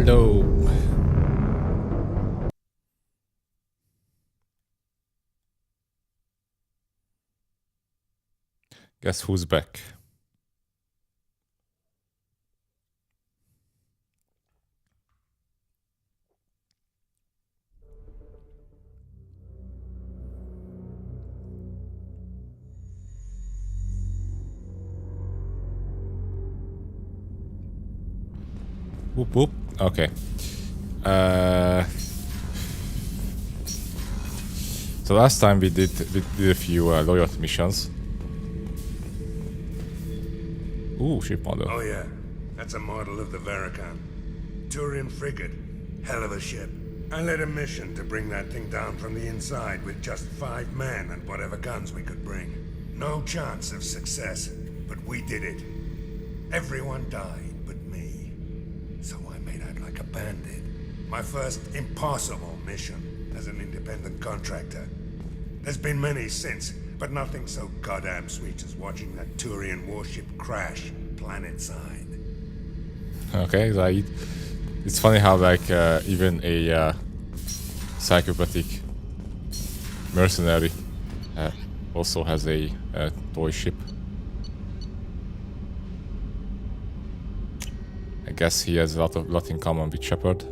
Hello. Guess who's back? Whoop whoop. Okay. So last time we did a few loyalty missions. Ooh, ship model. Oh yeah, that's a model of the Veracon. Turian frigate. Hell of a ship. I led a mission to bring that thing down from the inside with just 5 men and whatever guns we could bring. No chance of success, but we did it. Everyone died but me. So I made out like a bandit. My first impossible mission as an independent contractor. There's been many since, but nothing so goddamn sweet as watching that Turian warship crash planet-side. Okay, right. It's funny how like even a psychopathic mercenary also has a toy ship. I guess he has a lot in common with Shepard.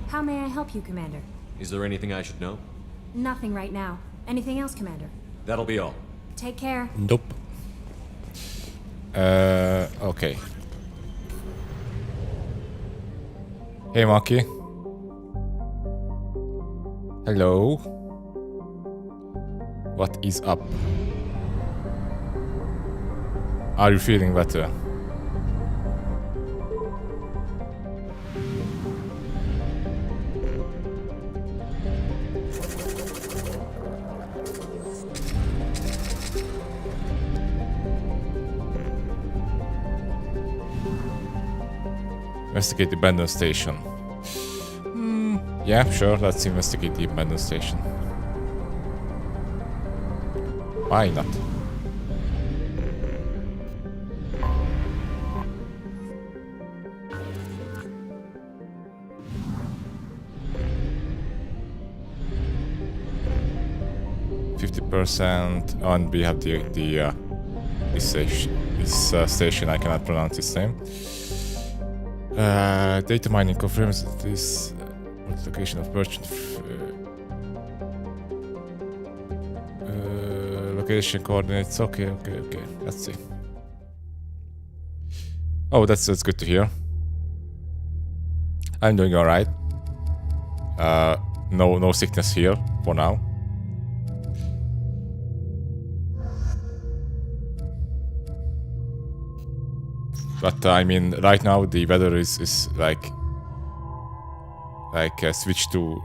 How may I help you, Commander? Is there anything I should know? Nothing right now. Anything else, Commander? That'll be all. Take care. Nope. Okay. Hey, Maki. Hello. What is up? Are you feeling better? Investigate the abandoned station. Yeah, sure, let's investigate the abandoned station. Why not? %, and we have this station. I cannot pronounce its name. Data mining confirms this location of merchant. Location coordinates. Okay. Let's see. Oh, that's good to hear. I'm doing all right. No sickness here for now. But I mean, right now the weather is like switched into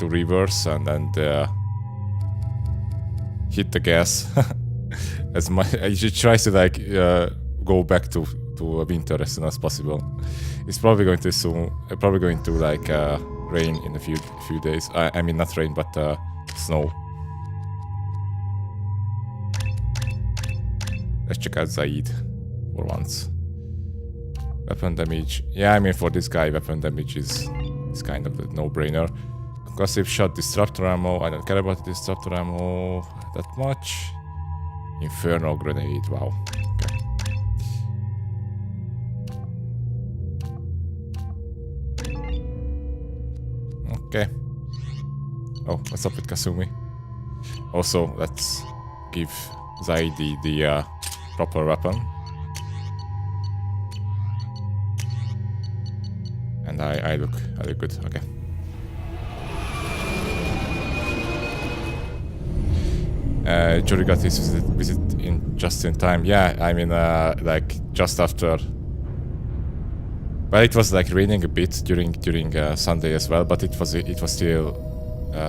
reverse and hit the gas. It tries to like go back to winter as soon as possible. It's probably going to like rain in a few days. I mean, not rain, but snow. Let's check out Zaid for once. Weapon damage. Yeah, I mean, for this guy, weapon damage is kind of a no-brainer. Concussive shot, disruptor ammo. I don't care about the disruptor ammo that much. Inferno grenade. Wow. Okay. Oh, what's up with Kasumi? Also, let's give Zaid the proper weapon. And I look good. Okay. Jory got his visit just in time. Yeah, I mean, like just after. Well, it was like raining a bit during Sunday as well, but it was still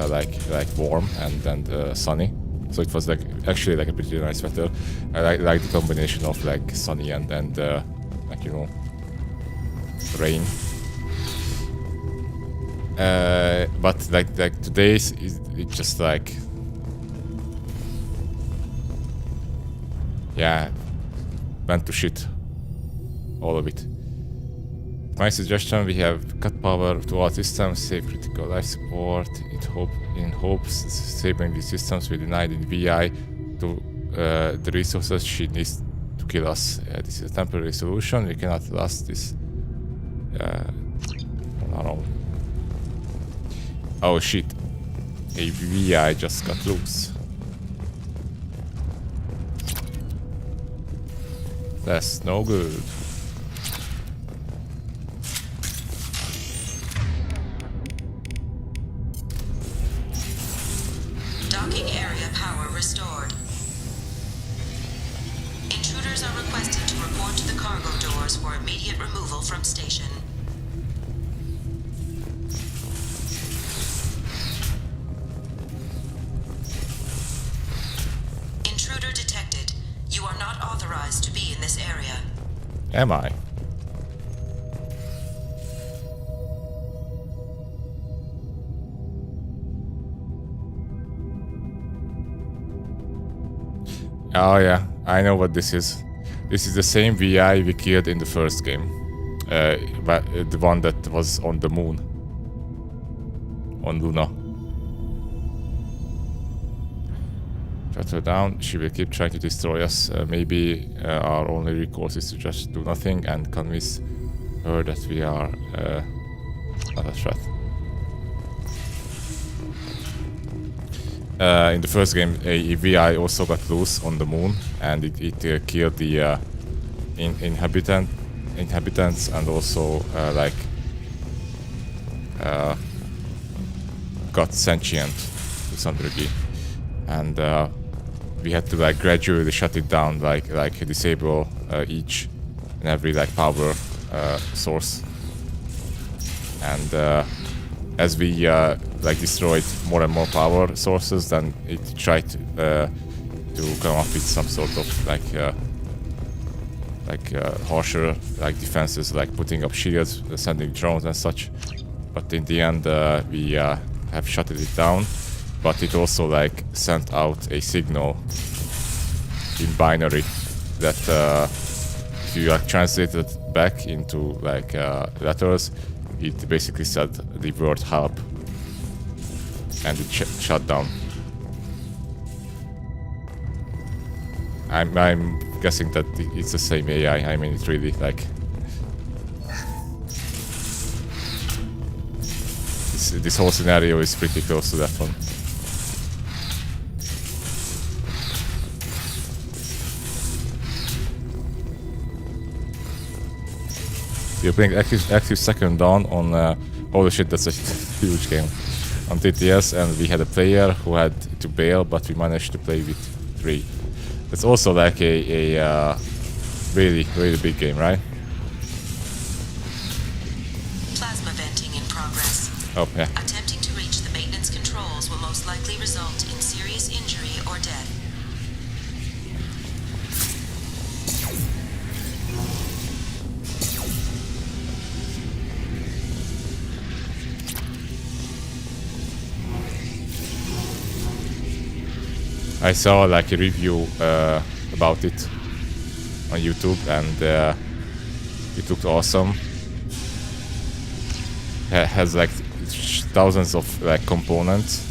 like warm and sunny. So it was like actually like a pretty nice weather. I like the combination of like sunny and like, you know, rain. But like today's it's just like yeah, went to shit. All of it. My suggestion: we have cut power to all systems, save critical life support. In hopes saving these systems will deny the VI to the resources she needs to kill us. This is a temporary solution. We cannot last this on our own. Oh shit! A VI just got loose. That's no good. Docking area power restored. Intruders are requested to report to the cargo doors for immediate removal from station. Intruder detected. You are not authorized to be in this area. Am I? Oh yeah, I know what this is. This is the same VI we killed in the first game. But the one that was on the moon. On Luna. Shut her down, she will keep trying to destroy us. Maybe our only recourse is to just do nothing and convince her that we are not a threat. In the first game, a VI also got loose on the moon, and it killed the inhabitants and also got sentient to some degree, and we had to like gradually shut it down, like disable each and every like power source, and as we like destroyed more and more power sources, then it tried to come up with some sort of harsher like defenses, like putting up shields, sending drones and such. But in the end, we have shut it down. But it also like sent out a signal in binary that if you like translate it back into like letters, it basically said the word help, and it shut down. I'm guessing that it's the same AI. I mean, it's really like this whole scenario is pretty close to that one. You're playing active Second Dawn on holy shit, that's a huge game, on TTS, and we had a player who had to bail, but we managed to play with 3. It's also like a really big game, right? Plasma venting in progress. Oh yeah. Attempting to reach the maintenance controls will most likely result in serious injury or death. I saw like a review about it on YouTube, and it looked awesome. It has like thousands of like components.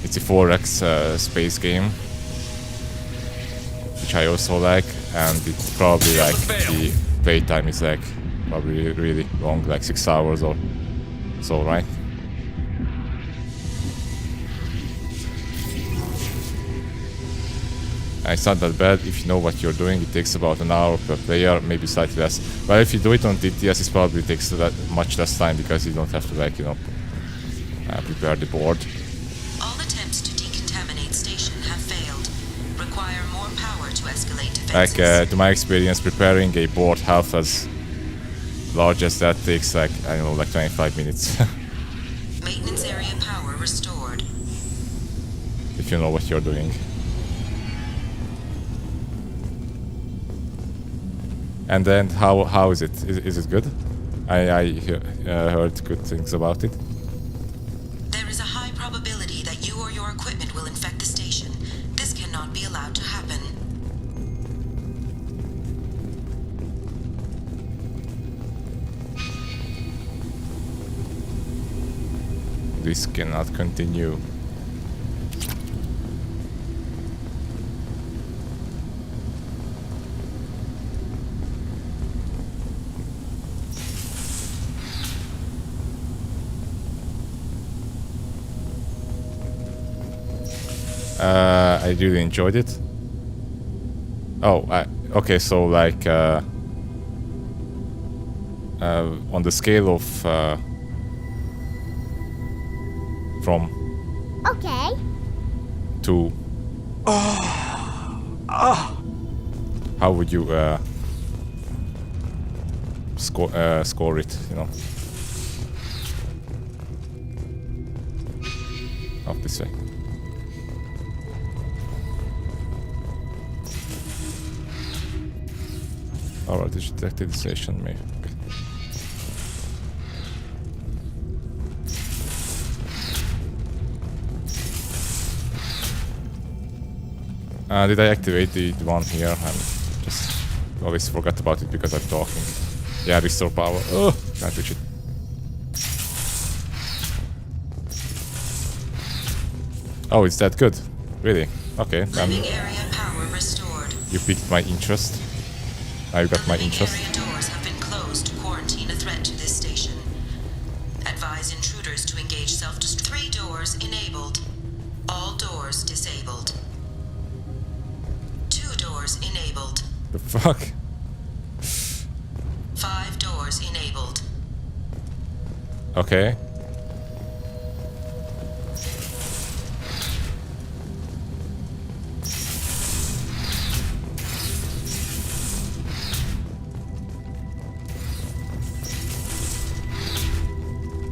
It's a 4X space game, which I also like, and it's probably like the playtime is like probably really long, like 6 hours or so, right? It's not that bad if you know what you're doing. It takes about an hour per player, maybe slightly less. But if you do it on TTS, it probably takes much less time because you don't have to like, prepare the board. All attempts to decontaminate station have failed. Require more power to escalate defenses. Like, to my experience, preparing a board half as large as that takes like, I don't know, like 25 minutes. Maintenance area power restored. If you know what you're doing. And then how is it? Is it good? I heard good things about it. There is a high probability that you or your equipment will infect the station. This cannot be allowed to happen. this cannot continue. I really enjoyed it. Oh, okay, so like on the scale of from Okay. to how would you score it, you know? Off this way. Alright, it's detected the station, maybe. Okay. Did I activate the one here? I just always forgot about it because I'm talking. Yeah, restore power. Oh, can't reach it. Oh, it's that good? Really? Okay, then Living area power restored. you piqued my interest. Now you got my Living interest. area doors have been closed to quarantine a threat to this station. Advise intruders to engage self-destruct. 3 doors enabled. All doors disabled. 2 doors enabled. The fuck? 5 doors enabled. Okay.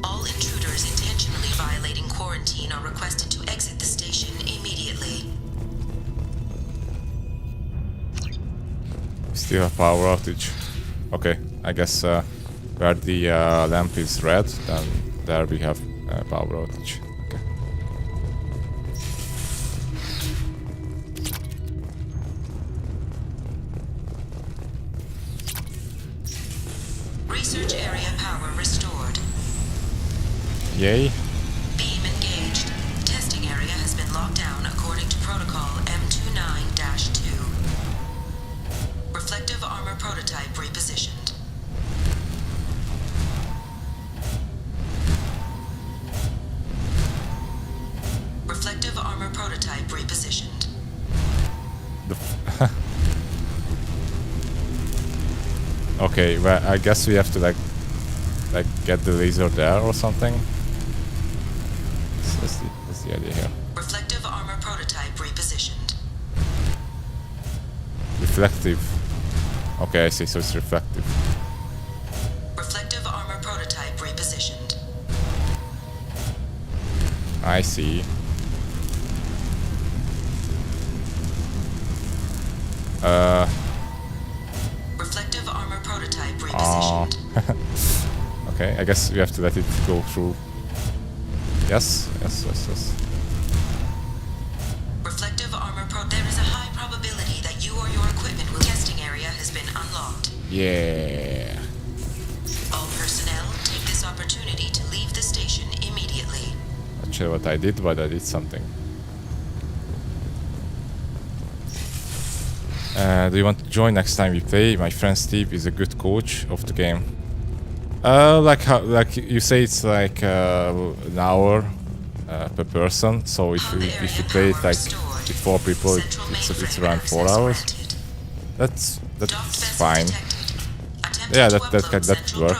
All intruders intentionally violating quarantine are requested to exit the station immediately. Still have power outage. Okay, I guess where the lamp is red, then there we have power outage. Okay. Research area power restored. Yay. Beam engaged. Testing area has been locked down according to protocol M29-2. Reflective armor prototype repositioned. Reflective armor prototype repositioned. Okay, well, I guess we have to like get the laser there or something. That's the idea here. Reflective armor prototype repositioned. Reflective. Okay, I see. So it's reflective. Reflective armor prototype repositioned. I see. Reflective armor prototype repositioned. Okay, I guess we have to let it go through. Yes. Reflective armor there is a high probability that you or your equipment will testing area has been unlocked. Yeah. All personnel take this opportunity to leave the station immediately. Not sure what I did, but I did something. Do you want to join next time we play? My friend Steve is a good coach of the game. Like you say, it's like an hour per person. So if you play it like with 4 people, it's around 4 hours. That's fine. Yeah, that could work.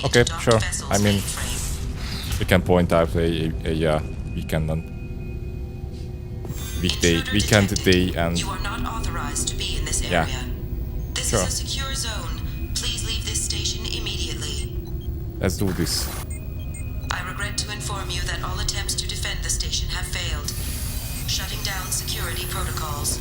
Okay, sure. I mean, we can point out a weekend on weekend day, and You are not authorized to be in this Yeah. area. This Sure. is a secure zone. Please leave this station immediately. let's do this. I regret to inform you that all attempts to defend the station have failed. Shutting down security protocols.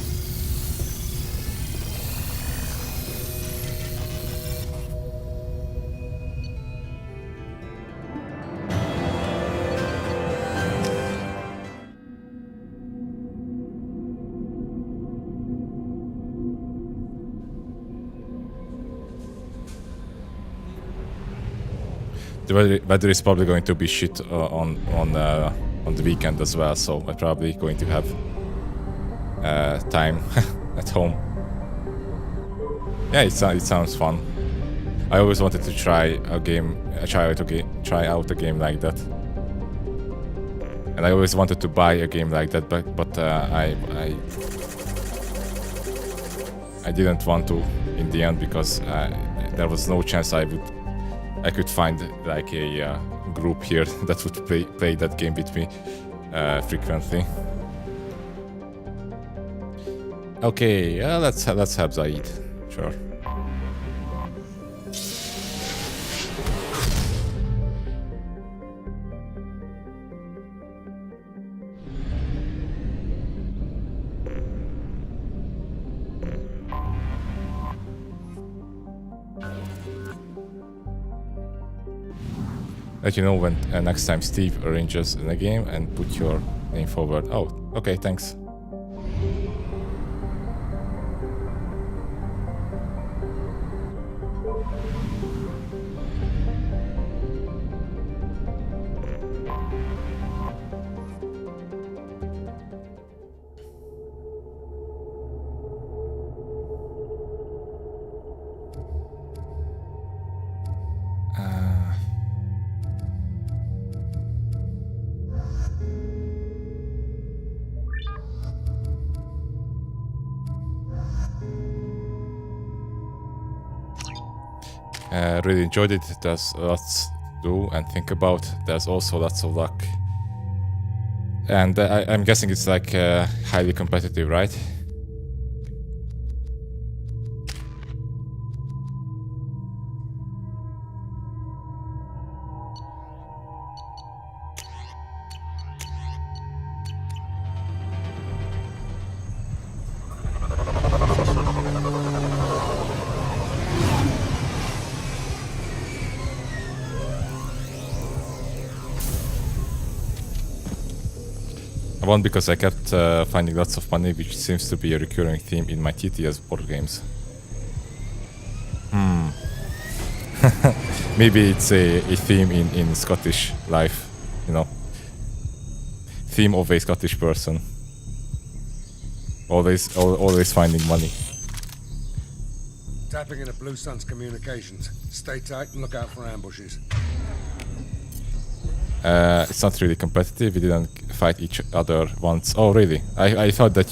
The weather is probably going to be shit on the weekend as well, so I'm probably going to have time at home. Yeah, it sounds fun. I always wanted to try out a game like that, and I always wanted to buy a game like that, but I didn't want to in the end because there was no chance I could find like a group here that would play that game with me frequently. Okay, let's have Zaid. Sure. Let you know when next time Steve arranges in a game and put your name forward. Oh, okay, thanks. Really enjoyed it. There's lots to do and think about. There's also lots of luck. And I'm guessing it's like highly competitive, right? One, because I kept finding lots of money, which seems to be a recurring theme in my TTS board games. Maybe it's a theme in Scottish life, you know. Theme of a Scottish person. Always finding money. Tapping into Blue Sun's communications. Stay tight and look out for ambushes. It's not really competitive. We didn't fight each other once. Oh, really? I thought that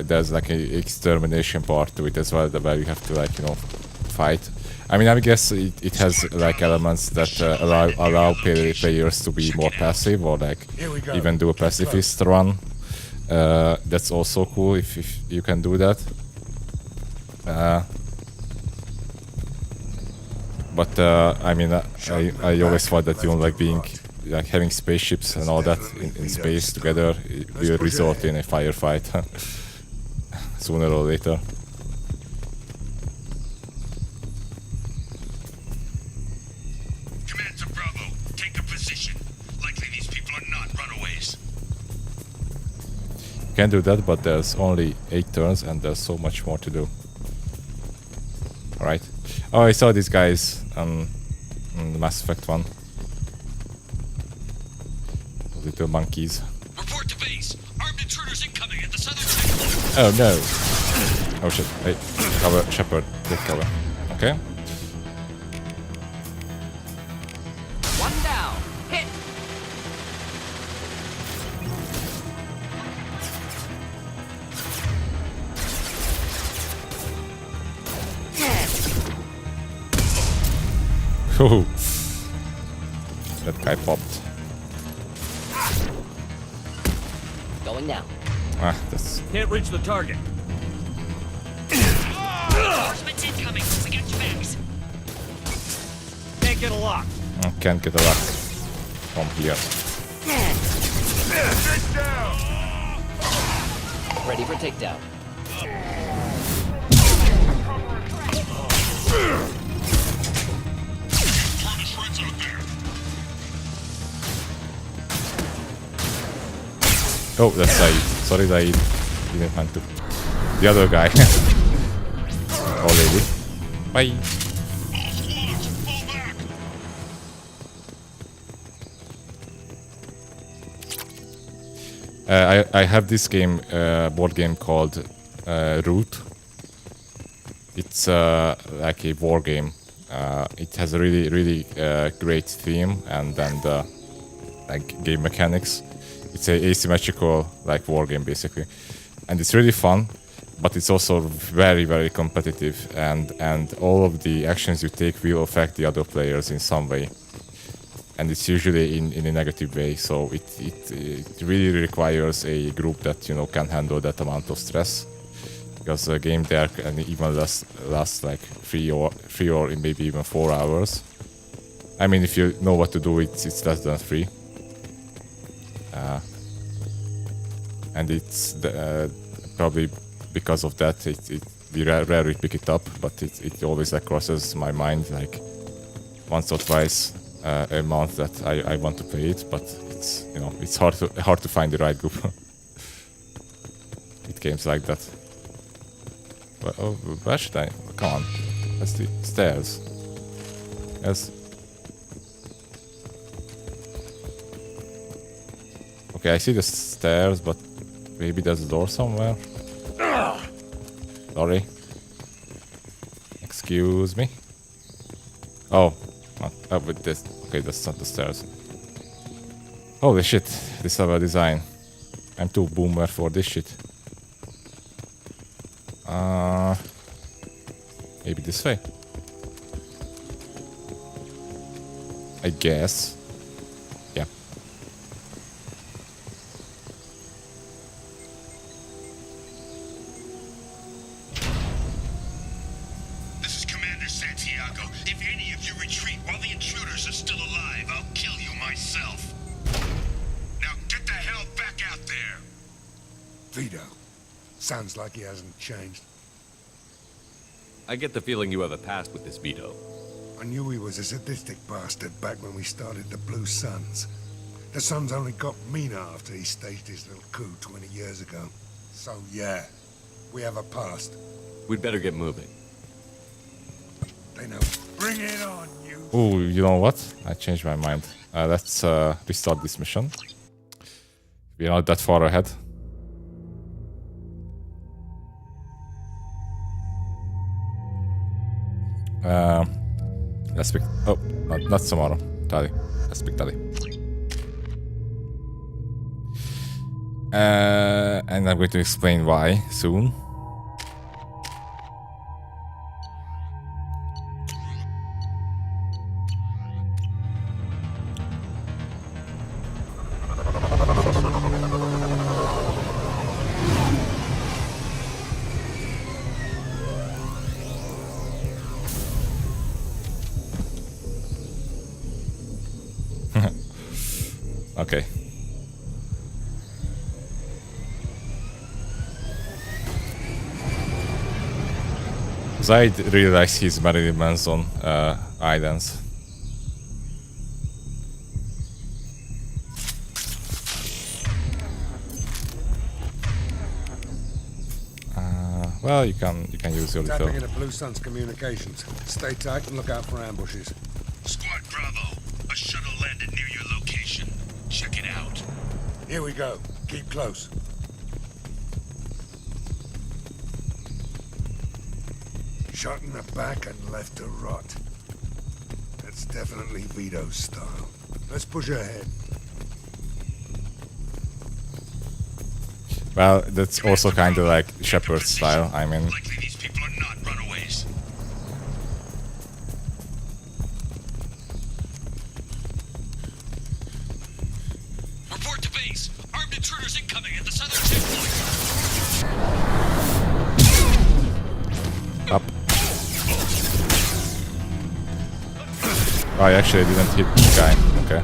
there's like a extermination part to it as well, where you have to fight. I mean, I guess it has like elements that allow players to be more passive or even do a pacifist run. That's also cool if you can do that. But I mean, I always thought that having spaceships and all that in space together will result in a firefight sooner or later. Command to Bravo. Take a position. Likely these people are not runaways. You can do that, but there's only 8 turns and there's so much more to do. Alright. Oh, I saw these guys on the Mass Effect one. Little monkeys. Report to base. Armed intruders incoming at the southern checkpoint. Oh no. Oh shit. Hey, cover, Shepard. Take cover. Okay. One down. Hit. Oh. That guy popped. Going now. Ah, that's... Can't reach the target. Reinforcements incoming. We got your backs. Can't get a lock. I can't get a lock from here. Ready for takedown. Oh, that's Said. Sorry, Said. Didn't want to. The other guy. Oh, lady. Bye. I have this game, board game called Root. It's like a war game. It has a really great theme and like game mechanics. It's a asymmetrical like war game basically, and it's really fun. But it's also very competitive, and all of the actions you take will affect the other players in some way. And it's usually in a negative way, so it really requires a group that, you know, can handle that amount of stress. Because a game there can even last like 3 or maybe even 4 hours. I mean, if you know what to do, it's less than 3. And it's probably because of that, we rarely pick it up, but it always like crosses my mind like once or twice a month that I want to play it, but it's, you know, it's hard to find the right group with games like that. But, oh, where should I? Come on, that's the stairs. Yes. Okay, I see the stairs, but maybe there's a door somewhere. Sorry. Excuse me. Oh, up with this. Okay, that's not the stairs. Holy shit, this level design. I'm too boomer for this shit. Maybe this way. I guess. Yeah. This is Commander Santiago. If any of you retreat while the intruders are still alive, I'll kill you myself. Now get the hell back out there! Vito. Sounds like he hasn't changed. I get the feeling you have a past with this Vito. I knew he was a sadistic bastard back when we started the Blue Suns. The Suns only got meaner after he staged his little coup 20 years ago. So yeah, we have a past. We'd better get moving. They know. Bring it on, you! Oh, you know what? I changed my mind. Let's restart this mission. We're not that far ahead. Let's pick. Oh, not tomorrow. Tali. Let's pick Tali. And I'm going to explain why soon. Okay. Zaid really likes his Marilyn Manson islands. Well, you can use your little. Tapping into Blue Sun's communications. Stay tight and look out for ambushes. Squad Bravo, a shuttle landed near your location. Check it out. Here we go. Keep close. Shot in the back and left to rot. That's definitely Vito's style. Let's push ahead. Well, that's also kind of like Shepard's style. I mean, Likely these people are not runaways. Report to base. Armed intruders incoming at the southern checkpoint. up. Oh, I actually didn't hit this guy. Okay.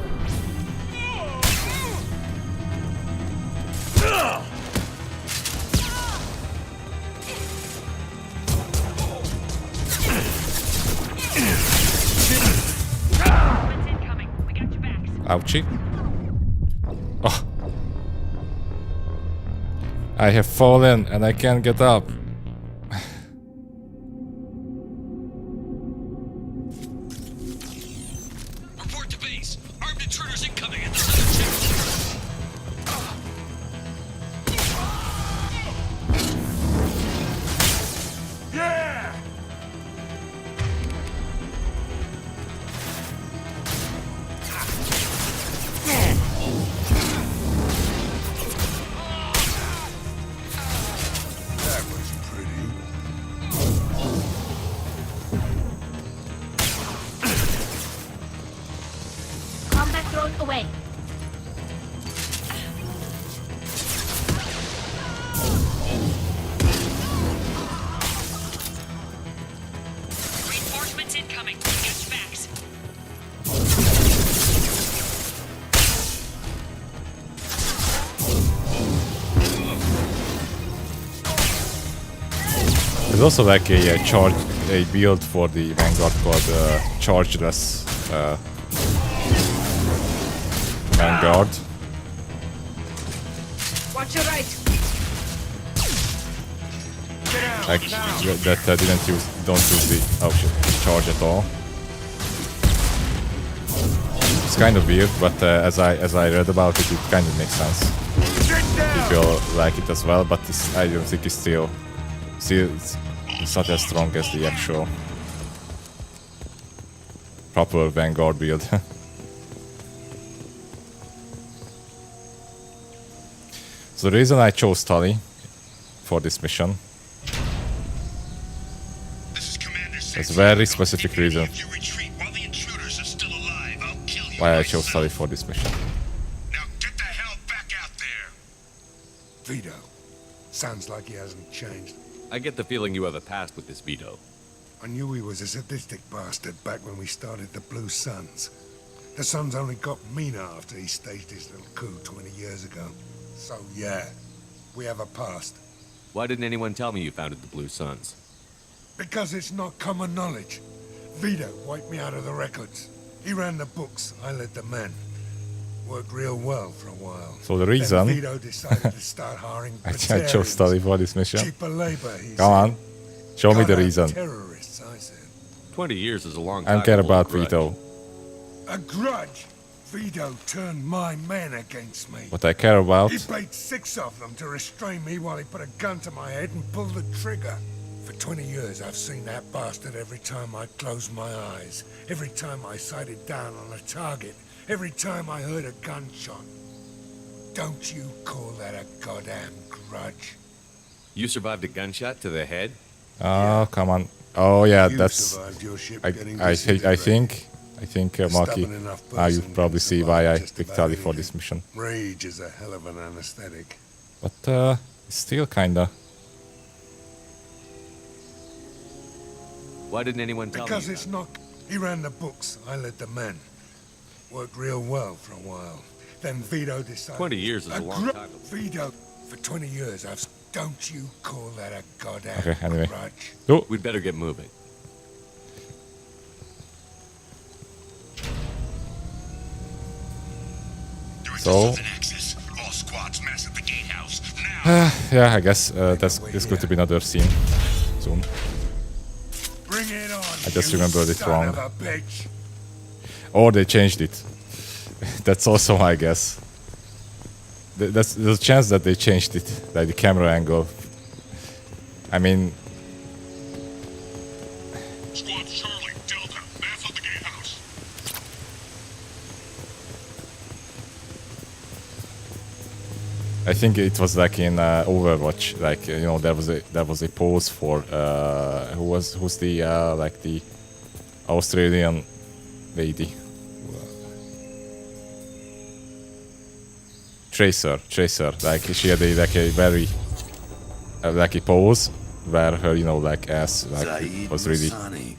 What's incoming? We got your backs. Ouchie. Oh. I have fallen and I can't get up. Report to base. Armed intruders incoming at the southern checkpoint. There's also like a build for the Vanguard called chargeless Vanguard. Watch your right. Like that don't use the charge at all. It's kind of weird, but as I read about it, it kind of makes sense. People like it as well, but I don't think it's still it's not as strong as the actual proper Vanguard build. So the reason I chose Tully for this mission, it's a very specific reason why I chose Tully for this mission. Now get the hell back out there! Vito. Sounds like he hasn't changed. I get the feeling you have a past with this Vito. I knew he was a sadistic bastard back when we started the Blue Suns. The Suns only got meaner after he staged his little coup 20 years ago. So yeah, we have a past. Why didn't anyone tell me you founded the Blue Suns? Because it's not common knowledge. Vito wiped me out of the records. He ran the books, I led the men. Worked real well for a while. So the reason then Vito decided to start hiring I chose Tully for this mission. cheaper labor, he Come on, show me the Cut out reason. Terrorists, I said. 20 years is a long I time. don't care to hold a about grudge. Vito. A grudge? Vito turned my men against me. What I care about, He paid 6 of them to restrain me while he put a gun to my head and pulled the trigger. For 20 years, I've seen that bastard every time I closed my eyes, every time I sighted down on a target, every time I heard a gunshot. Don't you call that a goddamn grudge? You survived a gunshot to the head? oh come on, oh yeah, You that's survived your ship I getting I disintegrated. I think Marky, Stubborn enough now you person probably can see survive why I just picked about Tully for anything. this mission. Rage is a hell of an anesthetic. But it's still kinda. Why didn't anyone tell Because me? it's not... He ran the books, I led the men. Worked real well for a while. Then Vito decided... 20 years is a long time. Vito, for 20 years I've... Don't you call that a goddamn Okay, anyway. grudge? Oh, We'd better get moving. So- Southern access. All squads mass at the gatehouse. Now! yeah, I guess there's going to be another scene soon. Bring it on, I just you remembered it son wrong. of a bitch. Or they changed it. That's also my guess. There's a chance that they changed it, like the camera angle. I mean, Squad Charlie, Delta, mass at the gatehouse. I think it was like in Overwatch, like you know, there was a pose for who's the like the Australian lady. Tracer, like she had a very like a pose where her, you know, like ass like Zaid was really Masani,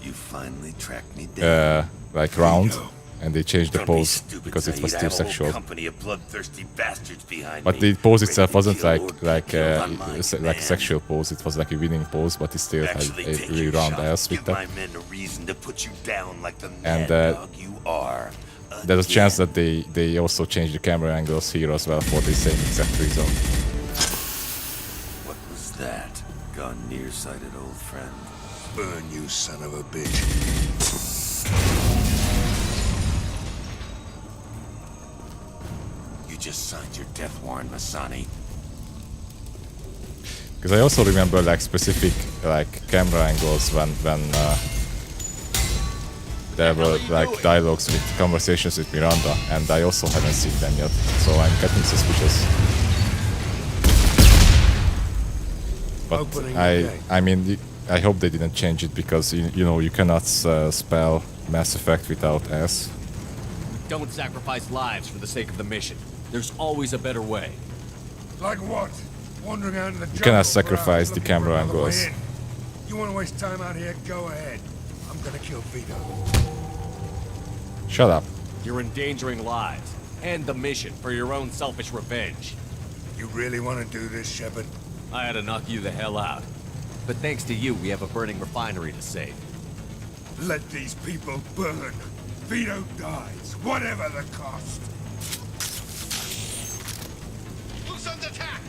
you finally tracked me down. like round, and they changed the Don't be pose stupid, because it was Zaid. I too have a whole sexual. company of bloodthirsty bastards behind But me, the pose ready itself to wasn't kill like or be like killed on my like a command. sexual pose. It was like a winning pose, but it still had Actually, a take really your round shot. ass with Give that. my men a reason to put you down like the And, mad dog you are. There's a chance Again. that they also changed the camera angles here as well for the same exact reason. What was that? Gone nearsighted, old friend. Burn, you son of a bitch. You just signed your death warrant, Masani. Because I also remember like specific like camera angles when there were like dialogues with conversations with Miranda, and I also haven't seen them yet, so I'm getting suspicious. But Opening the gate. I mean, I hope they didn't change it, because you know you cannot spell Mass Effect without S. Don't sacrifice lives for the sake of the mission. There's always a better way. Like what? Wandering out in the jungle cannot for hours sacrifice the looking for camera another way angles. in. You want to waste time out here? Go ahead. I'm gonna kill Vito. Shut up. You're endangering lives and the mission for your own selfish revenge. You really want to do this, Shepard? I had to knock you the hell out. But thanks to you, we have a burning refinery to save. Let these people burn. Vito dies, whatever the cost. Who's under attack?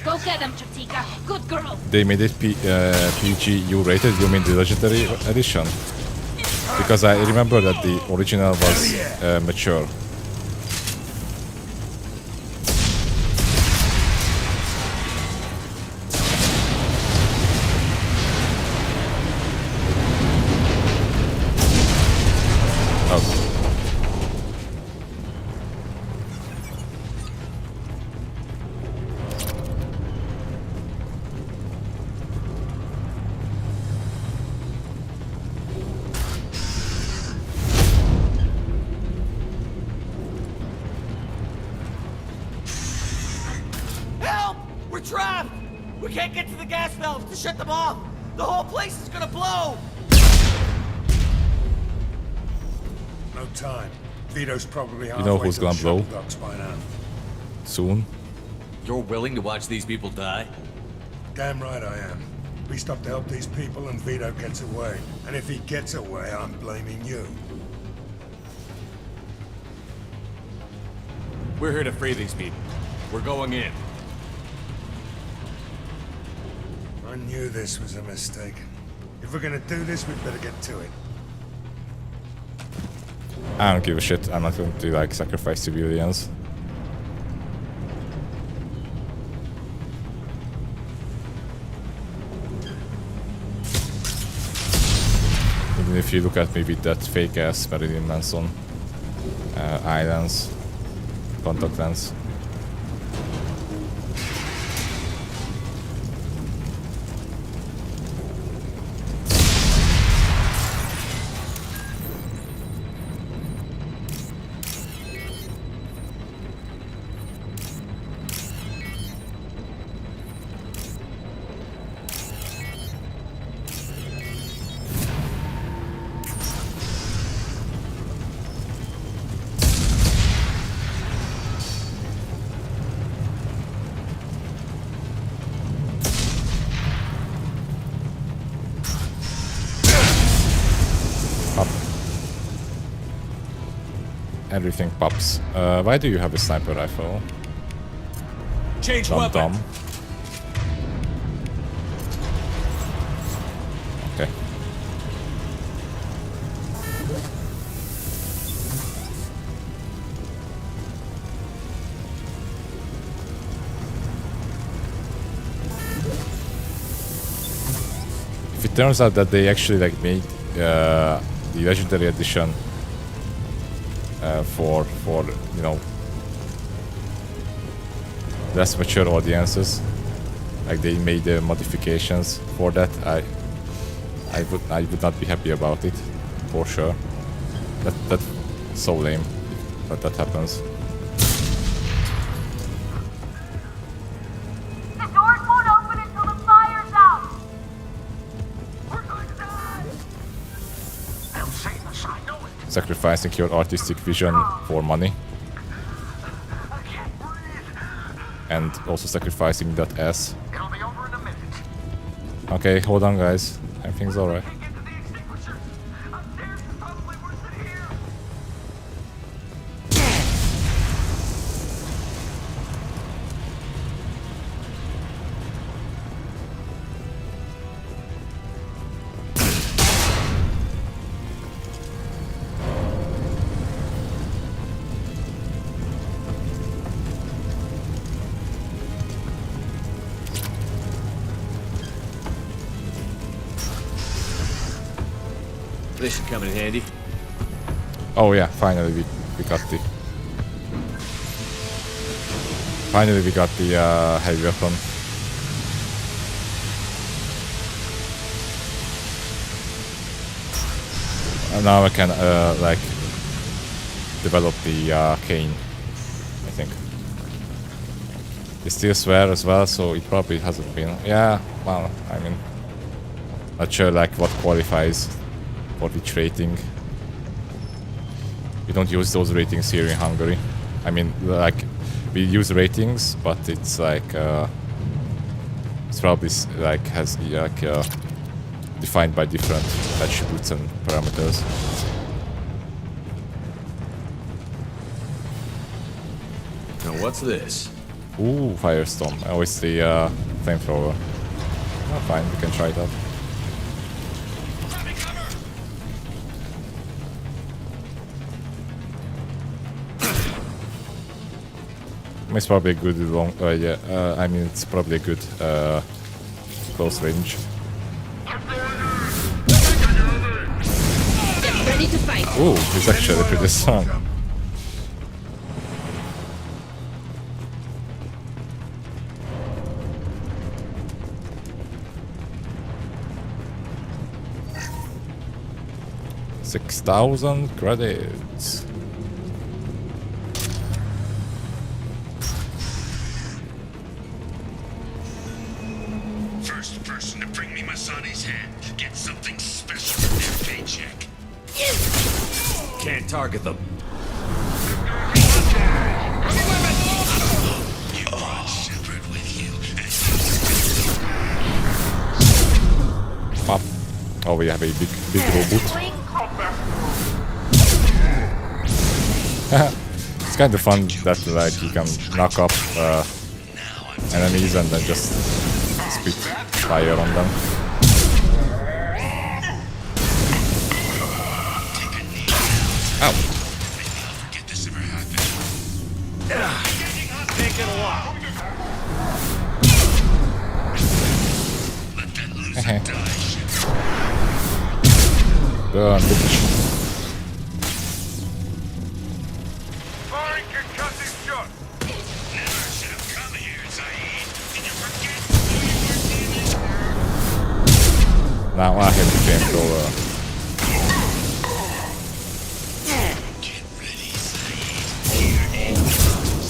Go get them, Chatika. Good girl. They made it PGU rated. You mean the legendary edition? Because I remember that the original was mature. Help! We're trapped! We can't get to the gas valves to shut them off! The whole place is gonna blow! No time. Vito's probably halfway know who's to the gonna blow? shuttle docks by now. Soon. You're willing to watch these people die? Damn right I am. We stop to help these people and Vito gets away. And if he gets away, I'm blaming you. We're here to free these people. We're going in. I knew this was a mistake. If we're gonna do this, we'd better get to it. I don't give a shit. I'm not going to like sacrifice civilians. Even if you look at me with that fake ass Marilyn Manson islands, contact lens. Everything pops. Why do you have a sniper rifle? Change Dumb weapon. dumb. Okay. If it turns out that they actually like made the legendary edition for you know less mature audiences, like they made the modifications for that, I would not be happy about it, for sure. That's so lame, but that happens. The doors won't open until the fire's out. We're going to die. They'll save us, I know it. Sacrificing your artistic vision for money, I can't breathe. and also sacrificing that ass. It'll be over in a minute. Okay, hold on guys, everything's alright. Can't get to the extinguisher. Upstairs is probably worse than here. This should come in handy. Oh yeah, finally we got the heavy weapon. And now I can like develop the cane, I think. It's still swear as well, so it probably hasn't been. Yeah, well, I mean, not sure like what qualifies for which rating. We don't use those ratings here in Hungary. I mean, like, we use ratings, but it's like It's probably like has like defined by different attributes and parameters. Now what's this? Ooh, firestorm. Oh, it's the flamethrower. Oh, fine, we can try it out. It's probably a good long. Yeah, I mean it's probably a good close range. Ready to fight. Ooh, it's actually pretty strong. $6,000 credits. First person to bring me Masani's head gets something special in their paycheck. Can't target them. You brought Shepard with you, and Pop. Oh, we have a big robot. It's kind of fun that like you can knock up enemies and then just spit fire on them. Ow! maybe I'll forget this ever happened. Can't get a lock. Let that loser die, Shepard. Burn, bitch. Firing concussive shot. Never should have come here, Zaid. Did you forget who you were dealing with? Now I have the flamethrower. Get ready, Zaid. Here it comes.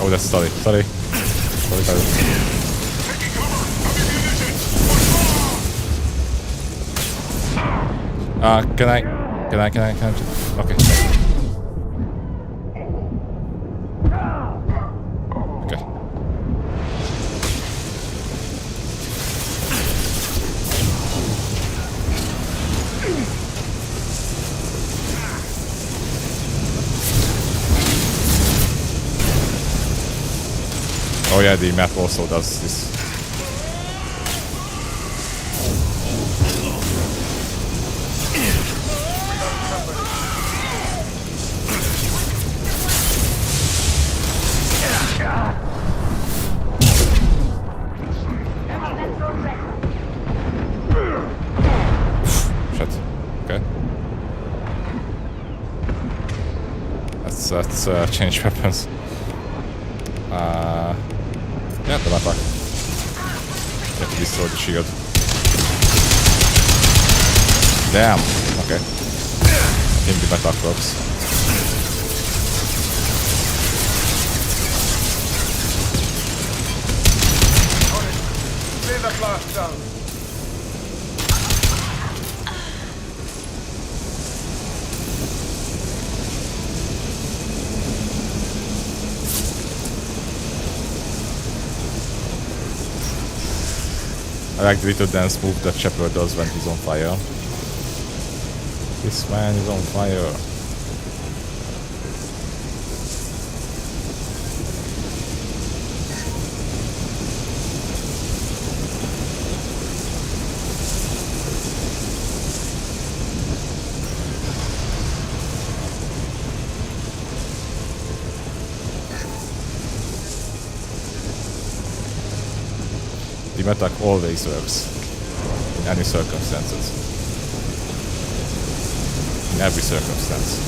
Oh, that's sorry. Sorry. Can I just... Okay. Okay. Oh yeah, the map also does this. Shit. Okay. Let's change weapons. Yeah, the attack. You have to destroy the shield. Damn. Okay. I think the attack works. Clear the blast zone. I like the little dance move that Shepard does when he's on fire. This man is on fire. The attack always works, in any circumstances. In every circumstance.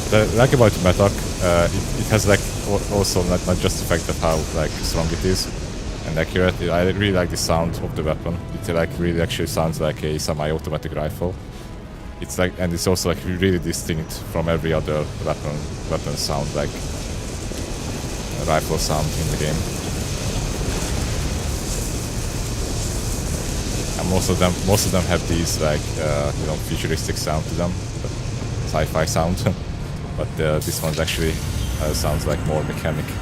The like about the attack, it has like also not just the fact of how like strong it is and accurate. I really like the sound of the weapon. It like really actually sounds like a semi-automatic rifle. It's like, and it's also like really distinct from every other weapon sound, like rifle sound in the game. And most of them have these like you know, futuristic sound to them, sci-fi sound. But this one's actually sounds like more mechanical.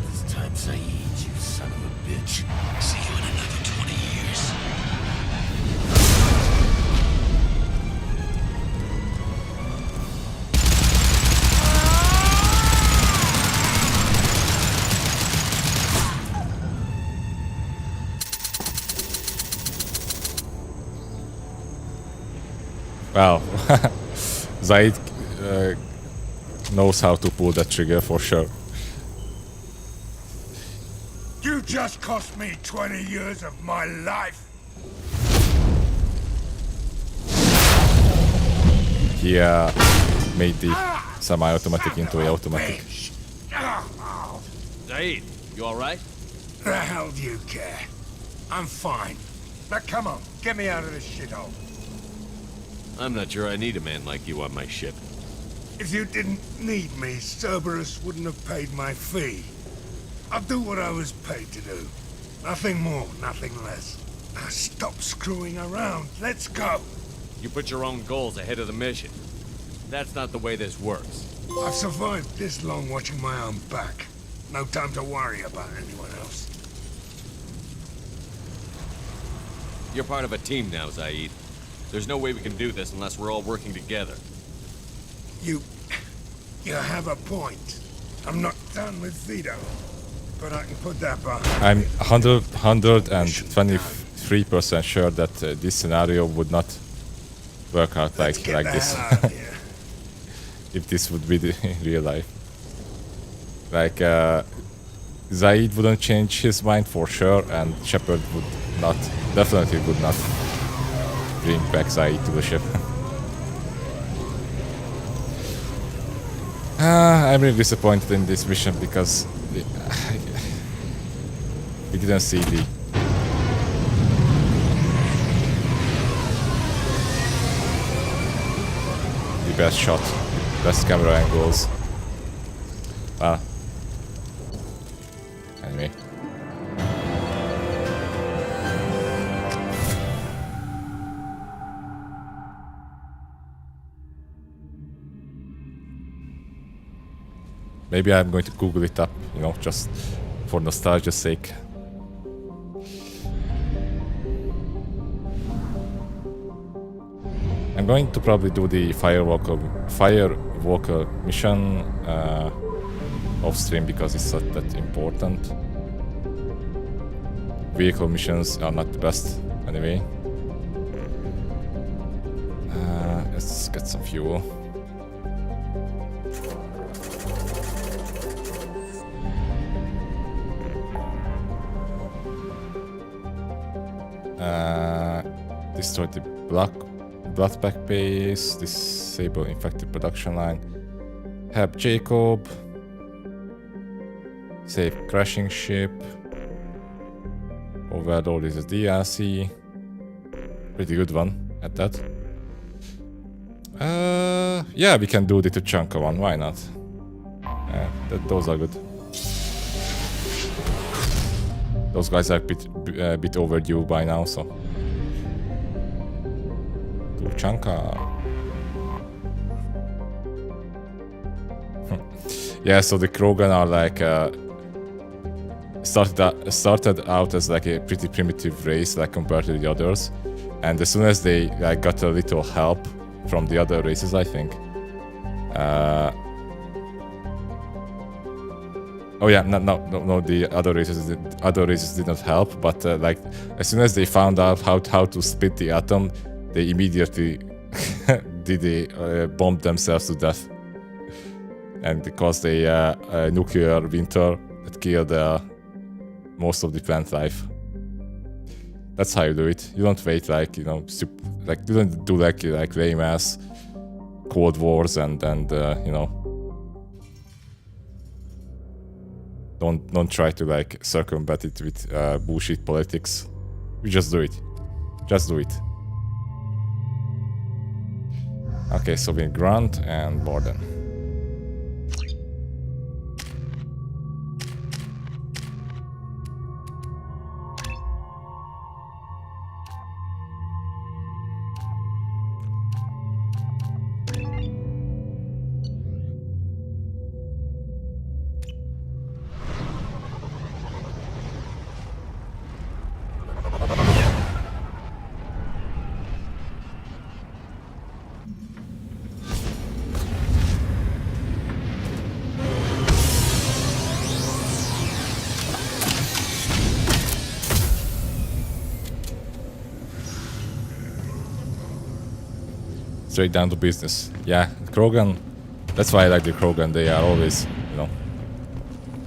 This time, Saeed, you son of a bitch. See you in another 20 years. Wow. Zaid knows how to pull that trigger for sure. You just cost me 20 years of my life. He made the semi-automatic into a automatic. Zaid, you alright? The hell do you care? I'm fine. Now come on, get me out of this shithole. I'm not sure I need a man like you on my ship. If you didn't need me, Cerberus wouldn't have paid my fee. I'll do what I was paid to do. Nothing more, nothing less. Now stop screwing around. Let's go. You put your own goals ahead of the mission. That's not the way this works. I've survived this long watching my own back. No time to worry about anyone else. You're part of a team now, Zaid. There's no way we can do this unless we're all working together. You have a point. I'm not done with Vito, but I can put that behind. I'm 123% sure that this scenario would not work out like this. If this would be the real life. Like, Zaid wouldn't change his mind for sure, and Shepard would not, definitely would not bring back Zaid to the ship. I'm really disappointed in this mission because we didn't see the best shot, best camera angles. Anyway. Maybe I'm going to Google it up, you know, just for nostalgia's sake. I'm going to probably do the Firewalker mission off stream because it's not that important. Vehicle missions are not the best anyway. Let's get some fuel. Destroy the bloodback base, disable infected production line, help Jacob, save crashing ship, overload is a DLC, pretty good one at that. Yeah, we can do the Tuchanka one, why not? Those are good. Those guys are a bit overdue by now, so. Tuchanka. Yeah, so the Krogan are like started out as like a pretty primitive race, like compared to the others, and as soon as they like got a little help from the other races, I think. Oh yeah, no. The other races did not help, but like as soon as they found out how to split the atom, they immediately bombed themselves to death, and caused a nuclear winter that killed most of the plant life. That's how you do it. You don't wait like, you know, like you don't do like lame ass Cold Wars and you know. Don't try to like circumvent it with bullshit politics. You just do it. Just do it. Okay, so we Grant and Borden. Straight down to business. Yeah, Krogan. That's why I like the Krogan. They are always, you know,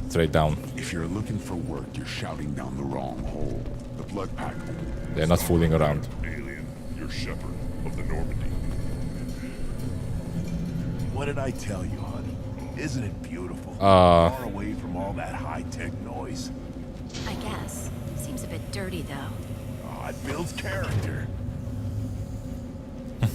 straight down. If you're looking for work, you're shouting down the wrong hole. The blood pack. They're not fooling around. Alien, you're Shepard of the Normandy. What did I tell you, honey? Isn't it beautiful? Far away from all that high-tech noise. I guess. Seems a bit dirty, though. Oh, it builds character.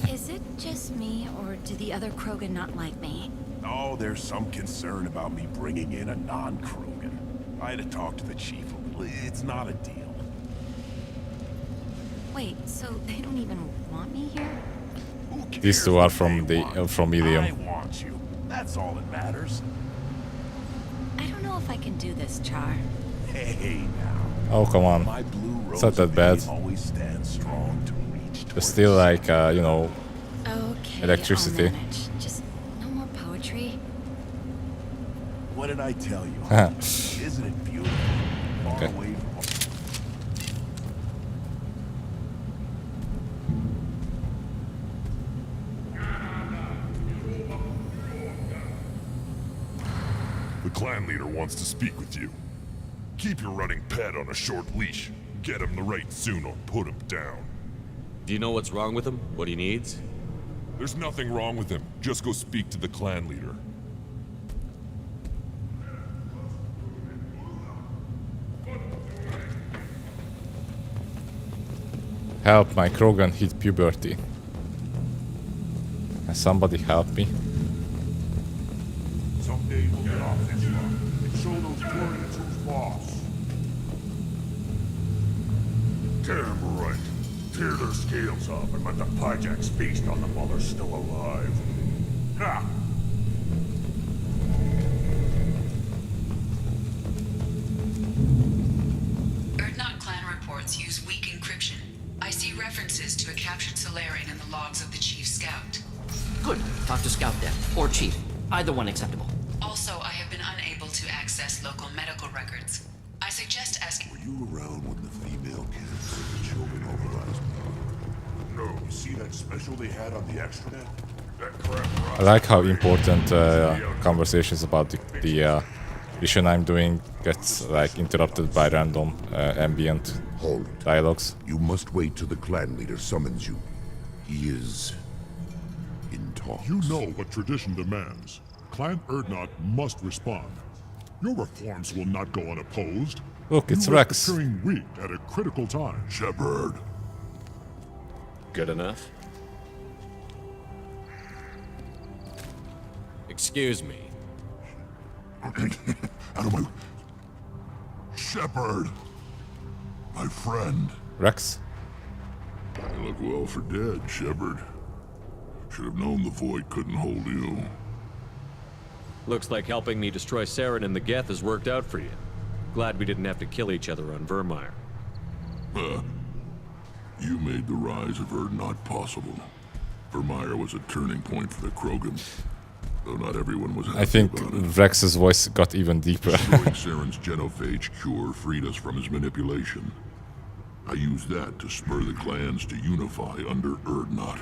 Is it just me, or do the other Krogan not like me? Oh, there's some concern about me bringing in a non-Krogan. I had to talk to the chief. It's not a deal. Wait, so they don't even want me here? Who cares These two are what from they the want? from I Ilium. want you. That's all that matters. I don't know if I can do this, Char. Hey, now. Oh, come on. My blue It's not that bad. always stands strong to reach But towards still, like, you know, Okay, electricity. I'll manage. Just no more poetry. What did I tell you? Honey? Isn't it beautiful? Far Okay. away from The clan leader wants to speak with you. Keep your running pet on a short leash. Get him the right soon or put him down. Do you know what's wrong with him? What he needs? There's nothing wrong with him. Just go speak to the clan leader. help, my Krogan hit puberty. Can somebody help me? Someday we'll get off this run and show those Quarians who's boss. Damn right. Tear their scales off and let the Pyjaks feast on them while they're still alive. Ha! Erdnot clan reports use weak encryption. I see references to a captured Solarian in the logs of the Chief Scout. Good. Talk to Scout then. Or Chief. Either one acceptable. Also, I have been unable to access local medical records. I suggest asking... Were you around when the female camps of the children overrized me? No, you see that special they had on the extranet? That crap. I like how important conversations about the mission I'm doing gets like interrupted by random ambient Hold. dialogues. You must wait till the clan leader summons you. He is in talks. You know what tradition demands. Clan Erdnot must respond. Your reforms will not go unopposed. Look, it's You are Rex. appearing weak at a critical time. Shepard. Good enough? Excuse me. Out of my... Shepard. My friend. Rex? You look well for dead, Shepard. Should have known the Void couldn't hold you. Looks like helping me destroy Saren and the Geth has worked out for you. Glad we didn't have to kill each other on Vermeer. You made the rise of Erdnot possible. Vermeer was a turning point for the Krogan. Though not everyone was happy I think about it. Rex's voice got even deeper. Destroying Saren's genophage cure freed us from his manipulation. I used that to spur the clans to unify under Erdnot.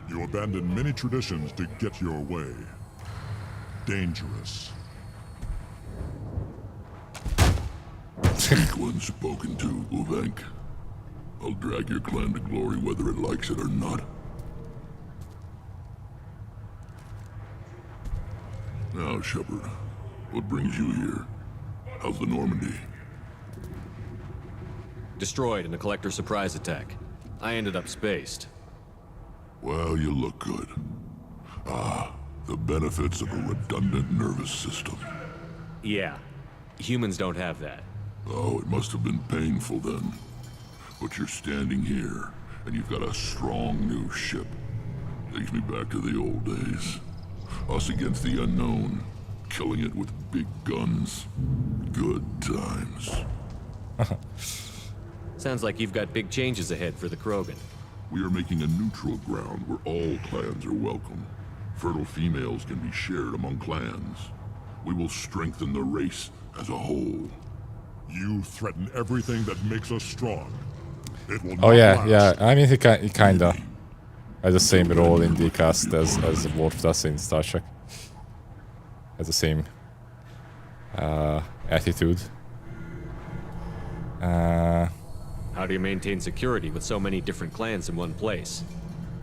You abandoned many traditions to get your way. Dangerous. Speak when spoken to, Uvenk. I'll drag your clan to glory whether it likes it or not. Now, Shepard, what brings you here? How's the Normandy? destroyed in a collector surprise attack. I ended up spaced. Well, you look good. The benefits of a redundant nervous system. Yeah, humans don't have that. Oh, it must have been painful then. But you're standing here, and you've got a strong new ship. Takes me back to the old days. Us against the unknown, killing it with big guns. Good times. Sounds like you've got big changes ahead for the Krogan. We are making a neutral ground where all clans are welcome. Fertile females can be shared among clans. We will strengthen the race as a whole. You threaten everything that makes us strong. It will Oh not yeah, last. yeah. I mean, he kinda has the same role in the cast as Worf does in Star Trek. Has the same attitude. How do you maintain security with so many different clans in one place?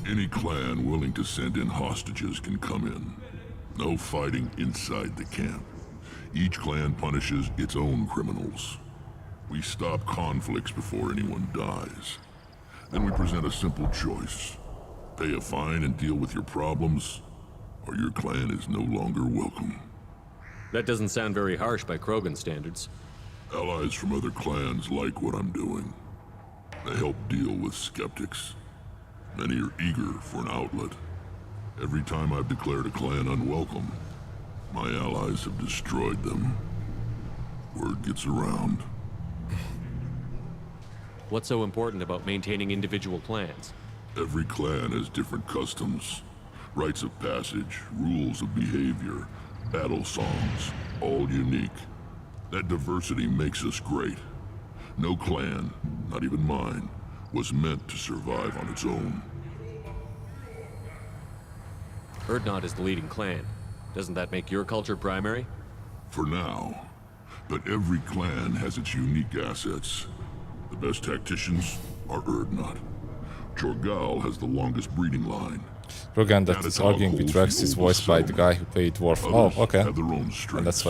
Any clan willing to send in hostages can come in. No fighting inside the camp. Each clan punishes its own criminals. We stop conflicts before anyone dies. Then we present a simple choice. Pay a fine and deal with your problems, or your clan is no longer welcome. That doesn't sound very harsh by Krogan standards. Allies from other clans like what I'm doing. They help deal with skeptics. Many are eager for an outlet. Every time I've declared a clan unwelcome, my allies have destroyed them. Word gets around. What's so important about maintaining individual clans? Every clan has different customs, rites of passage, rules of behavior, battle songs, all unique. That diversity makes us great. No clan, not even mine, was meant to survive on its own. Urdnot is the leading clan. Doesn't that make your culture primary? For now. But every clan has its unique assets. The best tacticians are Urdnot. Jorgal has the longest breeding line. Krogan that is arguing with Rex is voiced by the guy who played Worf. Oh, okay. And that's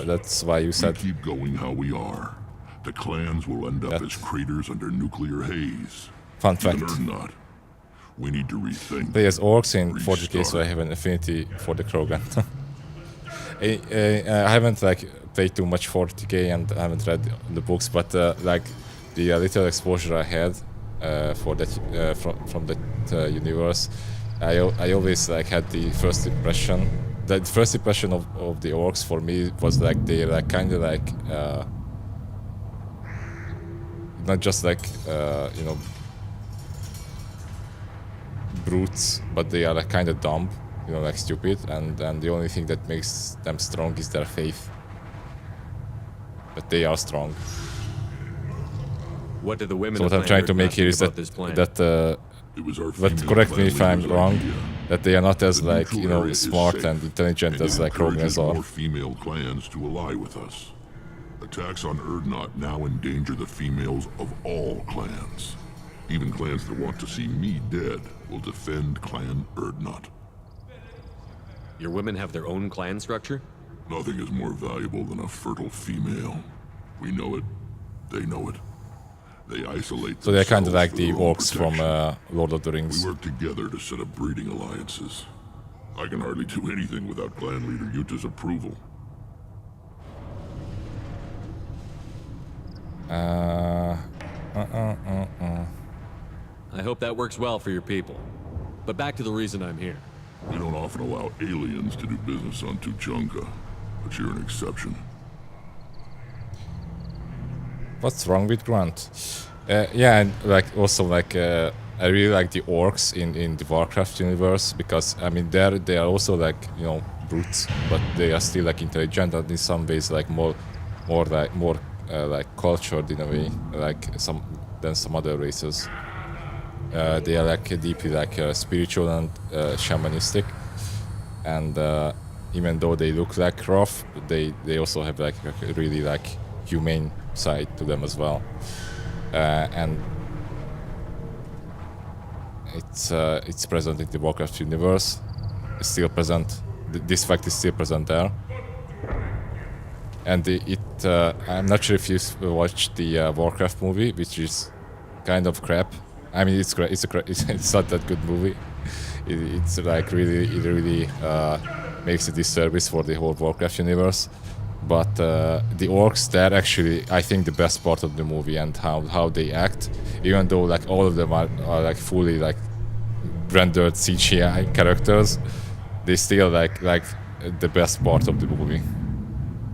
why you said. We keep going how we are. The clans will end up as craters under nuclear haze. Fun fact. Urdnot. We need to rethink. Play as orcs in 40k, so I have an affinity for the Krogan. I haven't played too much 40k and I haven't read the books, but like the little exposure I had for that from that universe, I always had the first impression. The first impression of the orcs for me was they're kind of not just brutes, but they are kind of dumb, stupid, and the only thing that makes them strong is their faith. But they are strong. What do the women? So what I'm trying to make here is that but correct me if I'm wrong, that they are not as smart and intelligent as Krogans are. More female clans to ally with us. Attacks on Urdnot now endanger the females of all clans. Even clans that want to see me dead will defend Clan Urdnot. Your women have their own clan structure? Nothing is more valuable than a fertile female. We know it. They know it. They isolate. So they're kind of like the orcs from Lord of the Rings. We work together to set up breeding alliances. I can hardly do anything without clan leader Yuta's approval. I hope that works well for your people. But back to the reason I'm here. We don't often allow aliens to do business on Tuchanka, but you're an exception. What's wrong with Grant? Yeah, and also I really like the orcs in the Warcraft universe, because I mean they are also brutes, but they are still intelligent and in some ways more cultured in a way, than some other races. They are deeply spiritual and shamanistic, and even though they look rough, they also have a really humane side to them as well, and it's present in the Warcraft universe. It's still present. This fact is still present there, and I'm not sure if you watched the Warcraft movie, which is kind of crap. I mean, it's great. It's not that good movie. It's like really makes a disservice for the whole Warcraft universe. But the orcs, they're actually, I think, the best part of the movie, and how they act. Even though like all of them are like fully like rendered CGI characters, they still like the best part of the movie.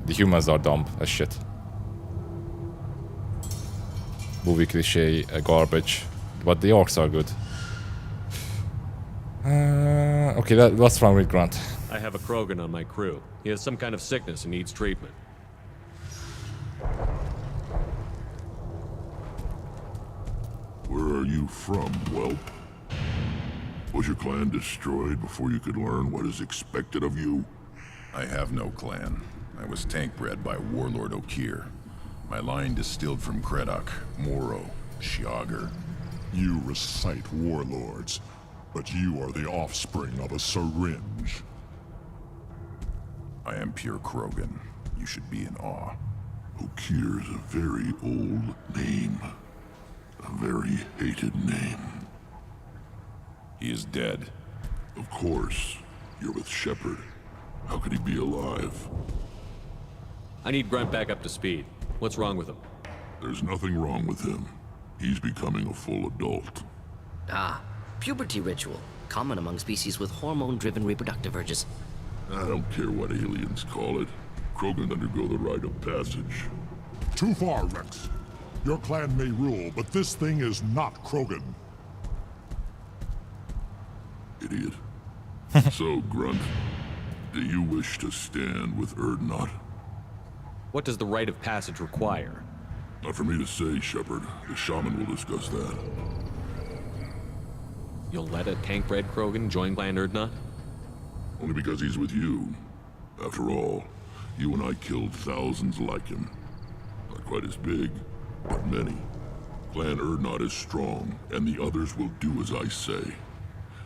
The humans are dumb as shit. Movie cliche, garbage, but the orcs are good. Okay, what's wrong with Grunt? I have a Krogan on my crew. He has some kind of sickness and needs treatment. Where are you from, whelp? Was your clan destroyed before you could learn what is expected of you? I have no clan. I was tank bred by Warlord Okir. My line distilled from Kredok, Moro, Shiagar. You recite warlords, but you are the offspring of a syringe. I am pure Krogan. You should be in awe. Okir is a very old name. A very hated name. He is dead. Of course. You're with Shepard. How could he be alive? I need Grunt back up to speed. What's wrong with him? There's nothing wrong with him. He's becoming a full adult. Ah, puberty ritual. Common among species with hormone-driven reproductive urges. I don't care what aliens call it. Krogan undergo the rite of passage. Too far, Rex. Your clan may rule, but this thing is not Krogan. Idiot. So, Grunt, do you wish to stand with Erdnot? What does the rite of passage require? Not for me to say, Shepard. The shaman will discuss that. You'll let a tank-bred Krogan join Clan Erdnot? Only because he's with you. After all, you and I killed thousands like him. Not quite as big, but many. Clan Erdnot is strong, and the others will do as I say.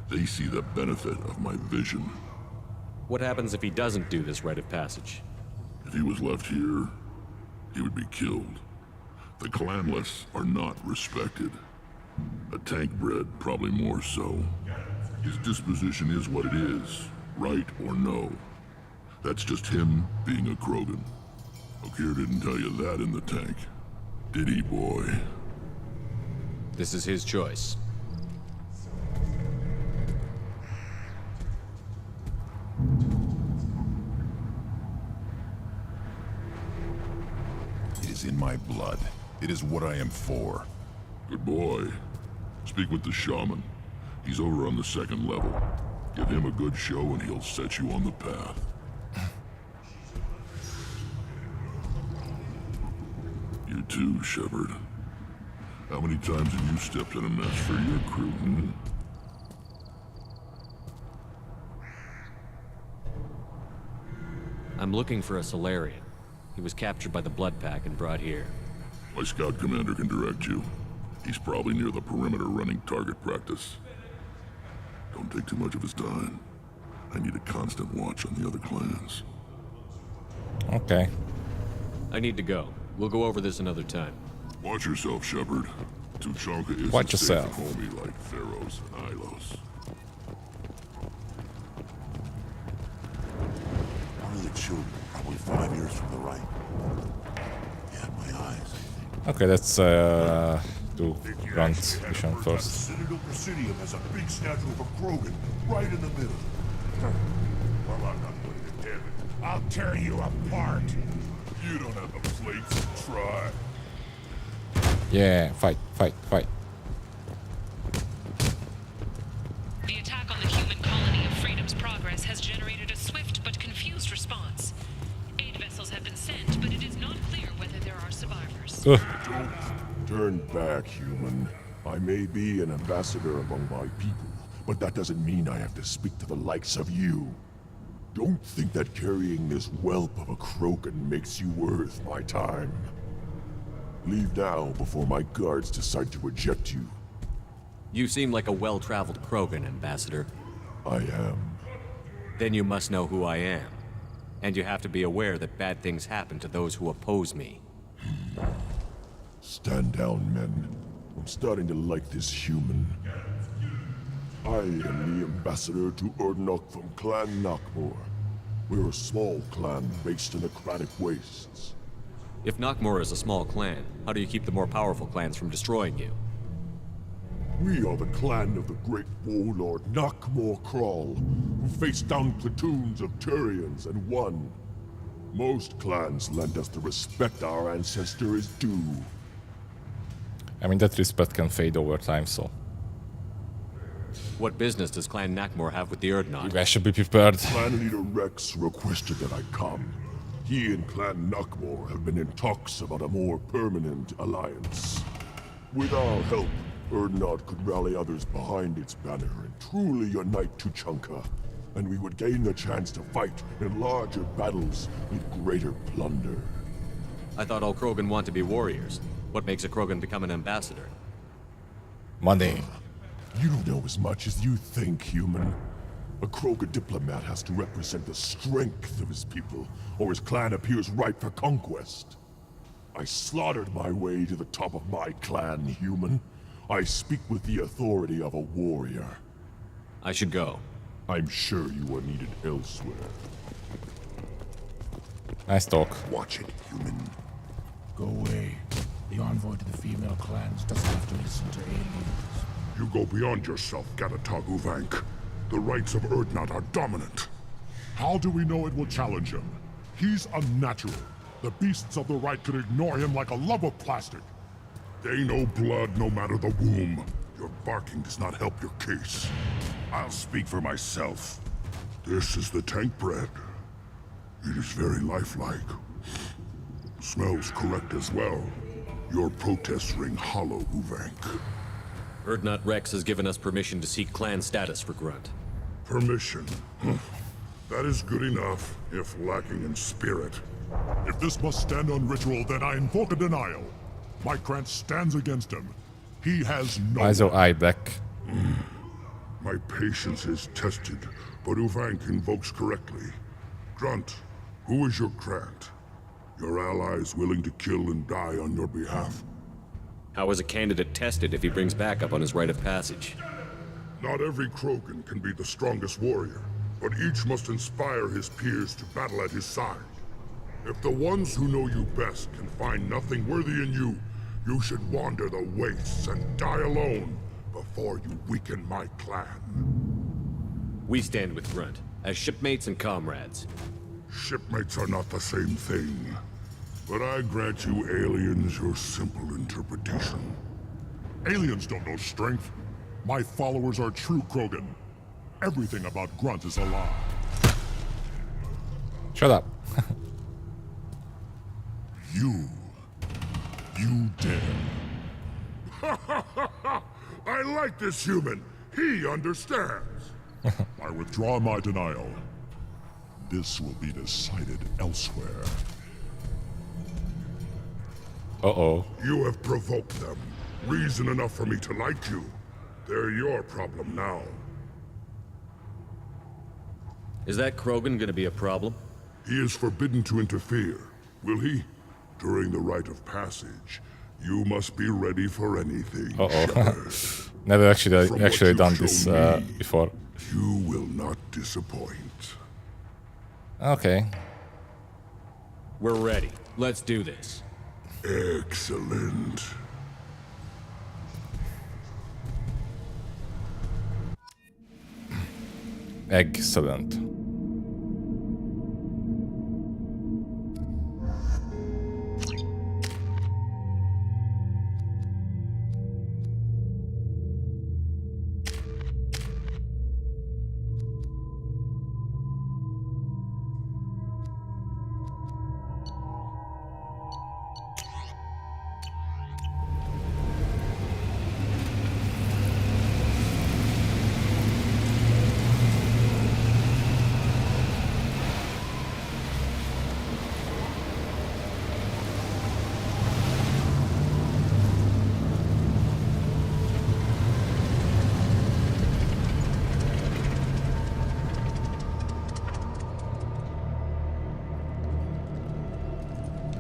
They see the benefit of my vision. What happens if he doesn't do this rite of passage? If he was left here, he would be killed. The clanless are not respected. A tank bred, probably more so. His disposition is what it is, right or no. That's just him being a Krogan. Okir didn't tell you that in the tank, did he, boy? This is his choice. It is in my blood. It is what I am for. Good boy. Speak with the shaman. He's over on the second level. Give him a good show and he'll set you on the path. You too, Shepard. How many times have you stepped in a mess for your crew, hmm? I'm looking for a Solarian. He was captured by the Blood Pack and brought here. My scout commander can direct you. He's probably near the perimeter running target practice. Don't take too much of his time. I need a constant watch on the other clans. Okay. I need to go. We'll go over this another time. Watch yourself, Shepard. Tuchanka isn't Watch safe yourself. and homey like Theros and Ilos. One of the children, probably 5 years from the right. Yeah, my eyes. Okay, let's do Grunt mission first. Citadel Presidium has a big statue of a Krogan right in the middle. Well, I'm not putting it down. I'll tear you apart. You don't have the plates to try. Yeah, fight, fight, fight. The attack on the human colony of Freedom's Progress has generated a swift but confused response. Aid vessels have been sent, but it is not clear whether there are survivors. Don't turn back, human. I may be an ambassador among my people, but that doesn't mean I have to speak to the likes of you. Don't think that carrying this whelp of a Krogan makes you worth my time. Leave now before my guards decide to eject you. You seem like a well-traveled Krogan, Ambassador. I am. Then you must know who I am. And you have to be aware that bad things happen to those who oppose me. Stand down, men. I'm starting to like this human. I am the ambassador to Urdnok from Clan Knockmore. We're a small clan based in the Kratic Wastes. If Knockmore is a small clan, how do you keep the more powerful clans from destroying you? We are the clan of the great warlord Knockmore Crawl, who faced down platoons of Turians and won. Most clans lend us the respect our ancestor is due. I mean, that respect can fade over time, so... What business does Clan Knockmore have with the Urdnot? You guys should be prepared. Clan leader Rex requested that I come. He and Clan Knockmore have been in talks about a more permanent alliance. With our help, Urdnot could rally others behind its banner and truly unite Tuchanka, and we would gain the chance to fight in larger battles with greater plunder. I thought all Krogan want to be warriors. What makes a Krogan become an ambassador? Money. You don't know as much as you think, human. A Krogan diplomat has to represent the strength of his people, or his clan appears ripe for conquest. I slaughtered my way to the top of my clan, human. I speak with the authority of a warrior. I should go. I'm sure you are needed elsewhere. Nice talk. Watch it, human. Go away. The envoy to the female clans doesn't have to listen to aliens. You go beyond yourself, Gatatog Uvank. The rights of Urdnot are dominant. How do we know it will challenge him? He's unnatural. The beasts of the right could ignore him like a lump of plastic. They know blood no matter the womb. Your barking does not help your case. I'll speak for myself. This is the tank bread. It is very lifelike. Smells correct as well. Your protests ring hollow, Uvank. Urdnot Rex has given us permission to seek clan status for Grunt. Permission? That is good enough, if lacking in spirit. If this must stand on ritual, then I invoke a denial. My Krant stands against him. He has no... Why is your eye black? My patience is tested, but Uvank invokes correctly. Grunt, who is your Krant? Your allies willing to kill and die on your behalf? How is a candidate tested if he brings backup on his rite of passage? Not every Krogan can be the strongest warrior, but each must inspire his peers to battle at his side. If the ones who know you best can find nothing worthy in you, you should wander the wastes and die alone before you weaken my clan. We stand with Grunt, as shipmates and comrades. Shipmates are not the same thing. But I grant you aliens your simple interpretation. Aliens don't know strength. My followers are true Krogan. Everything about Grunt is a lie. Shut up. You dare. I like this human. He understands. I withdraw my denial. This will be decided elsewhere. Uh-oh. You have provoked them. Reason enough for me to like you. They're your problem now. Is that Krogan gonna be a problem? He is forbidden to interfere. Will he? During the rite of passage, you must be ready for anything. Uh-oh. Never actually done this before. You will not disappoint. Okay. We're ready. Let's do this. Excellent. Excellent.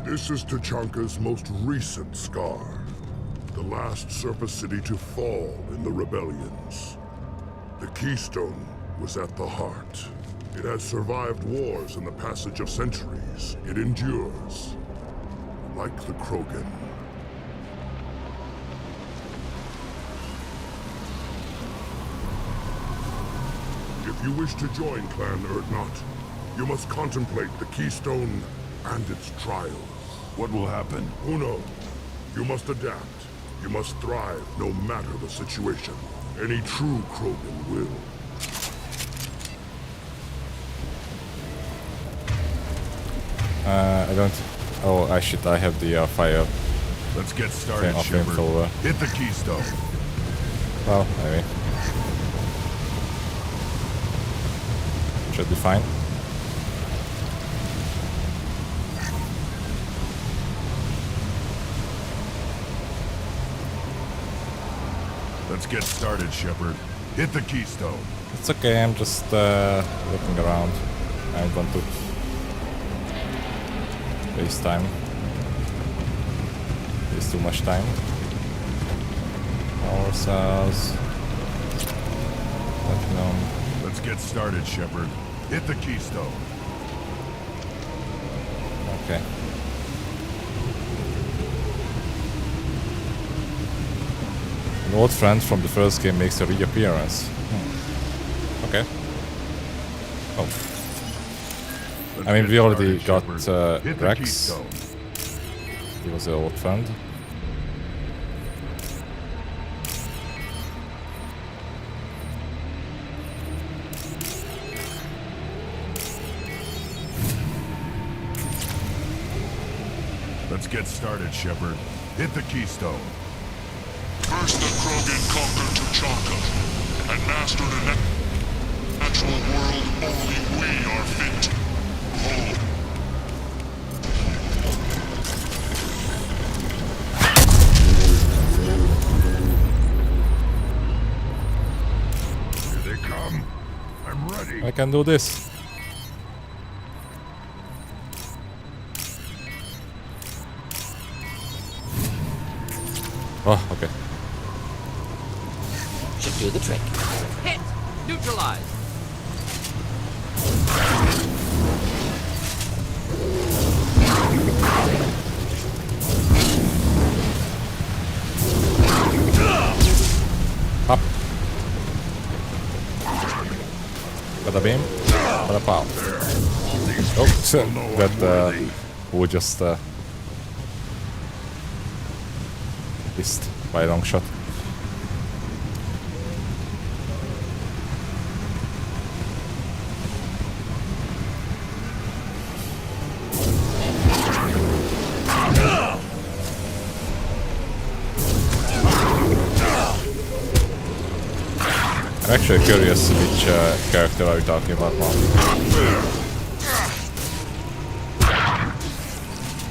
This is Tuchanka's most recent scar. the last surface city to fall in the rebellions. The Keystone was at the heart. It has survived wars and the passage of centuries. It endures. Like the Krogan. If you wish to join Clan Urdnot, you must contemplate the Keystone and its trials. What will happen? Who knows? You must adapt. You must thrive no matter the situation. Any true Krogan will. I don't... Oh, I have the fire. Let's get started, Okay, Shepard. over. Hit the Keystone. Well, maybe. Should be fine. Let's get started, Shepard. Hit the Keystone. It's okay, I'm just looking around. I don't want to waste time. Waste too much time. Ourselves. Platinum. Let's get started, Shepard. Hit the Keystone. Okay. An old friend from the first game makes a reappearance. Okay. Oh. I mean, we already got Rex. He was an old friend. Let's get started, Shepard. Hit the Keystone. First, the Krogan conquered Tuchanka and mastered a natural world only we are fit to hold. Here they come. I'm ready. I can do this. Oh, okay. Should do the trick. Hit! Neutralize! Up. Bada beam. Bada pow. Oh, that would just missed by a long shot. I'm actually curious which character are we talking about now.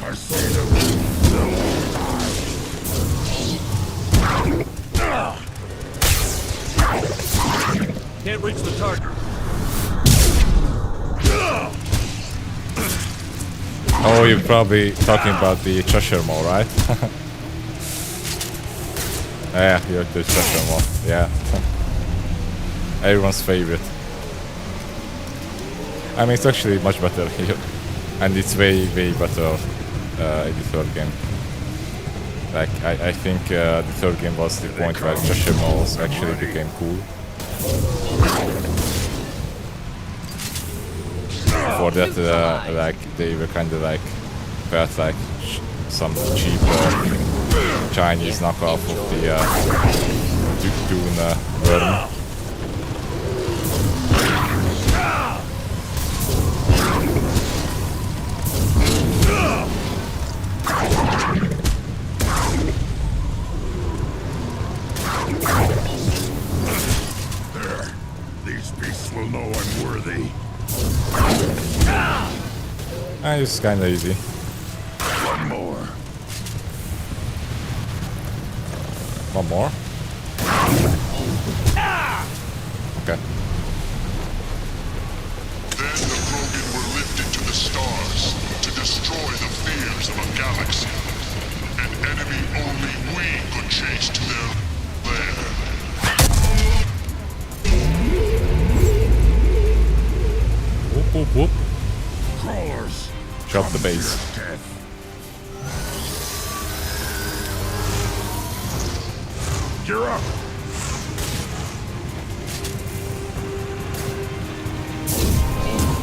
I see them. Can't reach the target. Oh, you're probably talking about the Cheshire Mole, right? Yeah, you're the Cheshire Mole. Yeah. Everyone's favorite. I mean, it's actually much better here. And it's way, way better in the third game. Like, I think the third game was the point where Cheshire Moles actually became cool. Before that, like, they were kind of like, felt like some cheap Chinese knockoff of the Dune version. There. These beasts will know I'm worthy. It's kinda easy. One more. One more? Okay. Then the Krogan were lifted to the stars to destroy the fears of a galaxy. An enemy only we could chase to their lair. Whoop, whoop, whoop. Crawlers. Drop the base. Gear up.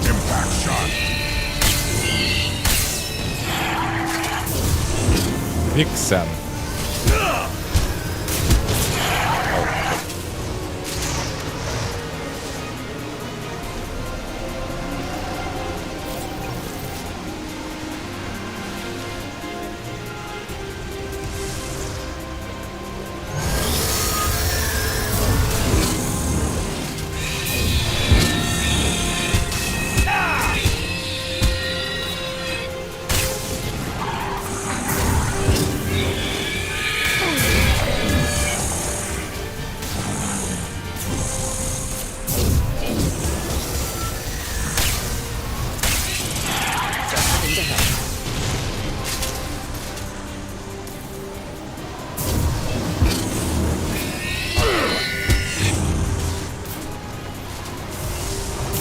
Impact shot. Vixen.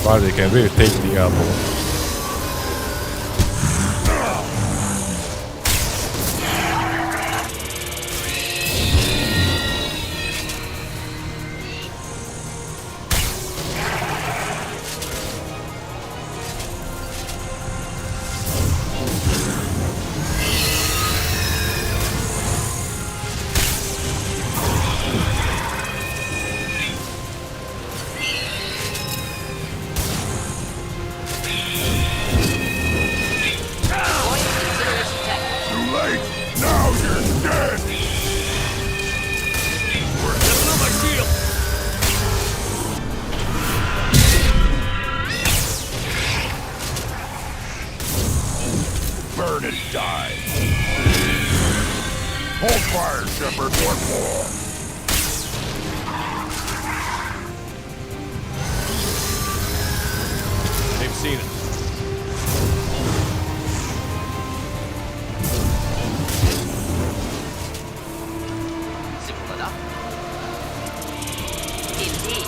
Wow, they can really take the elbow. Burn and die. Hold fire, Shepard. One more. They've seen it. Simple enough. Indeed.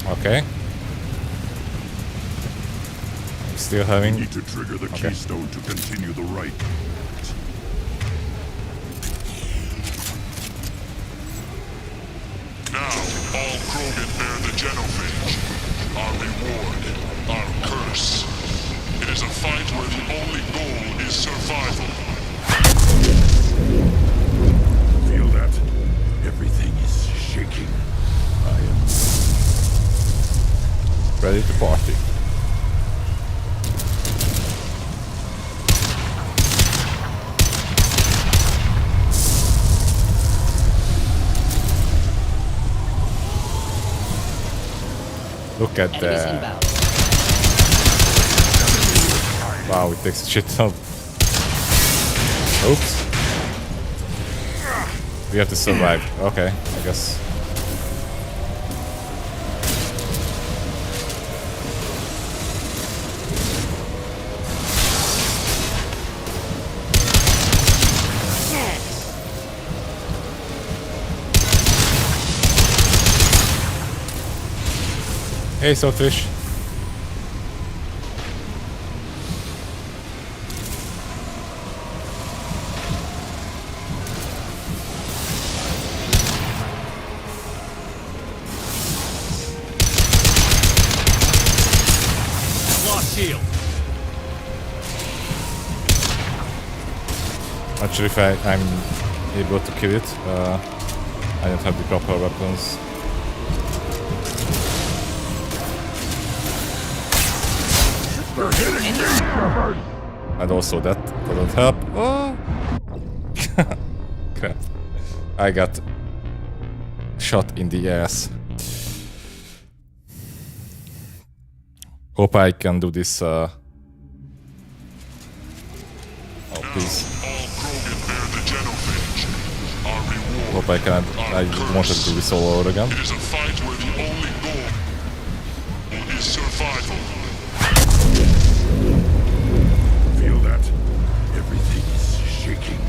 Okay. Still having. We need to trigger the keystone to continue the right. Now, all Krogan bear the genophage. Our reward, our curse. It is a fight where the only goal is survival. Feel that? Everything is shaking. I am ready to party. Look at that. Wow, it takes a shit ton. Oops. We have to survive. Okay, I guess. Hey, Swordfish. Lost shield. Not sure if I'm able to kill it. I don't have the proper weapons. They're hitting me, Shepard! And also that doesn't help. Oh. Crap. I got shot in the ass. Hope I can do this. Oh, please. All Krogan bear but I wanted to do this all over again. It is a fight where the only goal is survival. Feel that? Everything is shaking.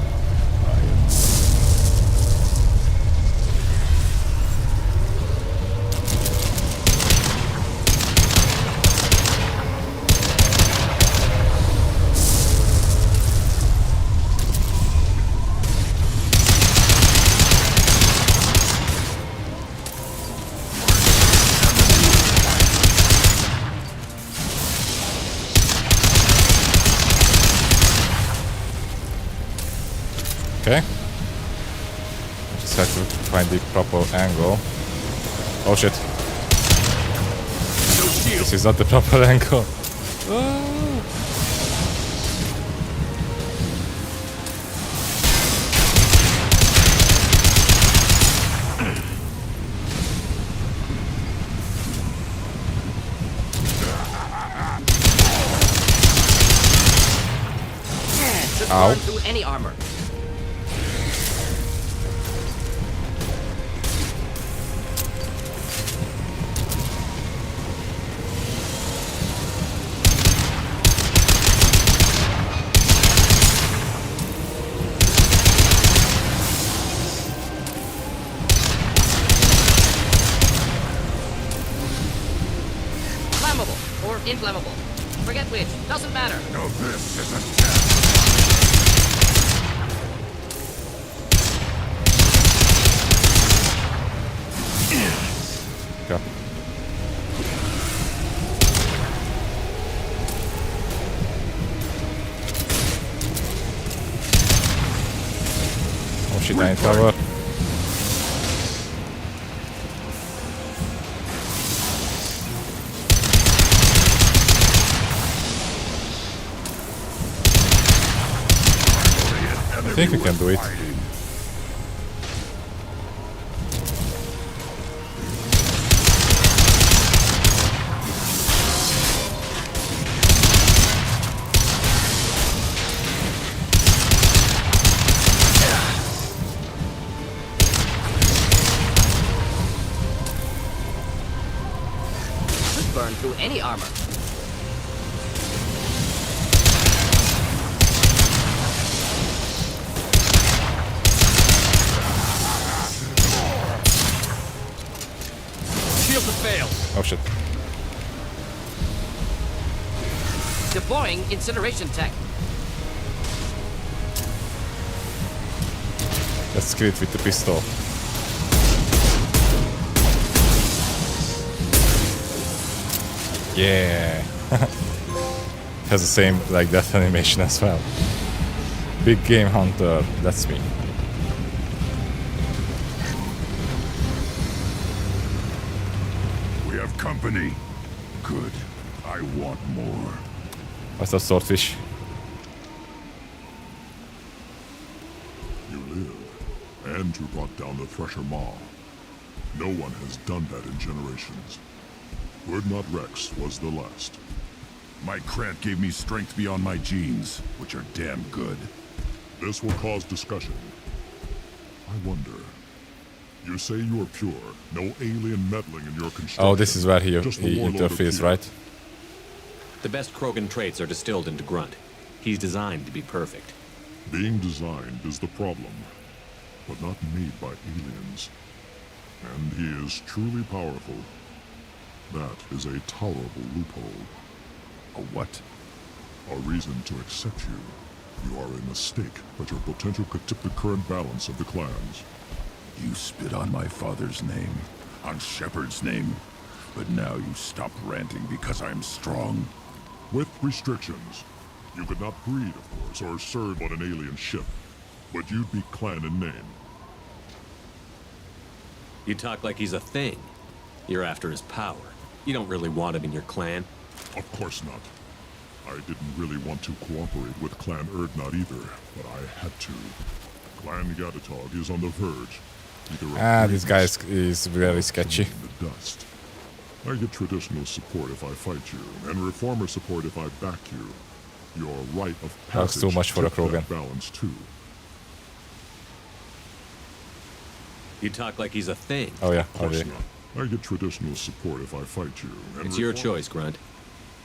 Okay. I just have to find the proper angle. Oh shit. This is not the proper angle. Just Ow. burn through any armor. Flammable or inflammable. Forget which. Doesn't matter. No, this is a test. Go. Oh shit, I ain't cover. I think we can do it. Just burn through any armor. Shields have failed. Oh shit. Deploying incineration tech. Let's kill it with the pistol. Yeah. Has the same like death animation as well. Big game hunter, that's me. We have company. Good. I want more. What's that swordfish? You live, and you brought down the Thresher Maw. No one has done that in generations. Word Not Rex was the last. My Krant gave me strength beyond my genes, which are damn good. This will cause discussion. I wonder. You say you are pure, no alien meddling in your construction. Oh, this is where he Just the warlord interferes, of right? The best Krogan traits are distilled into Grunt. He's designed to be perfect. Being designed is the problem, but not made by aliens. And he is truly powerful. That is a tolerable loophole. A what? A reason to accept you. You are a mistake, but your potential could tip the current balance of the clans. You spit on my father's name, on Shepard's name, but now you stop ranting because I'm strong. With restrictions. You could not breed, of course, or serve on an alien ship, but you'd be clan in name. You talk like he's a thing. You're after his power. You don't really want him in your clan. Of course not. I didn't really want to cooperate with Clan Erdnot either, but I had to. Clan Gatatog is on the verge. This guy is very sketchy. In the dust. I get traditional support if I fight you, and reformer support if I back you. Your rite of passage That's too much for a tipped that Krogan. balance too. You talk like he's a thing. Oh yeah, Of course okay. not. I get traditional support if I fight you. And It's your choice, Grunt.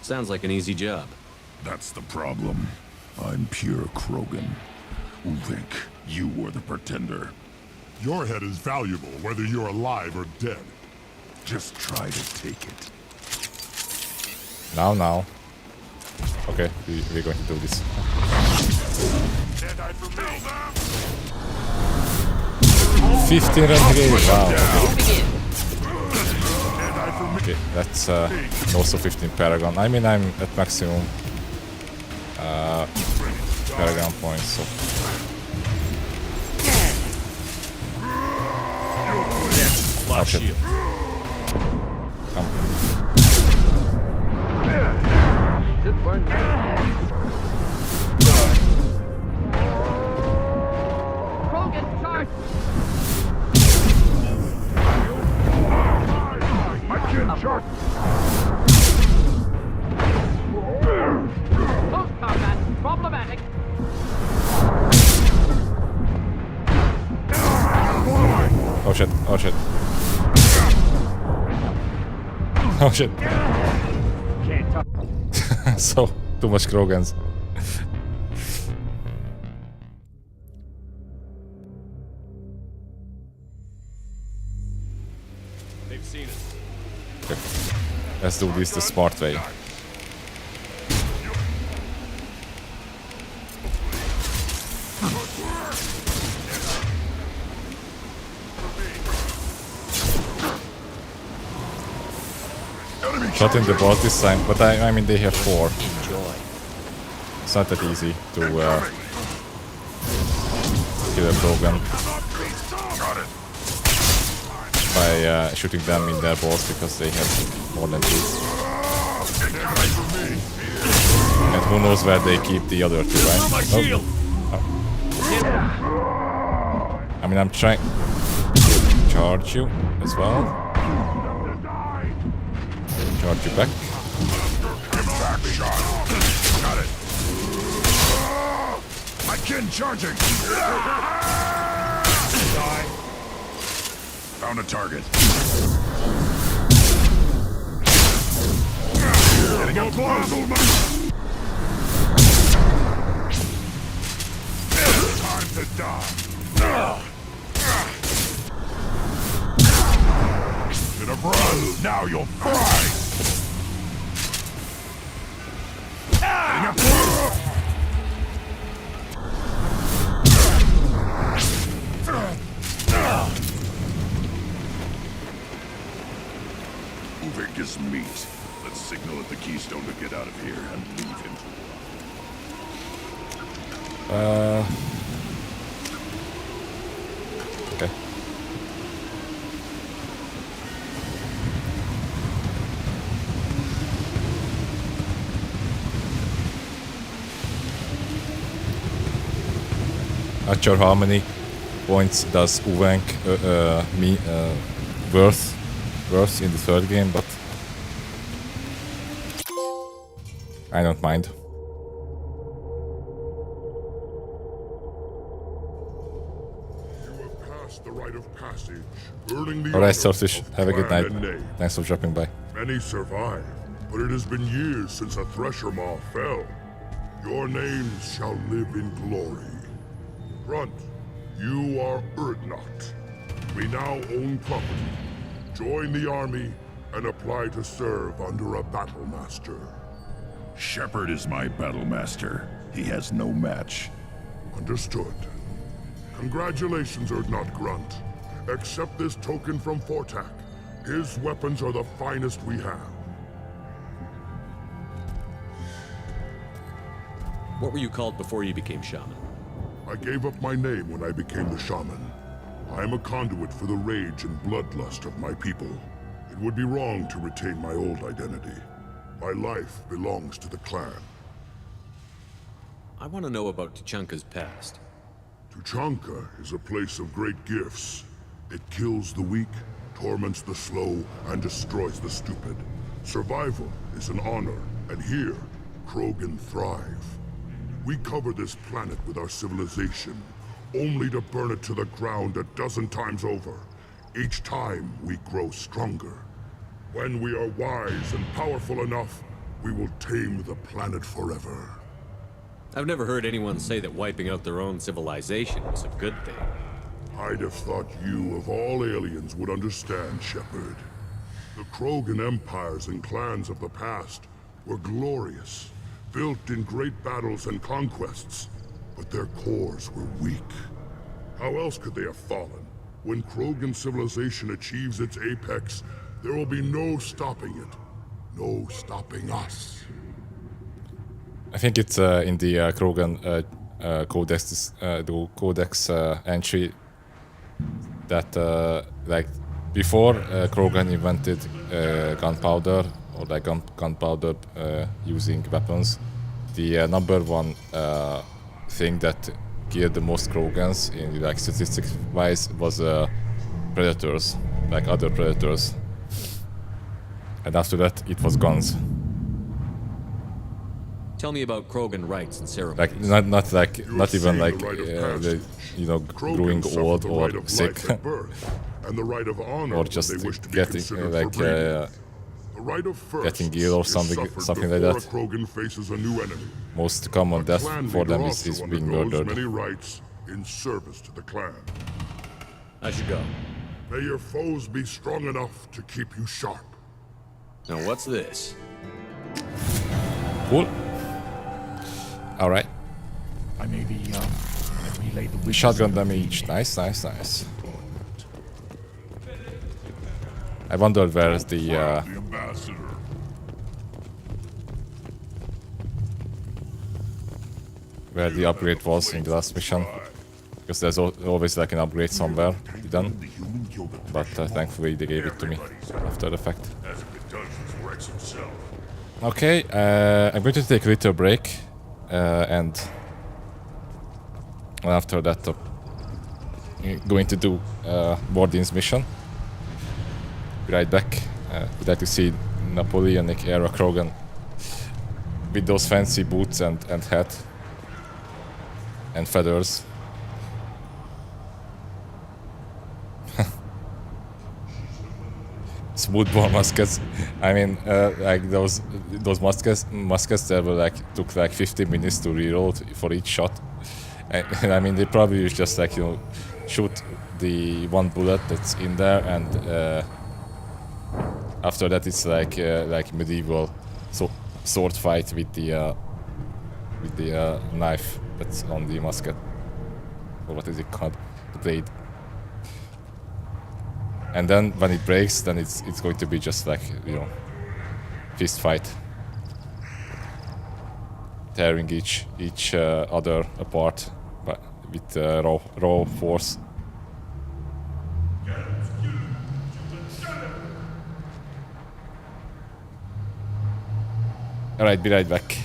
Sounds like an easy job. That's the problem. I'm pure Krogan. Ulvik, you were the pretender. Your head is valuable, whether you're alive or dead. Just try to take it. Now. Okay, we're going to do this. 15 run game, wow. Okay, that's also 15 Paragon. I mean, I'm at maximum Paragon points, so... Oh shit. Come. Close combat, problematic. Oh shit, oh shit. Oh shit. So, too much Krogans. They've seen us. Okay. Let's do this the smart way. Shot in the boss this time, but I mean they have 4. Enjoy. It's not that easy to kill a Krogan by shooting them in their balls because they have more than 2. And who knows where they keep the other 2, right? Oh. I mean, I'm trying to charge you as well. Charge you back. Back shot. Got it. My kin charging. Found a target. Getting up close. Time to die. Should have run. Now you'll fry. Getting up close. Ulvik is meat. Let's signal at the Keystone to get out of here and leave him to Okay. Not sure how many points does Uvenk worth in the third game, but I don't mind. The rite of passage, earning the Alright, honor Selfish. of Have a good clan night. and name. Thanks for dropping by. Many survive, but it has been years since a Thresher Maw fell. Your names shall live in glory. Grunt, you are Urdnot. We now own property. Join the army and apply to serve under a battle master. Shepard is my battle master. He has no match. Understood. Congratulations, Urdnot Grunt. Accept this token from Fortak. His weapons are the finest we have. What were you called before you became shaman? I gave up my name when I became the shaman. I am a conduit for the rage and bloodlust of my people. It would be wrong to retain my old identity. My life belongs to the clan. I want to know about Tuchanka's past. Tuchanka is a place of great gifts. It kills the weak, torments the slow, and destroys the stupid. Survival is an honor, and here, Krogan thrive. We cover this planet with our civilization, only to burn it to the ground a dozen times over. Each time we grow stronger. When we are wise and powerful enough, we will tame the planet forever. I've never heard anyone say that wiping out their own civilization was a good thing. I'd have thought you, of all aliens, would understand, Shepard. The Krogan empires and clans of the past were glorious, built in great battles and conquests, but their cores were weak. How else could they have fallen? When Krogan civilization achieves its apex, there will be no stopping it. No stopping us. I think it's in the Krogan Codex, the Codex entry that like before Krogan invented gunpowder or like gunpowder using weapons, the number one thing that killed the most Krogans in like statistics wise was predators, like other predators, and after that it was guns. Tell me about Krogan rites and ceremonies. Like not even like you know, growing old or sick, and the right of honor or just getting like getting ill or something like that. Krogan faces a new enemy. Most common death for them is being murdered. Many rites in service to the clan. I should go. May your foes be strong enough to keep you sharp. Now what's this? Cool. All right. I may be young. I relay the shotgun damage. Nice, nice, nice. I wonder where's the ambassador. Where the upgrade was in the last mission, because there's always like an upgrade somewhere done, but thankfully they gave it to me after the fact. Okay, I'm going to take a little break, and after that going to do Warden's mission. Be right back. We'd like to see Napoleonic era Krogan with those fancy boots and hat and feathers. Smoothbore muskets. I mean, like those muskets that were like took like 50 minutes to reload for each shot, and I mean they probably just like, you know, shoot the one bullet that's in there, and after that it's like medieval sword fight with the knife that's on the musket, or what is it called, the blade. And then when it breaks, then it's going to be just like, you know, fist fight, tearing each other apart, but with raw force. All right, be right back.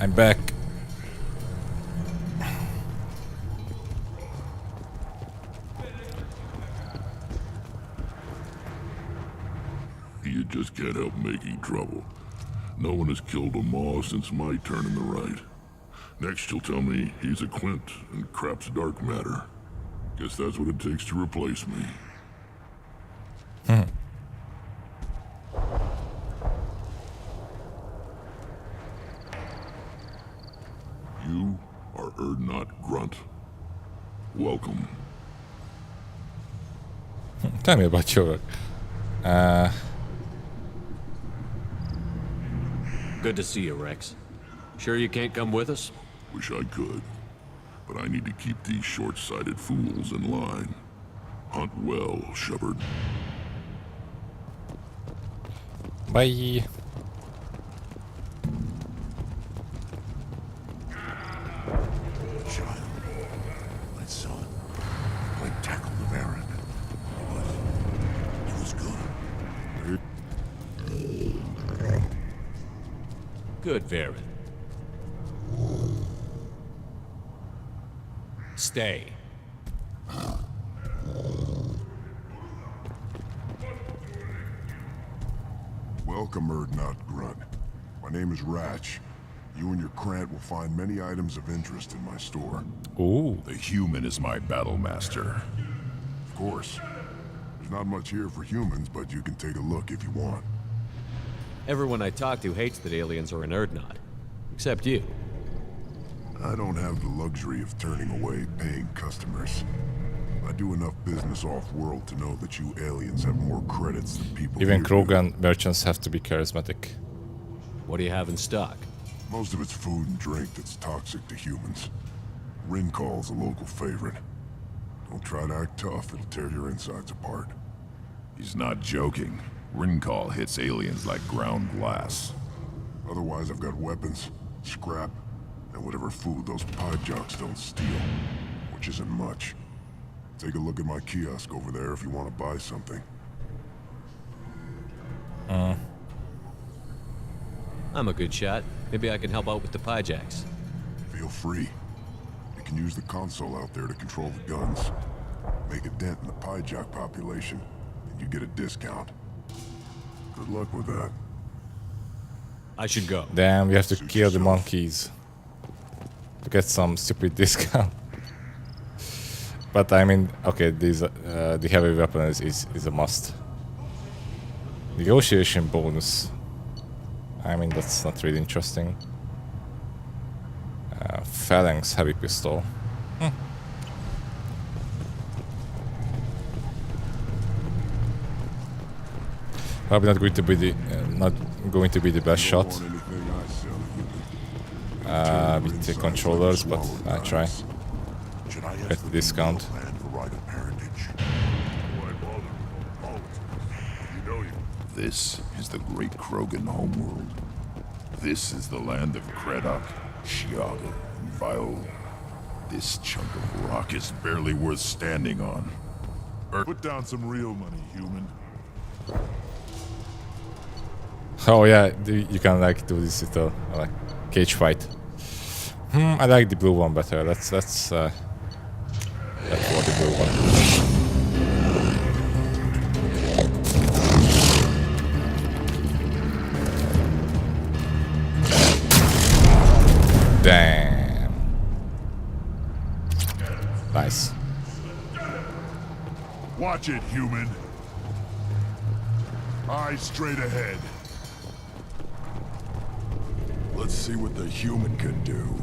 I'm back. You just can't help making trouble. No one has killed a Maw since my turn in the right. Next you'll tell me he's a Quint and crap's dark matter. Guess that's what it takes to replace me. You are Erdnot Grunt. Welcome. Tell me about your work. Good to see you, Rex. Sure you can't come with us? Wish I could. But I need to keep these short-sighted fools in line. Hunt well, Shepard. Bye. Child, my son, went tackle the Baron. He was good. Good, Varen. Stay. Welcome, Erdnot Grunt. My name is Ratch. You and your Krant will find many items of interest in my store. Ooh. The human is my battle master. Of course. There's not much here for humans, but you can take a look if you want. Everyone I talk to hates that aliens are an Erdnot. Except you. I don't have the luxury of turning away paying customers. I do enough business off-world to know that you aliens have more credits than people Even here do. Krogan merchants have to be charismatic. What do you have in stock? Most of it's food and drink that's toxic to humans. Rincall's a local favorite. Don't try to act tough, it'll tear your insides apart. He's not joking. Rincall hits aliens like ground glass. Otherwise, I've got weapons, scrap, and whatever food those pie jocks don't steal, which isn't much. Take a look at my kiosk over there if you want to buy something. I'm a good shot. Maybe I can help out with the pie jacks. Feel free. You can use the console out there to control the guns. Make a dent in the pie jock population, and you get a discount. Good luck with that. I should go. Damn, we have to kill the monkeys to get some stupid discount. But I mean, okay, these the heavy weapon is a must. Negotiation bonus. I mean, that's not really interesting. Phalanx heavy pistol. Probably not going to be the best shot with the controllers, but I try. Get the discount. This is the great Krogan homeworld. This is the land of Creddock, Shiaga, and Viol. This chunk of rock is barely worth standing on. Put down some real money, human. Oh yeah, you can like do this little like cage fight. I like the blue one better. Let's for the blue one. Damn. Nice. Watch it, human. Eyes straight ahead. Let's see what the human can do.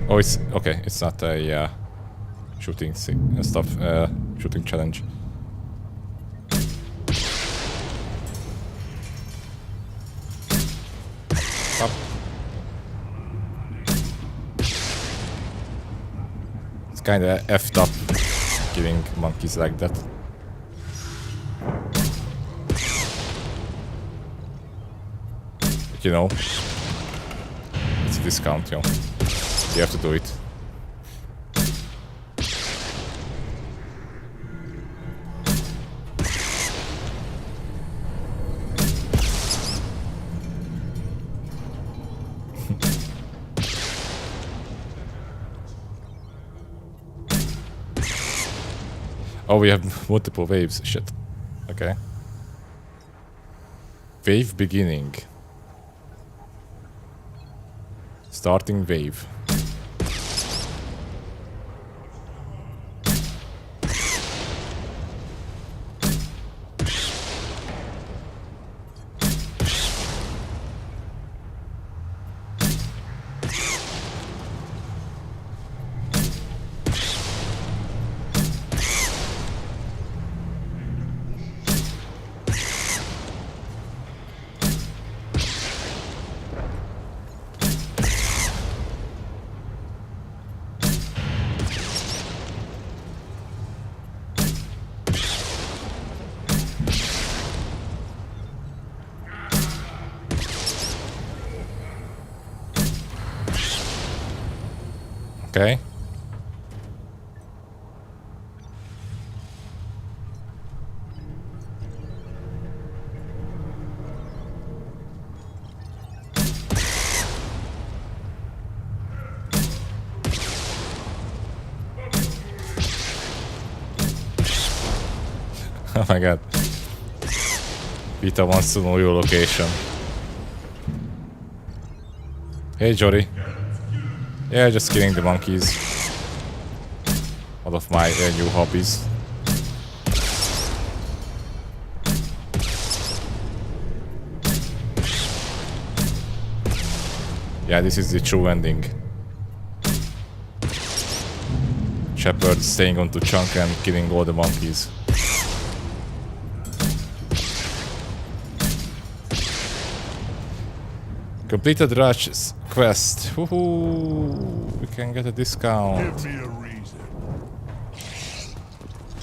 Oh, it's okay. It's not a shooting shooting challenge. Up. It's kind of effed up killing monkeys like that. But, you know, it's a discount, you know. You have to do it. Oh, we have multiple waves. Shit. Okay. Wave beginning. Starting wave. Okay. Oh my god. Vita wants to know your location. Hey Jody. Yeah, just killing the monkeys. One of my new hobbies. Yeah, this is the true ending. Shepard staying on to Chunk and killing all the monkeys. Completed Ratch's quest. Woohoo! We can get a discount. Give me a reason.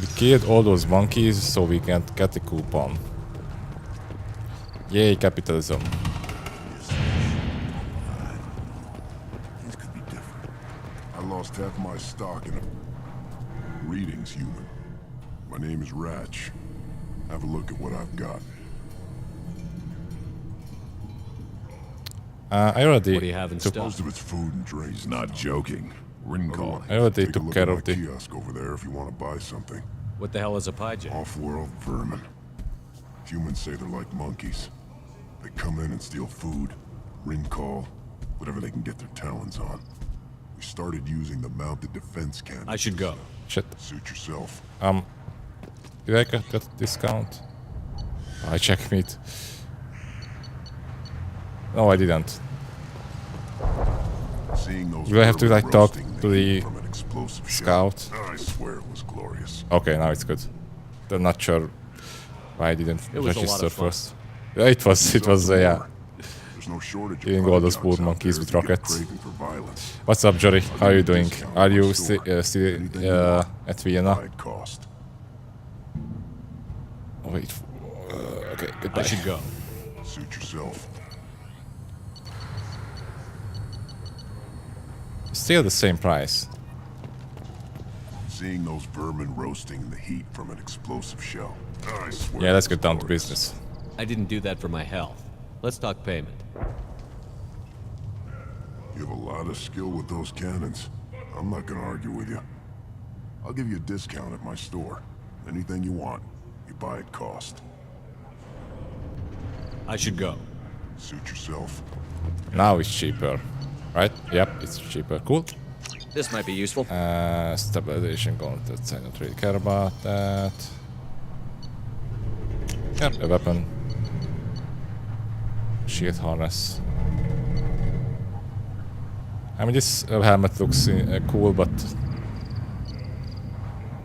We killed all those monkeys so we can get the coupon. Yay, capitalism. Things could be different. I lost half my stock in a... Greetings, human. My name is Ratch. Have a look at what I've got. I already What do you have in took stock? Most of it's food and drink. He's not joking. Rincon. I already Take a took look care at my of the kiosk over there if you want to buy something. What the hell is a pyjama? Off-world vermin. Humans say they're like monkeys. They come in and steal food, ring call, whatever they can get their talons on. We started using the mounted defense cannons. I should go. Shit. Suit yourself. Did I get that discount? Oh, I check meat. No, I didn't. Seeing those Do I have to like talk roasting to the from an explosive shell, scout? I swear it was glorious. Okay, now it's good. I'm not sure why I didn't It was a lot register of fun. first. Yeah, it was, yeah. There's no shortage of Killing all those poor podjocks out monkeys there with if you get rockets. craving for violence. What's up, Jory? How are you doing? Discount Are my you store. still Anything you want, at Vienna? buy at cost. Oh, wait. Okay, goodbye. I should go. Suit yourself. Still the same price. Seeing those vermin roasting in the heat from an explosive shell. I swear. Yeah, let's it was get down to glorious. business. I didn't do that for my health. Let's talk payment. You have a lot of skill with those cannons. I'm not gonna argue with you. I'll give you a discount at my store. Anything you want, you buy at cost. I should go. Suit yourself. Now it's cheaper. Right? Yep, it's cheaper. Cool. This might be useful. Stabilization gauntlets. I don't really care about that. Yeah, a weapon. Shield harness. I mean, this helmet looks cool, but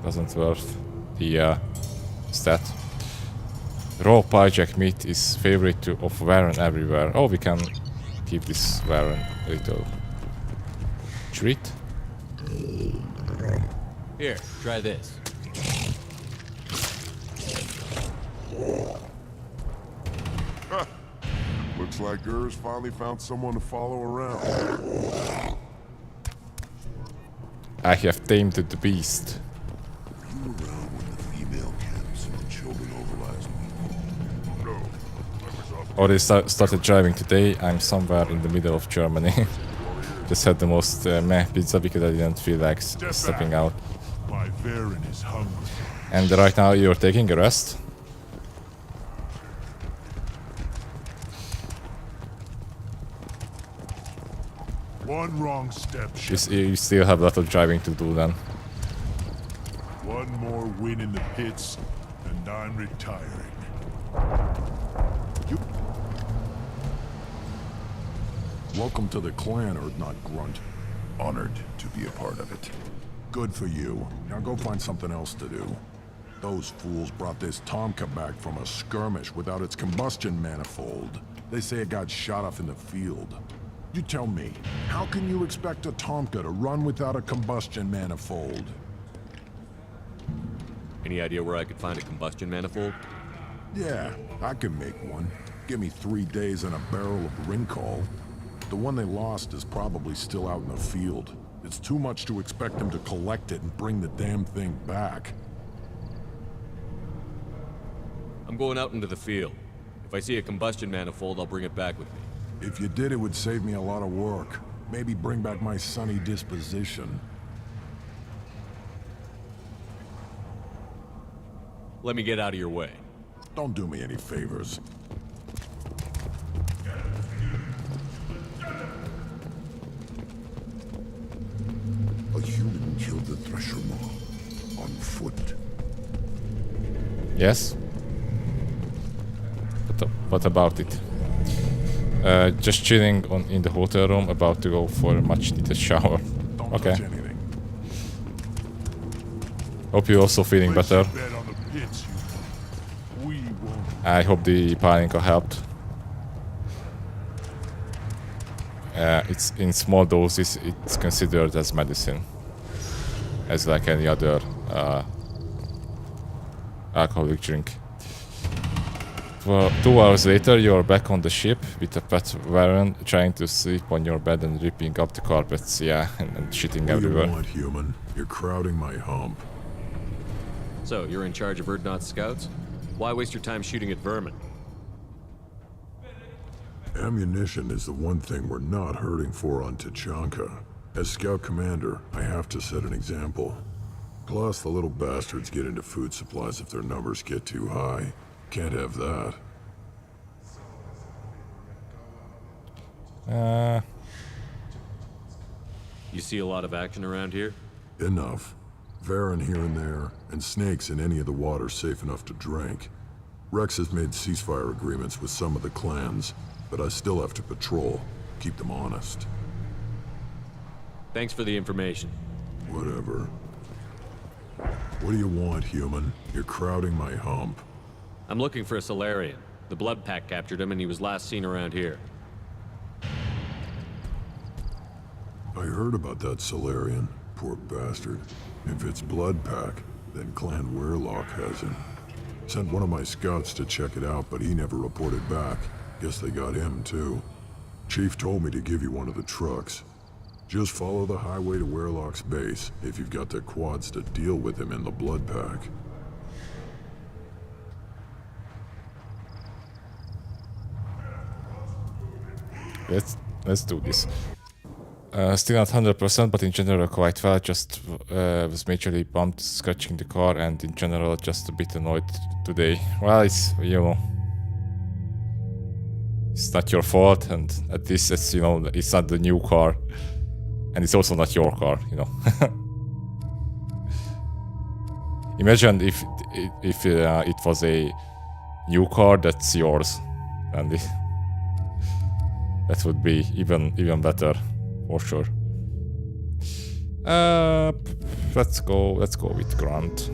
doesn't worth the stat. Raw pyjack meat is favorite of Warren everywhere. Oh, we can keep this Warren a little treat. Here, try this. Looks like Urs finally found someone to follow around. I have tamed the beast. Were you around when the female camps and the children over last week? No. I was off. Or they started driving today. I'm somewhere in the middle of Germany. Just had the most meh pizza because I didn't feel like stepping out. My Varen is hungry. And right now you're taking a rest. One wrong step, You still have a lot of driving to do then. one more win in the pits, and I'm retiring. Welcome to the clan, Urdnot Grunt. Honored to be a part of it. Good for you. Now go find something else to do. Those fools brought this Tomka back from a skirmish without its combustion manifold. They say it got shot off in the field. You tell me, how can you expect a Tomka to run without a combustion manifold? Any idea where I could find a combustion manifold? Yeah, I can make one. Give me 3 days and a barrel of Rincol. The one they lost is probably still out in the field. It's too much to expect them to collect it and bring the damn thing back. I'm going out into the field. If I see a combustion manifold, I'll bring it back with me. If you did, it would save me a lot of work. Maybe bring back my sunny disposition. Let me get out of your way. Don't do me any favors. A human killed the Thresher Maw on foot. Yes? What about it? Just chilling in the hotel room, about to go for a much needed shower. Okay. Hope you're also feeling better. I hope the Palinka helped. It's in small doses, it's considered as medicine. As like any other alcoholic drink. Well, 2 hours later, you're back on the ship with a pet Warren trying to sleep on your bed and ripping up the carpets, yeah, and shitting everywhere. What do you want, human? You're crowding my hump. So, you're in charge of Urdnot's scouts? Why waste your time shooting at vermin? Ammunition is the one thing we're not hurting for on Tachanka. As scout commander, I have to set an example. Plus, the little bastards get into food supplies if their numbers get too high. Can't have that. You see a lot of action around here? Enough. Varen here and there, and snakes in any of the water safe enough to drink. Rex has made ceasefire agreements with some of the clans, but I still have to patrol, keep them honest. Thanks for the information. Whatever. What do you want, human? You're crowding my hump. I'm looking for a Solarian. The Blood Pack captured him and he was last seen around here. I heard about that Solarian. Poor bastard. If it's Blood Pack, then Clan Weirlock has him. Sent one of my scouts to check it out, but he never reported back. Guess they got him, too. Chief told me to give you one of the trucks. Just follow the highway to Weirlock's base, if you've got the quads to deal with him in the Blood Pack. Let's do this. Still not 100%, but in general quite well. Just was majorly bumped scratching the car, and in general just a bit annoyed today. Well, it's, you know, it's not your fault, and at least it's, you know, it's not the new car, and it's also not your car, you know. Imagine if it was a new car that's yours, and that would be even better. For sure. Let's go with Grant.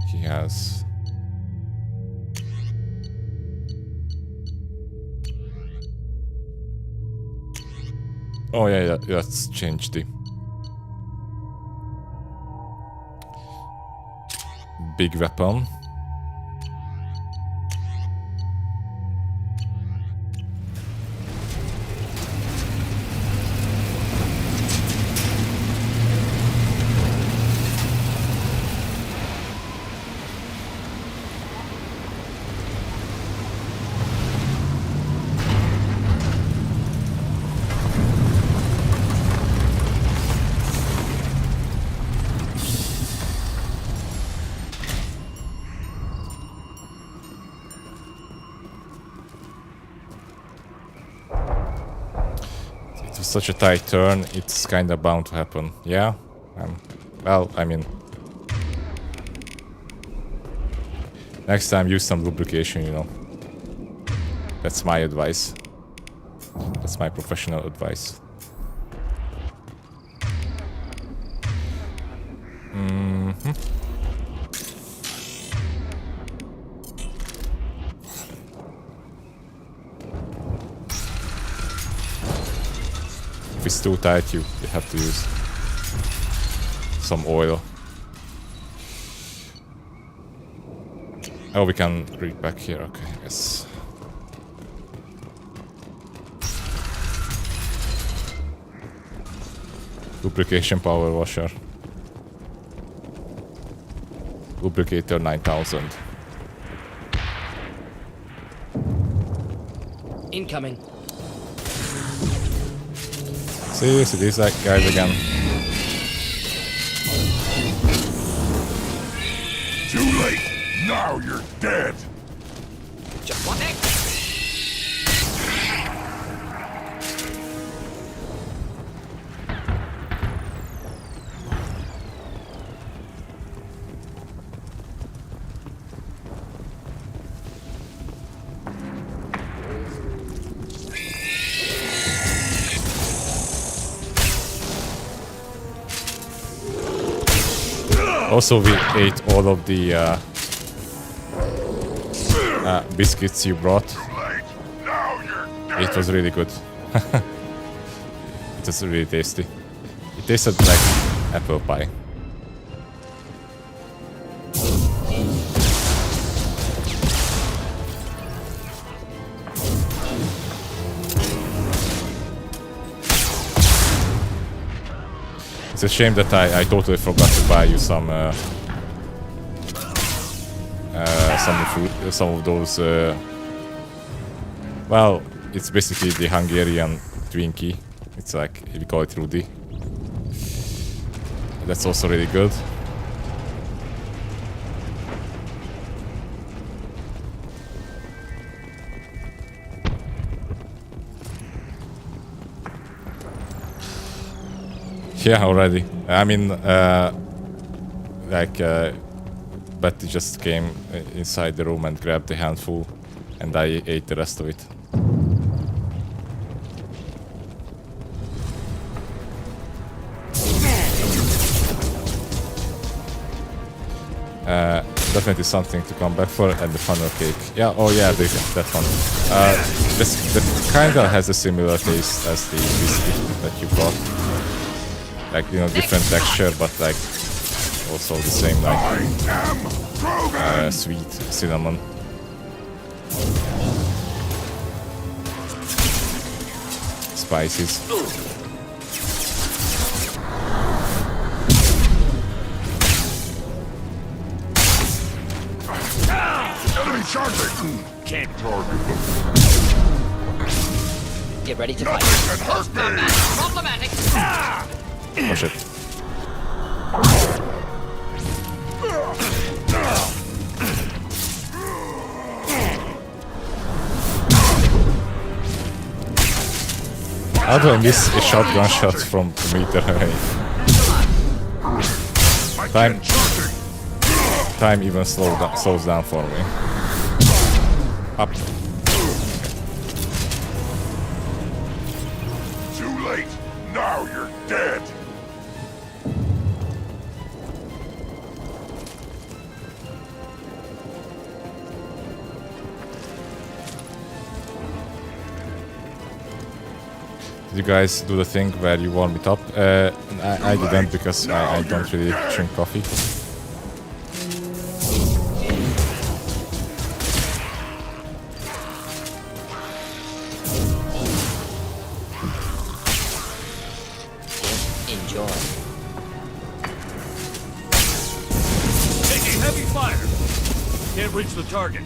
He has. Oh yeah, let's change the big weapon. It's such a tight turn, it's kinda bound to happen. Yeah? Well, I mean... Next time use some lubrication, you know. That's my advice. That's my professional advice. If it's too tight, you have to use some oil. Oh, we can read back here. Okay, yes. Lubrication power washer. Lubricator 9000. Incoming. See these guys again. Too late! Now you're dead! Just one thing. Also, we ate all of the biscuits you brought. It was really good. It was really tasty. It tasted like apple pie. It's a shame that I totally forgot to buy you some fruit, some of those. Well, it's basically the Hungarian Twinkie. It's like we call it Rudy. That's also really good. Yeah, already. I mean, Betty just came inside the room and grabbed a handful, and I ate the rest of it. Definitely something to come back for, and the funnel cake. Yeah, oh yeah, that one. That kinda has a similar taste as the biscuit that you brought. Like, you know, different texture, but like also the same, like sweet cinnamon. Spices. Enemy charging! Can't target them. Get ready to fight. Problematic. Oh shit. How do I miss a shotgun shot from a meter away? Time even slows down for me. Up. Too late. Now you're dead. Did you guys do the thing where you warm it up? I didn't, because I don't really drink coffee. Enjoy. Taking heavy fire. Can't reach the target.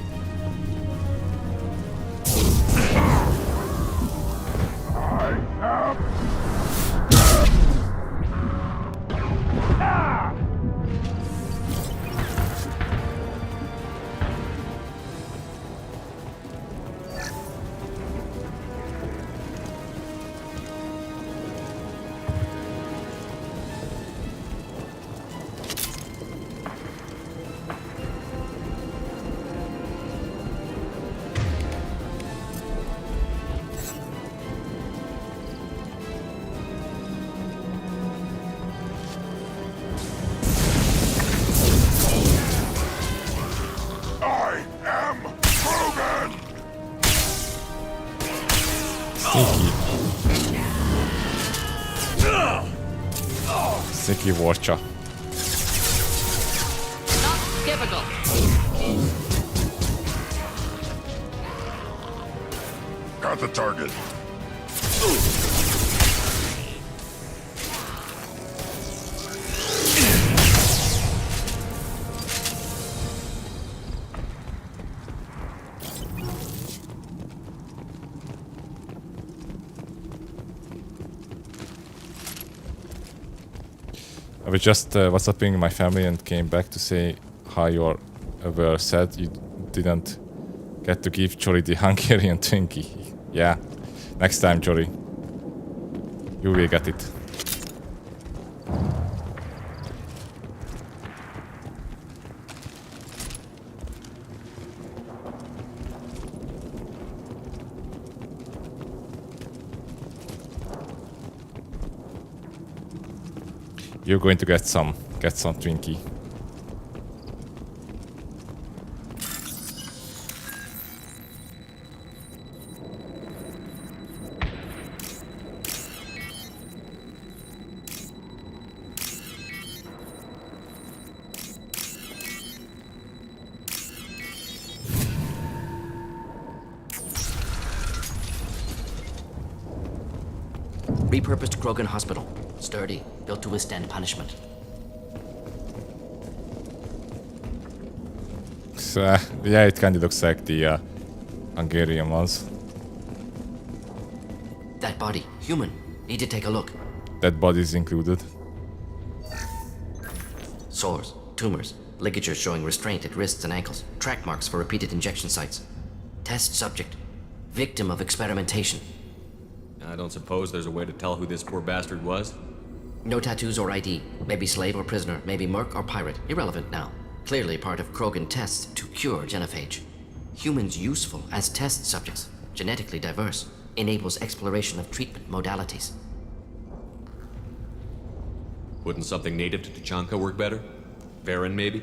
Sneaky Warcha. Not typical. Got the target. I was just WhatsApping my family and came back to say hi. You were sad you didn't get to give Jory the Hungarian Twinkie. Yeah, next time, Jory. You will get it. You're going to get some Twinkie. Repurposed Krogan Hospital. Sturdy, built to withstand punishment. So, yeah, it kind of looks like the Hungarian ones. That body, human. Need to take a look. That body's included. Sores, tumors, ligatures showing restraint at wrists and ankles, track marks for repeated injection sites. Test subject. Victim of experimentation. I don't suppose there's a way to tell who this poor bastard was? No tattoos or ID. Maybe slave or prisoner, maybe merc or pirate. Irrelevant now. Clearly part of Krogan tests to cure genophage. Humans useful as test subjects, genetically diverse, enables exploration of treatment modalities. Wouldn't something native to Tuchanka work better? Varen, maybe?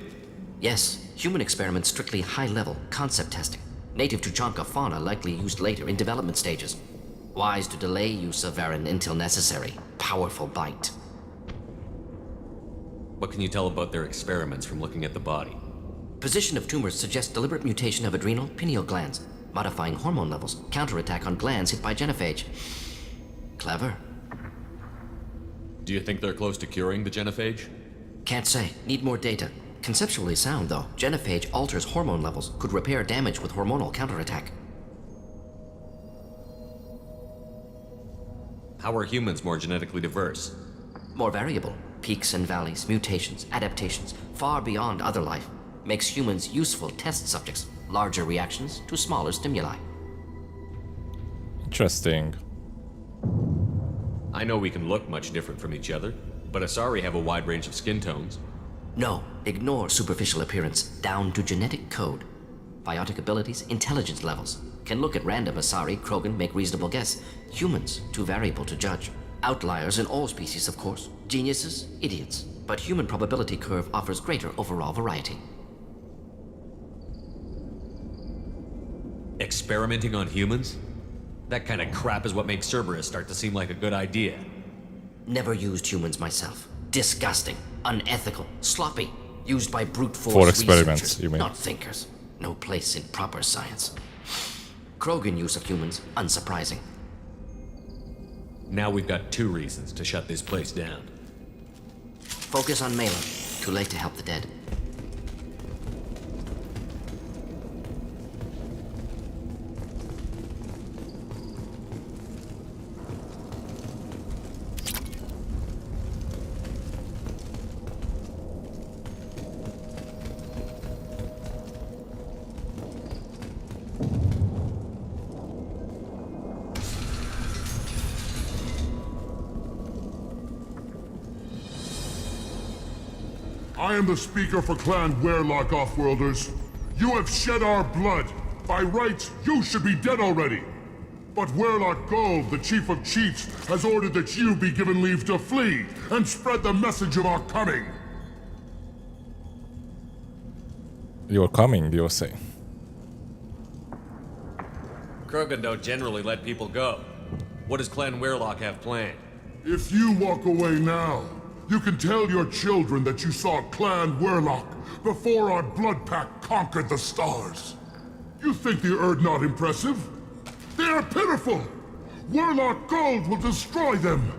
Yes, human experiments strictly high-level concept testing. Native Tuchanka fauna likely used later in development stages. Wise to delay use of Varen until necessary. Powerful bite. What can you tell about their experiments from looking at the body? Position of tumors suggests deliberate mutation of adrenal pineal glands, modifying hormone levels, counterattack on glands hit by genophage. Clever. Do you think they're close to curing the genophage? Can't say. Need more data. Conceptually sound, though. Genophage alters hormone levels, could repair damage with hormonal counterattack. How are humans more genetically diverse? More variable. Peaks and valleys, mutations, adaptations, far beyond other life. Makes humans useful test subjects. Larger reactions to smaller stimuli. Interesting. I know we can look much different from each other, but Asari have a wide range of skin tones. No, ignore superficial appearance, down to genetic code. Biotic abilities, intelligence levels. Can look at random Asari, Krogan, make reasonable guess. Humans, too variable to judge. Outliers in all species, of course. Geniuses, idiots. But human probability curve offers greater overall variety. Experimenting on humans? That kind of crap is what makes Cerberus start to seem like a good idea. Never used humans myself. Disgusting, unethical, sloppy. Used by brute force For experiments, researchers, you mean? not thinkers. No place in proper science. Krogan use of humans, unsurprising. Now we've got 2 reasons to shut this place down. Focus on Mela. Too late to help the dead. I am the speaker for Clan Werlock, Offworlders. You have shed our blood. By rights, you should be dead already. But Werlock Gold, the Chief of Chiefs, has ordered that you be given leave to flee and spread the message of our coming. You're coming, you say. Krogan don't generally let people go. What does Clan Werlock have planned? If you walk away now, You can tell your children that you saw Clan Werlock before our blood pack conquered the stars. You think the Erd not impressive? They are pitiful! Werlock Gold will destroy them!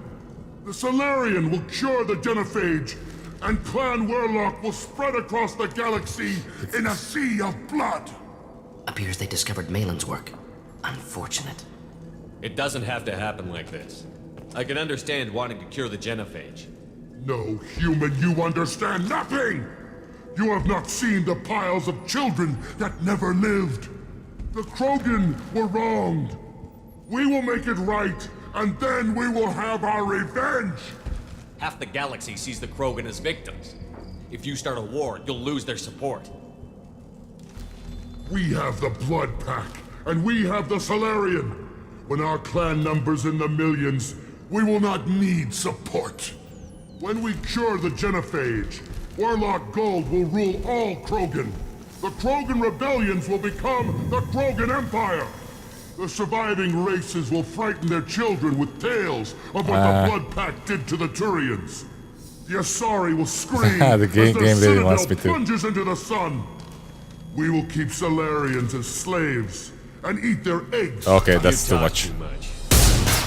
The Solarian will cure the Genophage, and Clan Werlock will spread across the galaxy in a sea of blood! Appears they discovered Malin's work. Unfortunate. It doesn't have to happen like this. I can understand wanting to cure the Genophage. No, human, you understand nothing! You have not seen the piles of children that never lived. The Krogan were wronged. We will make it right, and then we will have our revenge! Half the galaxy sees the Krogan as victims. If you start a war, you'll lose their support. We have the Blood Pack, and we have the Solarian. When our clan numbers in the millions, we will not need support. When we cure the Genophage, Warlock Gold will rule all Krogan. The Krogan rebellions will become the Krogan Empire. The surviving races will frighten their children with tales of what the Blood Pack did to the Turians. The Asari will scream The game as their really wants citadel me to. plunges into the sun. We will keep Solarians as slaves and eat their eggs. Okay, that's too much.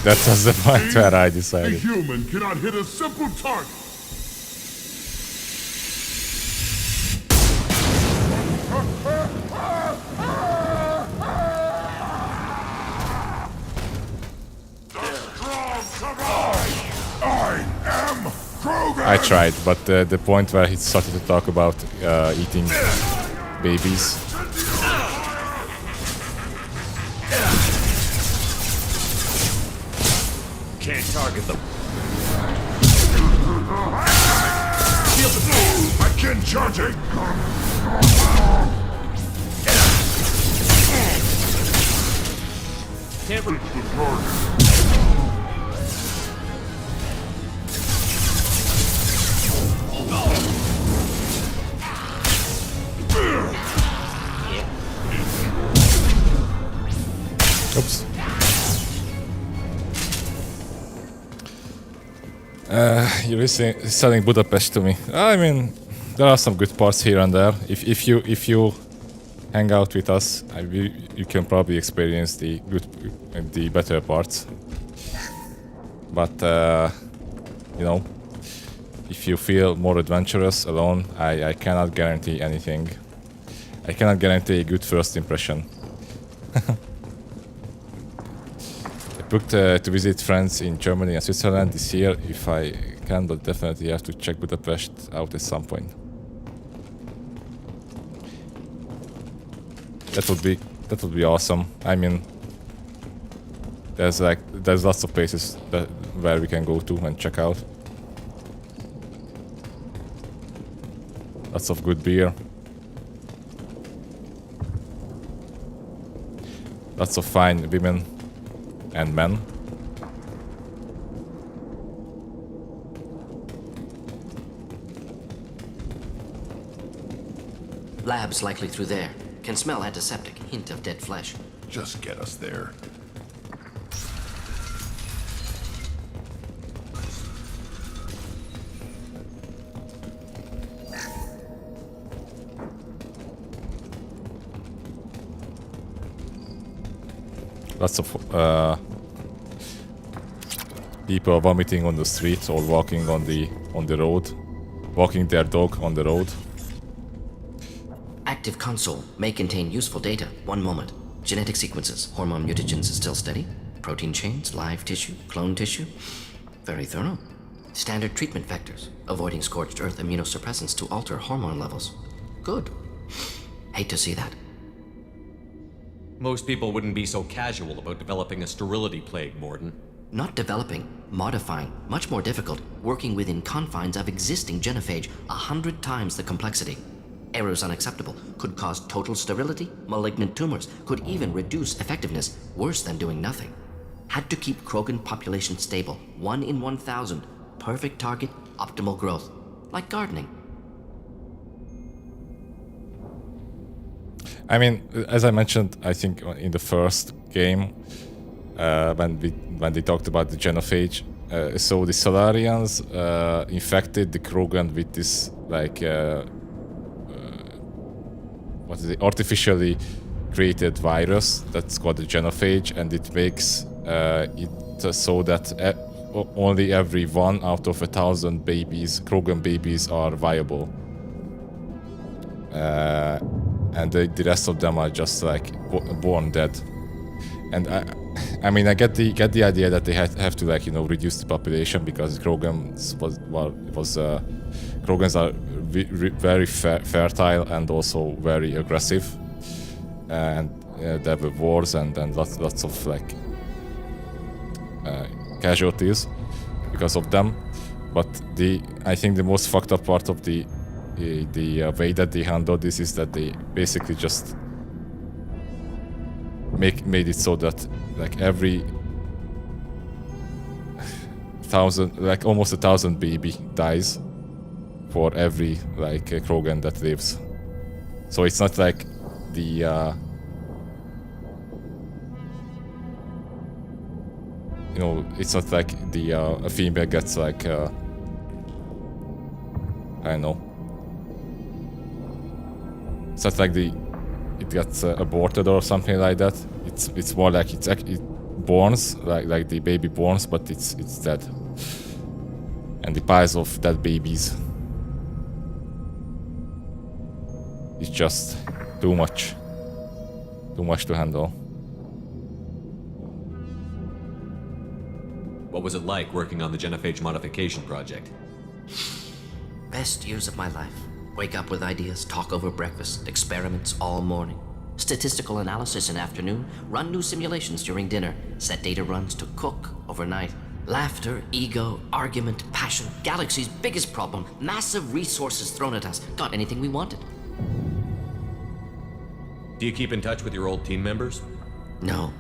That was the point where I The decided. human cannot hit a simple target. I tried, but the point where he started to talk about eating babies. Can't target them. Feel the boom! I can charge it! Can't reach the Oops. You're selling Budapest to me. I mean, there are some good parts here and there. If you hang out with us, you can probably experience the better parts. But you know, if you feel more adventurous alone, I cannot guarantee anything. I cannot guarantee a good first impression. I booked to visit friends in Germany and Switzerland this year if I can, but definitely have to check Budapest out at some point. That would be awesome. I mean, there's lots of places where we can go to and check out. Lots of good beer. Lots of fine women and men. Labs likely through there. Can smell antiseptic, hint of dead flesh. Just get us there. Lots of people vomiting on the street or walking on the road, walking their dog on the road. Active console may contain useful data. One moment. Genetic sequences. Hormone mutagens is still steady. Protein chains, live tissue, clone tissue. Very thorough. Standard treatment vectors. Avoiding scorched earth immunosuppressants to alter hormone levels. Good. Hate to see that. Most people wouldn't be so casual about developing a sterility plague, Morden. Not developing, modifying, much more difficult, working within confines of existing genophage, 100 times the complexity. Errors unacceptable, could cause total sterility, malignant tumors, could even reduce effectiveness, worse than doing nothing. Had to keep Krogan population stable, 1 in 1,000, perfect target, optimal growth, like gardening. I mean, as I mentioned, I think in the first game, when they talked about the genophage, so the Solarians infected the Krogan with this like what is it? Artificially created virus that's called the genophage, and it makes it so that only every 1 out of 1,000 babies, Krogan babies, are viable, and the rest of them are just like born dead. And I mean, I get the idea that they have to like reduce the population because Krogans Krogans are very fertile and also very aggressive, and there were wars and lots of like casualties because of them. But I think the most fucked up part of the way that they handled this is that they basically just made it so that like every 1,000, like almost 1,000 baby dies for every like Krogan that lives. So it's not like the it's not like the a female gets like I don't know. It's not like it gets aborted or something like that. It's more like it borns like the baby borns, but it's dead. And the piles of dead babies. It's just too much to handle. What was it like working on the genophage modification project? Best years of my life. Wake up with ideas, talk over breakfast, experiments all morning. Statistical analysis in afternoon, run new simulations during dinner, set data runs to cook overnight. Laughter, ego, argument, passion, galaxy's biggest problem, massive resources thrown at us. Got anything we wanted. Do you keep in touch with your old team members? No.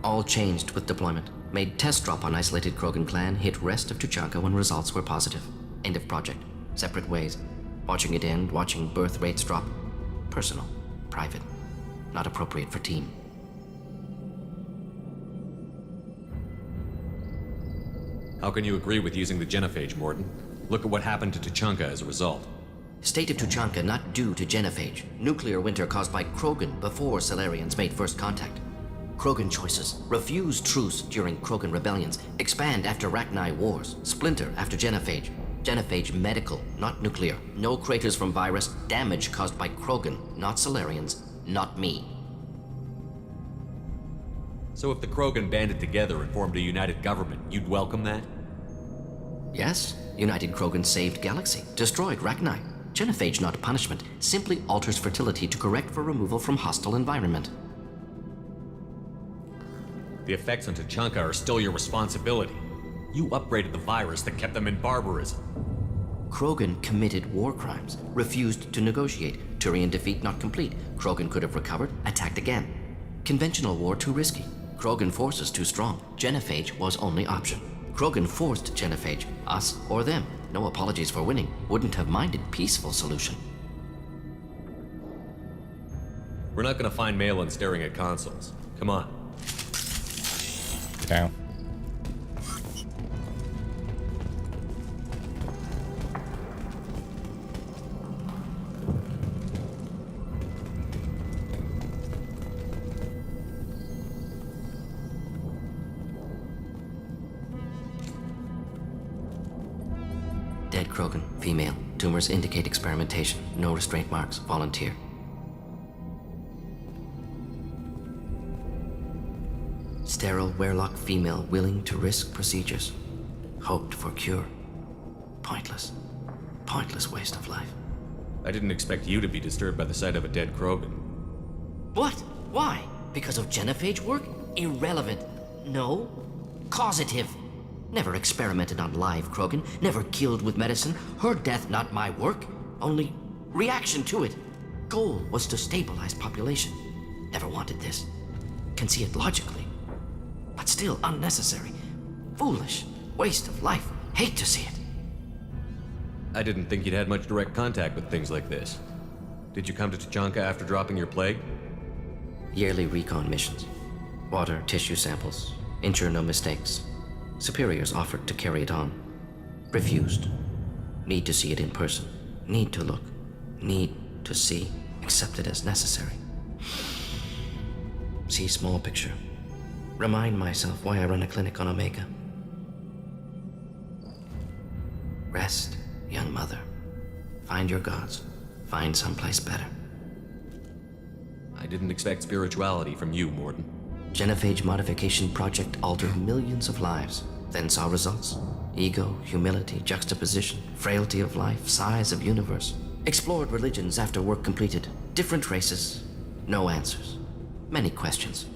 All changed with deployment. Made test drop on isolated Krogan clan, hit rest of Tuchanka when results were positive. End of project. Separate ways. Watching it end, watching birth rates drop. Personal. Private. Not appropriate for team. How can you agree with using the genophage, Morton? Look at what happened to Tuchanka as a result. State of Tuchanka not due to genophage. Nuclear winter caused by Krogan before Solarians made first contact. Krogan choices. Refuse truce during Krogan rebellions. Expand after Rachni wars. Splinter after genophage. Genophage medical, not nuclear. No craters from virus. Damage caused by Krogan, not Solarians, not me. So if the Krogan banded together and formed a united government, you'd welcome that? Yes. United Krogan saved Galaxy. Destroyed Rachni. Genophage not punishment. Simply alters fertility to correct for removal from hostile environment. The effects on Tuchanka are still your responsibility. You upgraded the virus that kept them in barbarism. Krogan committed war crimes, refused to negotiate. Turian defeat not complete. Krogan could have recovered, attacked again. Conventional war too risky. Krogan forces too strong. Genophage was only option. Krogan forced genophage, us or them. No apologies for winning. Wouldn't have minded peaceful solution. We're not gonna find Malin staring at consoles. Come on. Down. Dead Krogan, female. Tumors indicate experimentation. No restraint marks. Volunteer. Sterile Werelock female willing to risk procedures. Hoped for cure. Pointless. Pointless waste of life. I didn't expect you to be disturbed by the sight of a dead Krogan. What? Why? Because of genophage work? Irrelevant. No. Causative. Never experimented on live Krogan. Never killed with medicine. Her death not my work. Only reaction to it. Goal was to stabilize population. Never wanted this. Can see it logically. But still unnecessary. Foolish. Waste of life. Hate to see it. I didn't think you'd had much direct contact with things like this. Did you come to Tuchanka after dropping your plague? Yearly recon missions. Water, tissue samples. Ensure no mistakes. Superiors offered to carry it on. Refused. Need to see it in person. Need to look. Need to see. Accepted as necessary. See small picture. Remind myself why I run a clinic on Omega. Rest, young mother. Find your gods. Find someplace better. I didn't expect spirituality from you, Morden. Genophage modification project altered millions of lives, then saw results. Ego, humility, juxtaposition, frailty of life, size of universe. Explored religions after work completed. Different races. No answers. Many questions.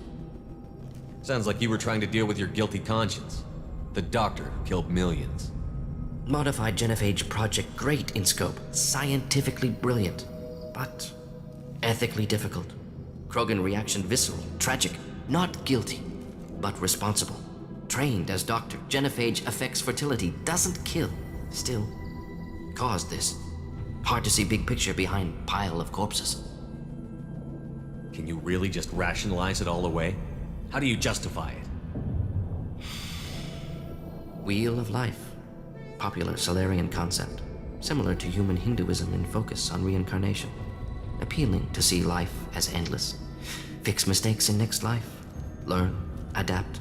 Sounds like you were trying to deal with your guilty conscience. The doctor who killed millions. Modified genophage project great in scope. Scientifically brilliant. But ethically difficult. Krogan reaction visceral, tragic. Not guilty, but responsible. Trained as doctor, genophage affects fertility, doesn't kill. Still, caused this. Hard to see big picture behind pile of corpses. Can you really just rationalize it all away? How do you justify it? Wheel of life. Popular Solarian concept. Similar to human Hinduism in focus on reincarnation. Appealing to see life as endless. Fix mistakes in next life. Learn, adapt,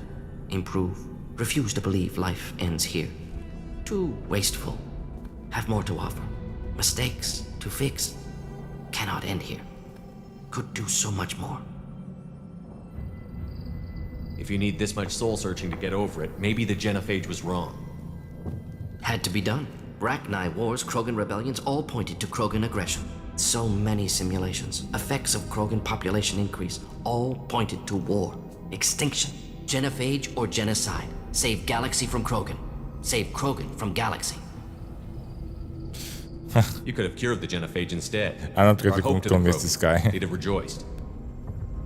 improve. Refuse to believe life ends here. Too wasteful. Have more to offer. Mistakes to fix. Cannot end here. Could do so much more. If you need this much soul searching to get over it, maybe the genophage was wrong. Had to be done. Rachni wars, Krogan rebellions, all pointed to Krogan aggression. So many simulations, effects of Krogan population increase, all pointed to war, extinction, genophage or genocide. Save galaxy from Krogan. Save Krogan from galaxy. You could have cured the genophage instead. I'm not going Our hope to the convince this guy. They'd have rejoiced.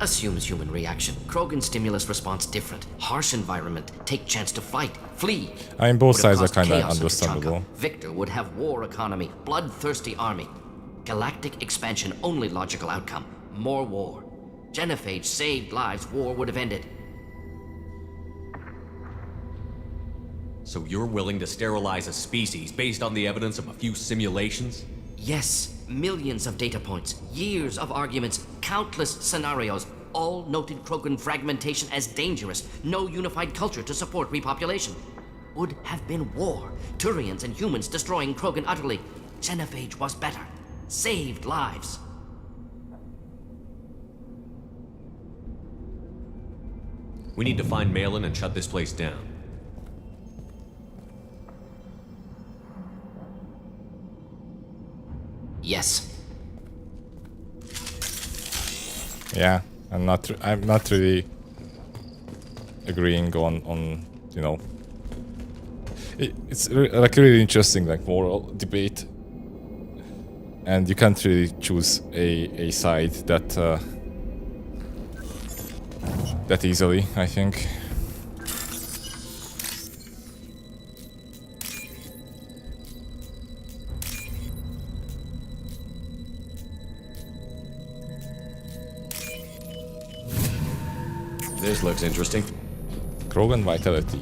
Assumes human reaction. Krogan stimulus response different. Harsh environment. Take chance to fight. Flee. I mean, both Would have sides are caused kind of chaos into understandable. Chanka. Victor would have war economy. Bloodthirsty army. Galactic expansion only logical outcome. More war. Genophage saved lives. War would have ended. So you're willing to sterilize a species based on the evidence of a few simulations? Yes. Millions of data points. Years of arguments. Countless scenarios. All noted Krogan fragmentation as dangerous. No unified culture to support repopulation. Would have been war. Turians and humans destroying Krogan utterly. Genophage was better. Saved lives. We need to find Malin and shut this place down. Yes. Yeah, I'm not really agreeing on you know. It's like really interesting, like moral debate, and you can't really choose a side that easily, I think. This looks interesting. Krogan vitality.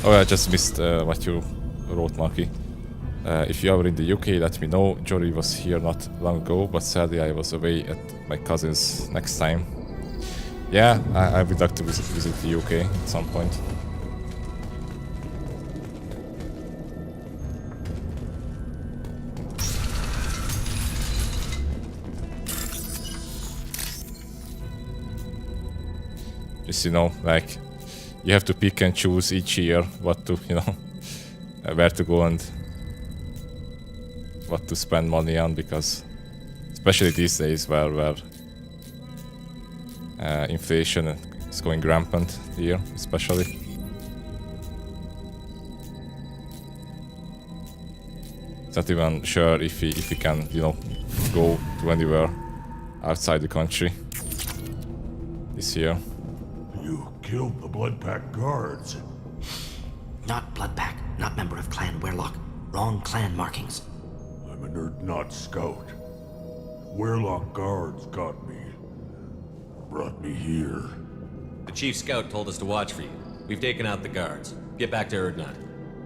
Oh, I just missed what you wrote, Marky. If you are in the UK, let me know. Jory was here not long ago, but sadly I was away at my cousin's next time. Yeah, I would like to visit the UK at some point. Just, you know, like, you have to pick and choose each year what to, you know, where to go and what to spend money on, because especially these days where inflation is going rampant here, especially. It's not even sure if we can, you know, go to anywhere outside the country this year. You killed the Blood Pack guards. Not Blood Pack, not member of Clan Werlock. wrong clan markings. I'm an Urdnot scout. Warlock guards got me. Brought me here. The chief scout told us to watch for you. We've taken out the guards. Get back to Urdnot.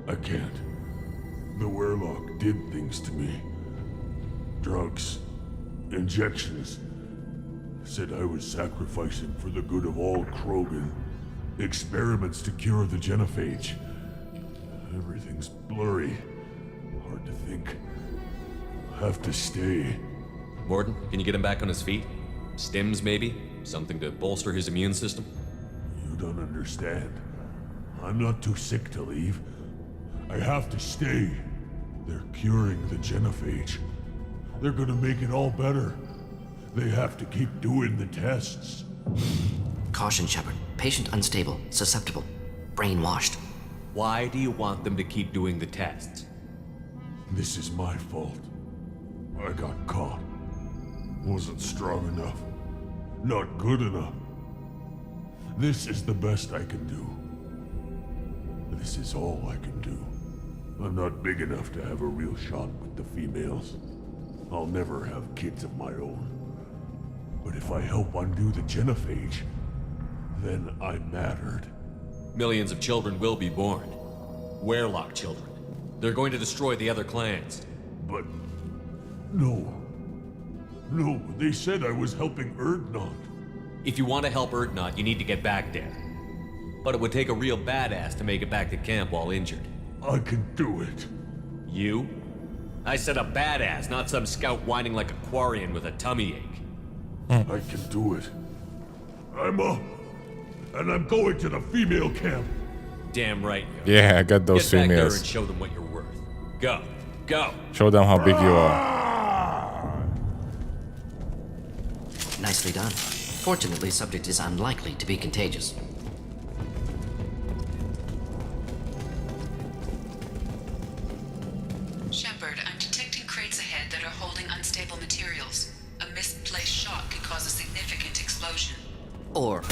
I can't. The Warlock did things to me. Drugs. Injections. Said I was sacrificing for the good of all Krogan. Experiments to cure the genophage. Everything's blurry. Hard to think. Have to stay. Morden, can you get him back on his feet? Stims, maybe? Something to bolster his immune system? You don't understand. I'm not too sick to leave. I have to stay. They're curing the genophage. They're gonna make it all better. They have to keep doing the tests. Caution, Shepard. Patient unstable, susceptible, brainwashed. Why do you want them to keep doing the tests? This is my fault. I got caught. Wasn't strong enough. Not good enough. This is the best I can do. This is all I can do. I'm not big enough to have a real shot with the females. I'll never have kids of my own. But if I help undo the genophage, then I mattered. Millions of children will be born. Warlock children. They're going to destroy the other clans. But... no. No, they said I was helping Urdnot. If you want to help Urdnot, you need to get back there. But it would take a real badass to make it back to camp while injured. I can do it. You? I said a badass, not some scout whining like a Quarian with a tummy ache. I can do it. I'm up. And I'm going to the female camp. Damn right. Yeah, I got those Get back there females. and show them what you're worth. Go. Go. Show them how big you are. Nicely done. Fortunately, subject is unlikely to be contagious. Shepard, I'm detecting crates ahead that are holding unstable materials. A misplaced shot could cause a significant explosion. Or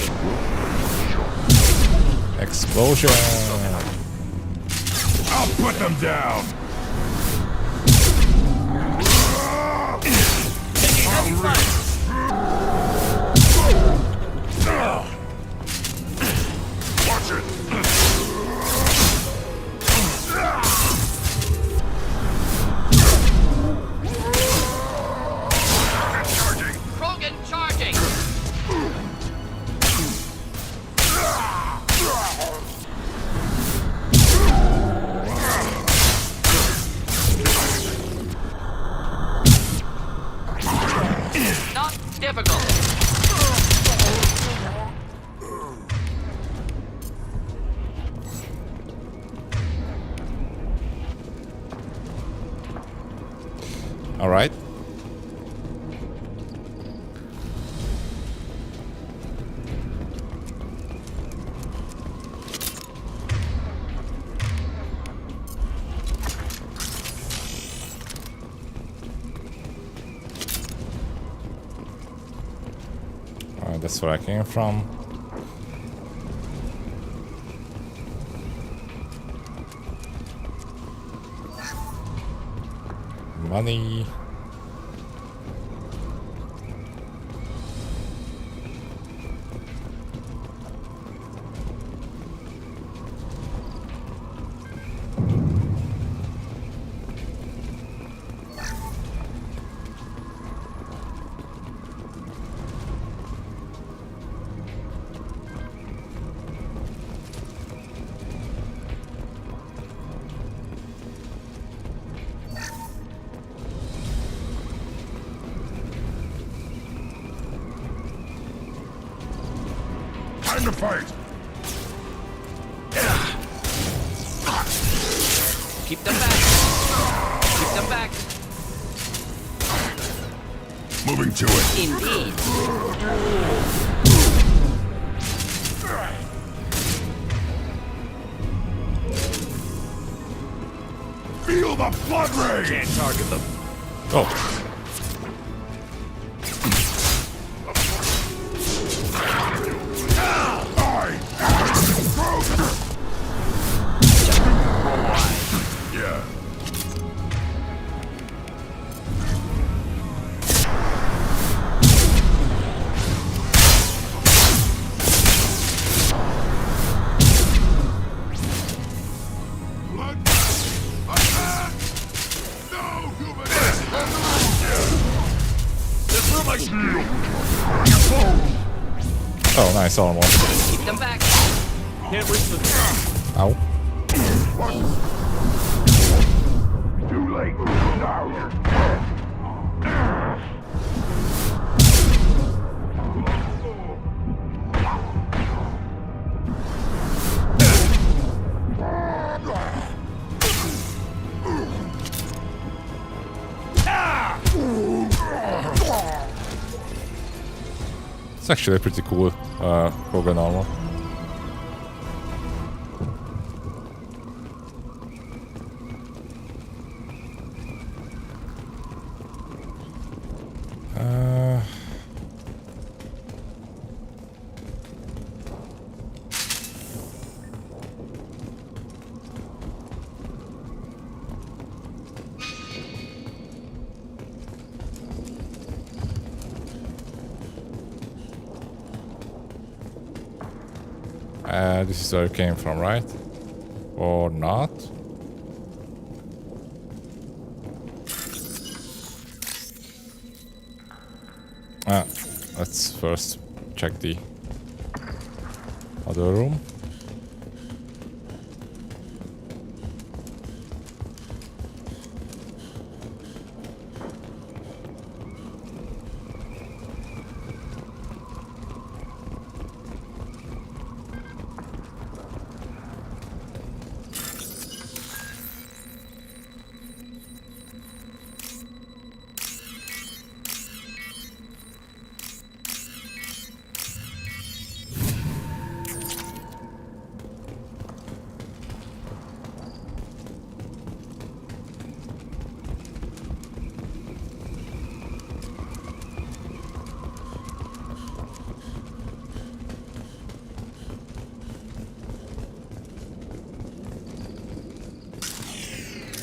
Explosion! I'll put them down! Watch it! Krogan charging! Not difficult. All right. That's where I came from. Money. Time to fight! Keep them back. Keep them back. Moving to it. Indeed. Feel the blood rage! Can't target them. Oh. Yeah. Oh, nice, almost. Keep them back. Can't reach the... Ow. Too late. Now you're dead. It's actually a pretty cool Krogan armor. This is where it came from, right? Or not? Let's first check the other room.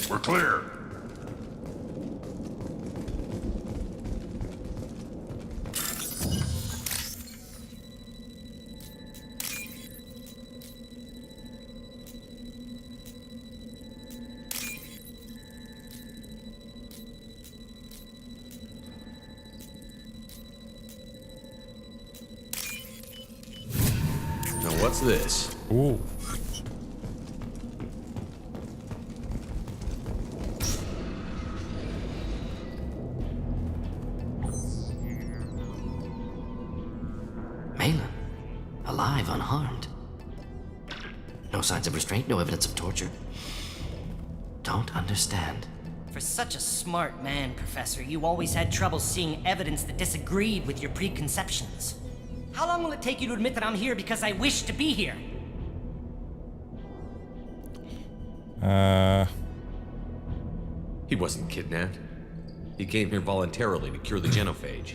We're clear. Now what's this? Ooh. Alive, unharmed. No signs of restraint, no evidence of torture. Don't understand. For such a smart man, Professor, you always had trouble seeing evidence that disagreed with your preconceptions. How long will it take you to admit that I'm here because I wish to be here? He wasn't kidnapped. He came here voluntarily to cure the genophage.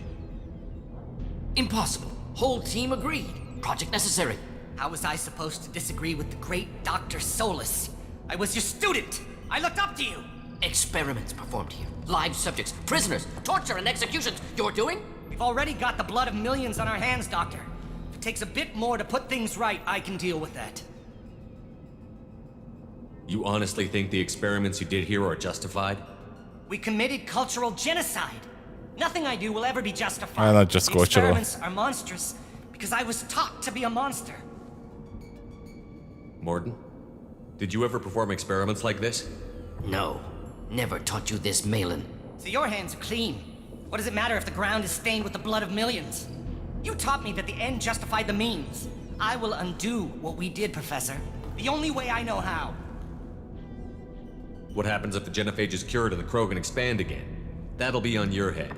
Impossible. Whole team agreed. Project necessary. How was I supposed to disagree with the great Dr. Solus? I was your student! I looked up to you! Experiments performed here. Live subjects, prisoners, torture and executions. You're doing? We've already got the blood of millions on our hands, Doctor. If it takes a bit more to put things right, I can deal with that. You honestly think the experiments you did here are justified? We committed cultural genocide. Nothing I do will ever be justified. Not just the cultural. experiments are monstrous because I was taught to be a monster. Morden, did you ever perform experiments like this? No. Never taught you this, Malin. So your hands are clean. What does it matter if the ground is stained with the blood of millions? You taught me that the end justified the means. I will undo what we did, Professor. The only way I know how. What happens if the genophage is cured and the Krogan expand again? That'll be on your head.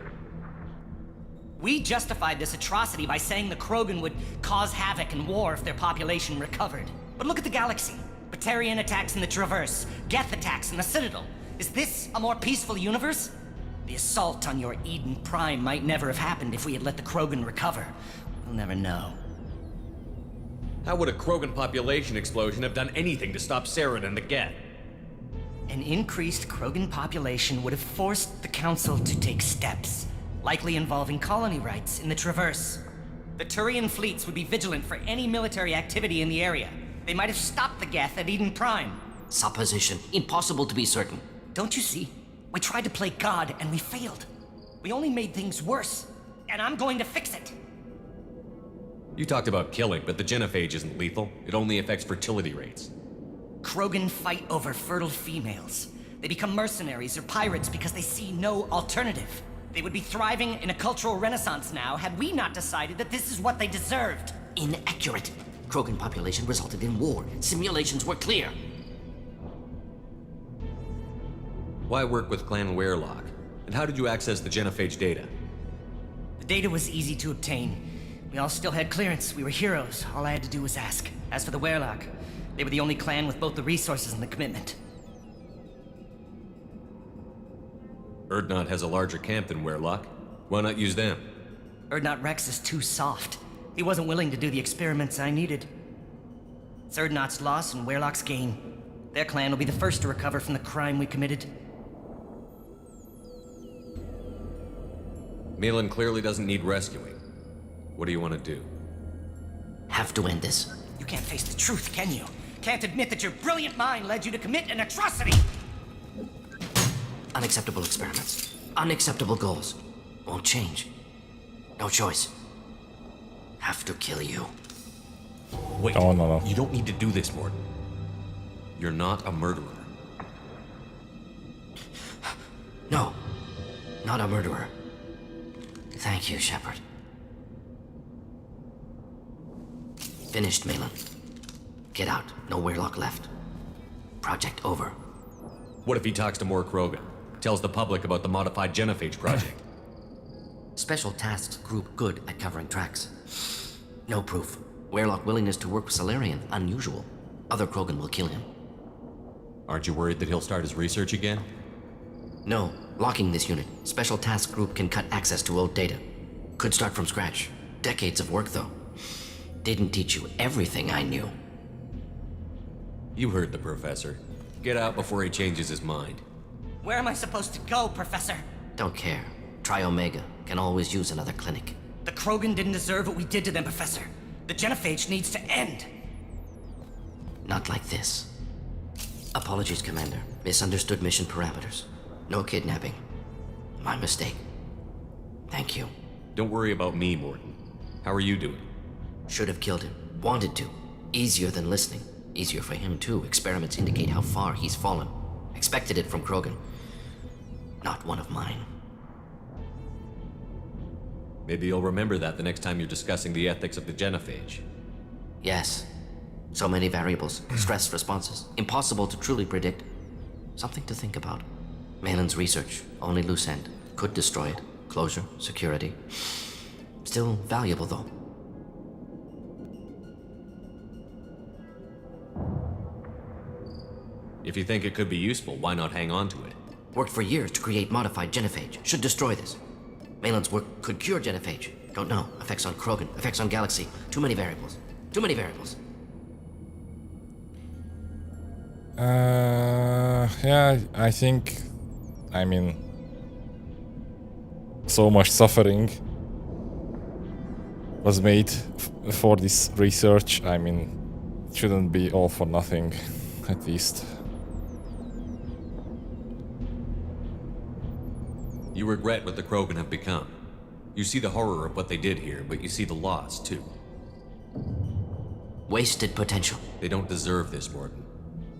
We justified this atrocity by saying the Krogan would cause havoc and war if their population recovered. But look at the galaxy. Batarian attacks in the Traverse, Geth attacks in the Citadel. Is this a more peaceful universe? The assault on your Eden Prime might never have happened if we had let the Krogan recover. We'll never know. How would a Krogan population explosion have done anything to stop Saren and the Geth? An increased Krogan population would have forced the Council to take steps, likely involving colony rights in the Traverse. The Turian fleets would be vigilant for any military activity in the area. They might have stopped the Geth at Eden Prime. Supposition. Impossible to be certain. Don't you see? We tried to play God and we failed. We only made things worse. and I'm going to fix it. You talked about killing, but the genophage isn't lethal. It only affects fertility rates. Krogan fight over fertile females. They become mercenaries or pirates because they see no alternative. They would be thriving in a cultural renaissance now had we not decided that this is what they deserved. Inaccurate. Krogan population resulted in war. Simulations were clear. Why work with Clan Werelock? And how did you access the genophage data? The data was easy to obtain. We all still had clearance. We were heroes. All I had to do was ask. As for the Werelock, they were the only clan with both the resources and the commitment. Urdnot has a larger camp than Werelock. Why not use them? Urdnot Rex is too soft. He wasn't willing to do the experiments I needed. It's Urdnot's loss and Werelock's gain. Their clan will be the first to recover from the crime we committed. Malin clearly doesn't need rescuing. What do you want to do? Have to end this. You can't face the truth, can you? Can't admit that your brilliant mind led you to commit an atrocity! Unacceptable experiments. Unacceptable goals. Won't change. No choice. Have to kill you. Wait. Oh, no. You don't need to do this, Morton. You're not a murderer. No. Not a murderer. Thank you, Shepard. Finished, Malin. Get out. No Werelock left. Project over. What if he talks to more Krogan? Tells the public about the modified genophage project? Special tasks group good at covering tracks. No proof. Werelock willingness to work with Salarian, unusual. Other Krogan will kill him. Aren't you worried that he'll start his research again? No. Locking this unit. Special task group can cut access to old data. Could start from scratch. Decades of work, though. Didn't teach you everything I knew. You heard the professor. Get out before he changes his mind. Where am I supposed to go, Professor? Don't care. Try Omega. Can always use another clinic. The Krogan didn't deserve what we did to them, Professor. The genophage needs to end. Not like this. Apologies, Commander. Misunderstood mission parameters. No kidnapping. My mistake. Thank you. Don't worry about me, Morton. How are you doing? Should have killed him. Wanted to. Easier than listening. Easier for him, too. Experiments indicate how far he's fallen. Expected it from Krogan. Not one of mine. Maybe you'll remember that the next time you're discussing the ethics of the genophage. Yes. So many variables. Stress responses. Impossible to truly predict. Something to think about. Malin's research. Only loose end. Could destroy it. Closure. Security. Still valuable, though. If you think it could be useful, why not hang on to it? Worked for years to create modified genophage. Should destroy this. Malin's work could cure genophage. Don't know. Effects on Krogan. Effects on Galaxy. Too many variables. Too many variables. Yeah, I think... I mean... So much suffering was made for this research. I mean, it shouldn't be all for nothing, at least. You regret what the Krogan have become. You see the horror of what they did here, but you see the loss, too. Wasted potential. They don't deserve this, Morton.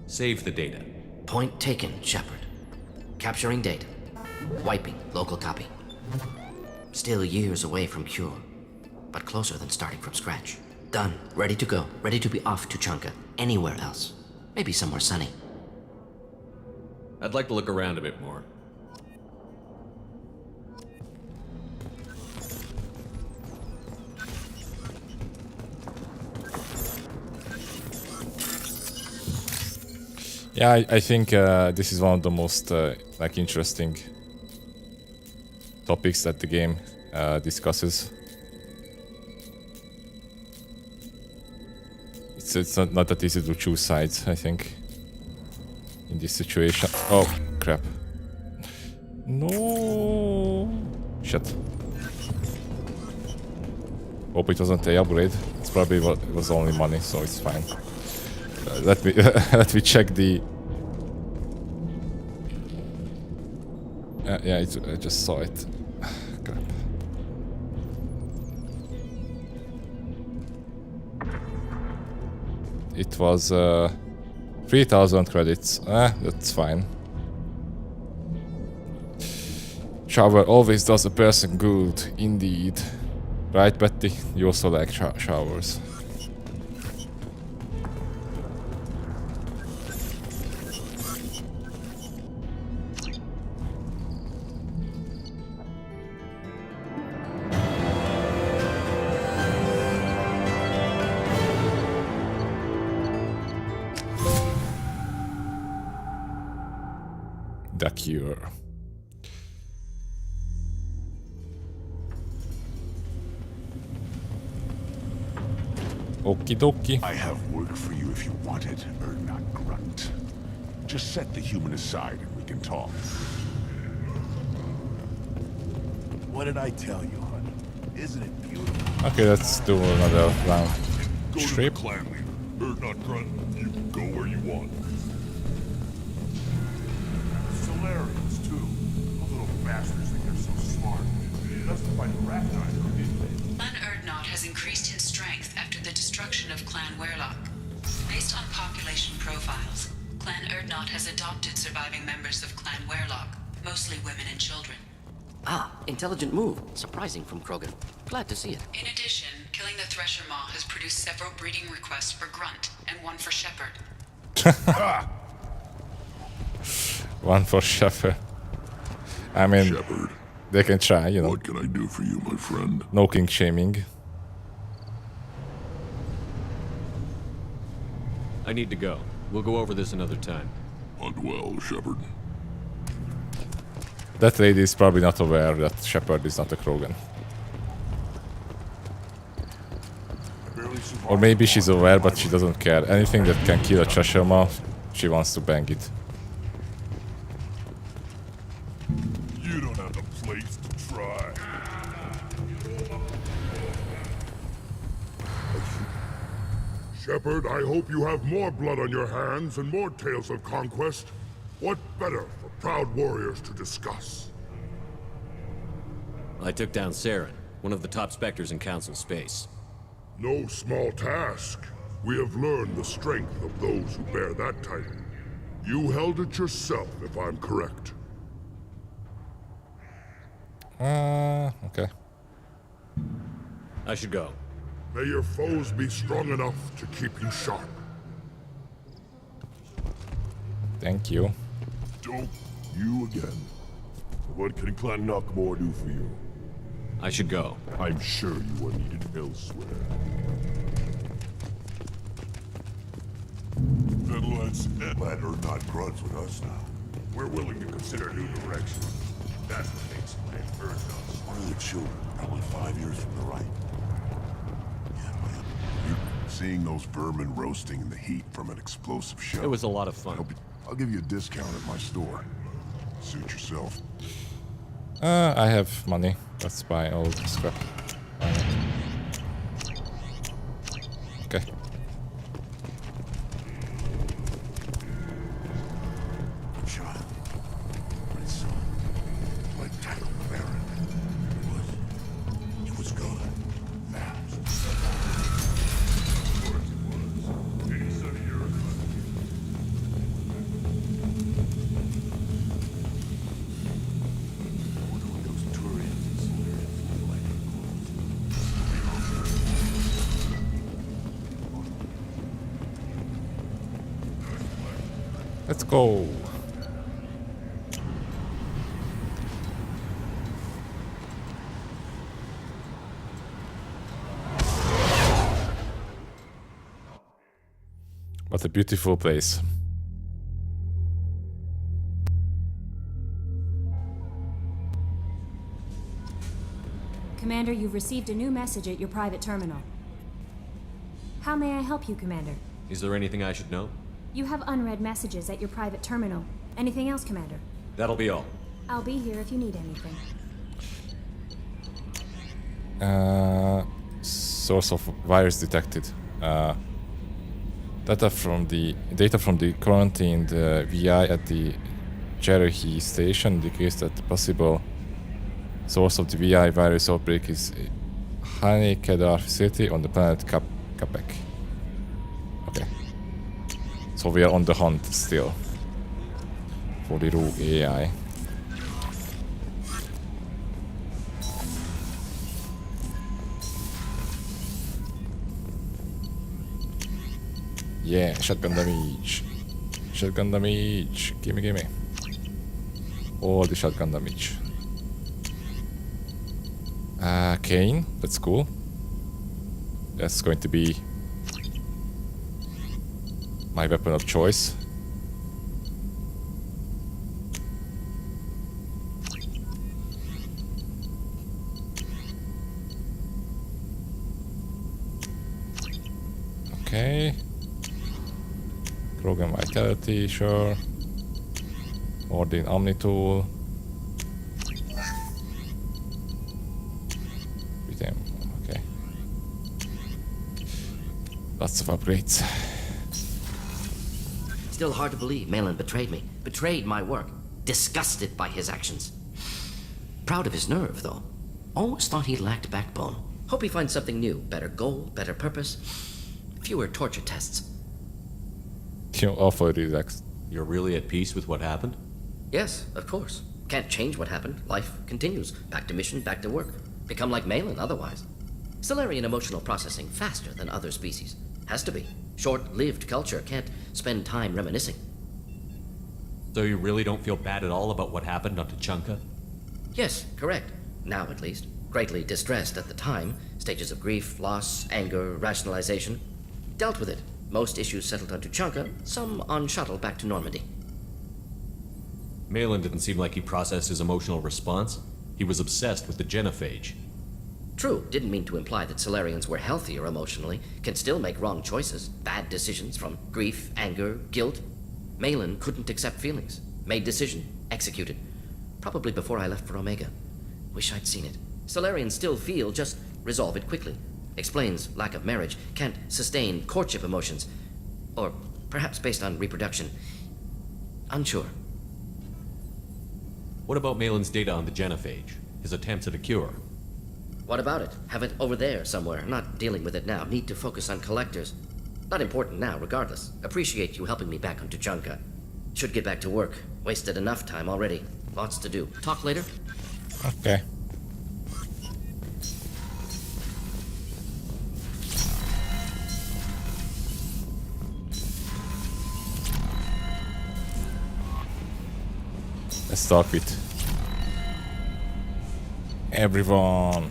Save the data. Point taken, Shepard. Capturing data. Wiping local copy. Still years away from cure, but closer than starting from scratch. Done. Ready to go. Ready to be off to Chunka. Anywhere else. Maybe somewhere sunny. I'd like to look around a bit more. Yeah, I think this is one of the most like interesting topics that the game discusses. It's not that easy to choose sides, I think, in this situation. Oh, crap. No. Shit. Hope it wasn't a upgrade. It's probably it was only money, so it's fine. Let me let me check the. Yeah, I just saw it. Crap. it was 3,000 credits. That's fine. Shower always does a person good, indeed. Right, Betty? You also like showers. The cure. Okie dokie. I have work for you if you want it, or not grunt. Just set the human aside and we can talk. What did I tell you, honey? Isn't it beautiful? Okay, let's do another round. Go to the Trip. clan leader. Not grunt. You can go where you want. Solarians, too. Those little bastards think they're so smart. Justified the rat diner, didn't they? Clan Erdnot has increased in strength after the destruction of Clan Werlock. Based on population profiles, Clan Erdnot has adopted surviving members of Clan Werlock, mostly women and children. Ah, intelligent move. Surprising from Krogan. Glad to see it. In addition, killing the Thresher Maw has produced several breeding requests for Grunt and one for Shepherd. One for Shepherd. I mean, Shepherd, they can try, you know. what can I do for you, my friend? No king shaming. I need to go. We'll go over this another time. Hunt well, Shepherd. That lady is probably not aware that Shepherd is not a Krogan. Or maybe she's aware, but she doesn't care. Anything that can kill a Cheshire Maw, she wants to bang it. You don't have the place to try. Shepard, I hope you have more blood on your hands and more tales of conquest. What better for proud warriors to discuss? I took down Saren, one of the top Spectres in Council space. No small task. We have learned the strength of those who bear that title. You held it yourself, if I'm correct. Okay. I should go. May your foes be strong enough to keep you sharp. Thank you. Don't you again. What can Clan Knockmore do for you? I should go. I'm sure you are needed elsewhere. Then let's end. Clan Erdnot grunts with us now. We're willing to consider a new direction. That's what makes Clan Erdnot. One of the children, probably 5 years from the right. Yeah, man. You seeing those vermin roasting in the heat from an explosive shell? It was a lot of fun. I'll give you a discount at my store. Suit yourself. I have money. Let's buy all the scrap. Okay. Child. My son. My title Baron. It was good. Fast. Of course it was. 87 years ago. Let's go. What a beautiful place. Commander, you've received a new message at your private terminal. How may I help you, Commander? Is there anything I should know? You have unread messages at your private terminal. Anything else, Commander? That'll be all. I'll be here if you need anything. Source of virus detected. Data from the quarantined VI at the Cherokee station indicates that the possible source of the VI virus outbreak is a Honey Kedar facility on the planet Kapek. Okay. So we are on the hunt still for the rogue AI. Yeah, shotgun damage. Shotgun damage. Gimme, gimme. All the shotgun damage. Kane, that's cool. That's going to be my weapon of choice. Okay. Krogan Vitality, sure. Ordin Omni Tool. With him, okay. Lots of upgrades. Still hard to believe Malin betrayed me. Betrayed my work. Disgusted by his actions. Proud of his nerve, though. Always thought he lacked backbone. Hope he finds something new. Better goal, better purpose. Fewer torture tests. You offer relaxed. You're really at peace with what happened? Yes, of course. Can't change what happened. Life continues. Back to mission, back to work. Become like Malin otherwise. Solarian emotional processing faster than other species. Has to be. Short-lived culture can't spend time reminiscing. So you really don't feel bad at all about what happened on Tuchanka? Yes, correct. Now at least. Greatly distressed at the time. Stages of grief, loss, anger, rationalization. Dealt with it. Most issues settled on Tuchanka, some on shuttle back to Normandy. Malin didn't seem like he processed his emotional response. He was obsessed with the genophage. True, didn't mean to imply that Solarians were healthier emotionally, can still make wrong choices, bad decisions from grief, anger, guilt. Malin couldn't accept feelings. Made decision, executed. Probably before I left for Omega. Wish I'd seen it. Solarians still feel, just resolve it quickly. Explains lack of marriage, can't sustain courtship emotions. Or perhaps based on reproduction. Unsure. What about Malin's data on the genophage? His attempts at a cure? What about it? Have it over there somewhere. Not dealing with it now. Need to focus on collectors. Not important now, regardless. Appreciate you helping me back on Tuchanka. Should get back to work. Wasted enough time already. Lots to do. Talk later? Okay. Let's talk with everyone.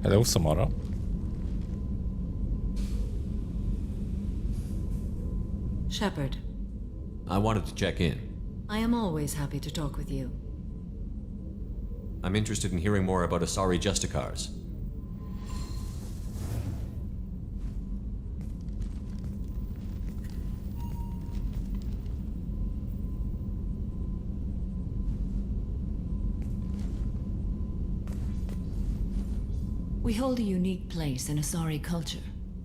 Hello, Samara. Shepard. I wanted to check in. I am always happy to talk with you. I'm interested in hearing more about Asari Justicars. We hold a unique place in Asari culture.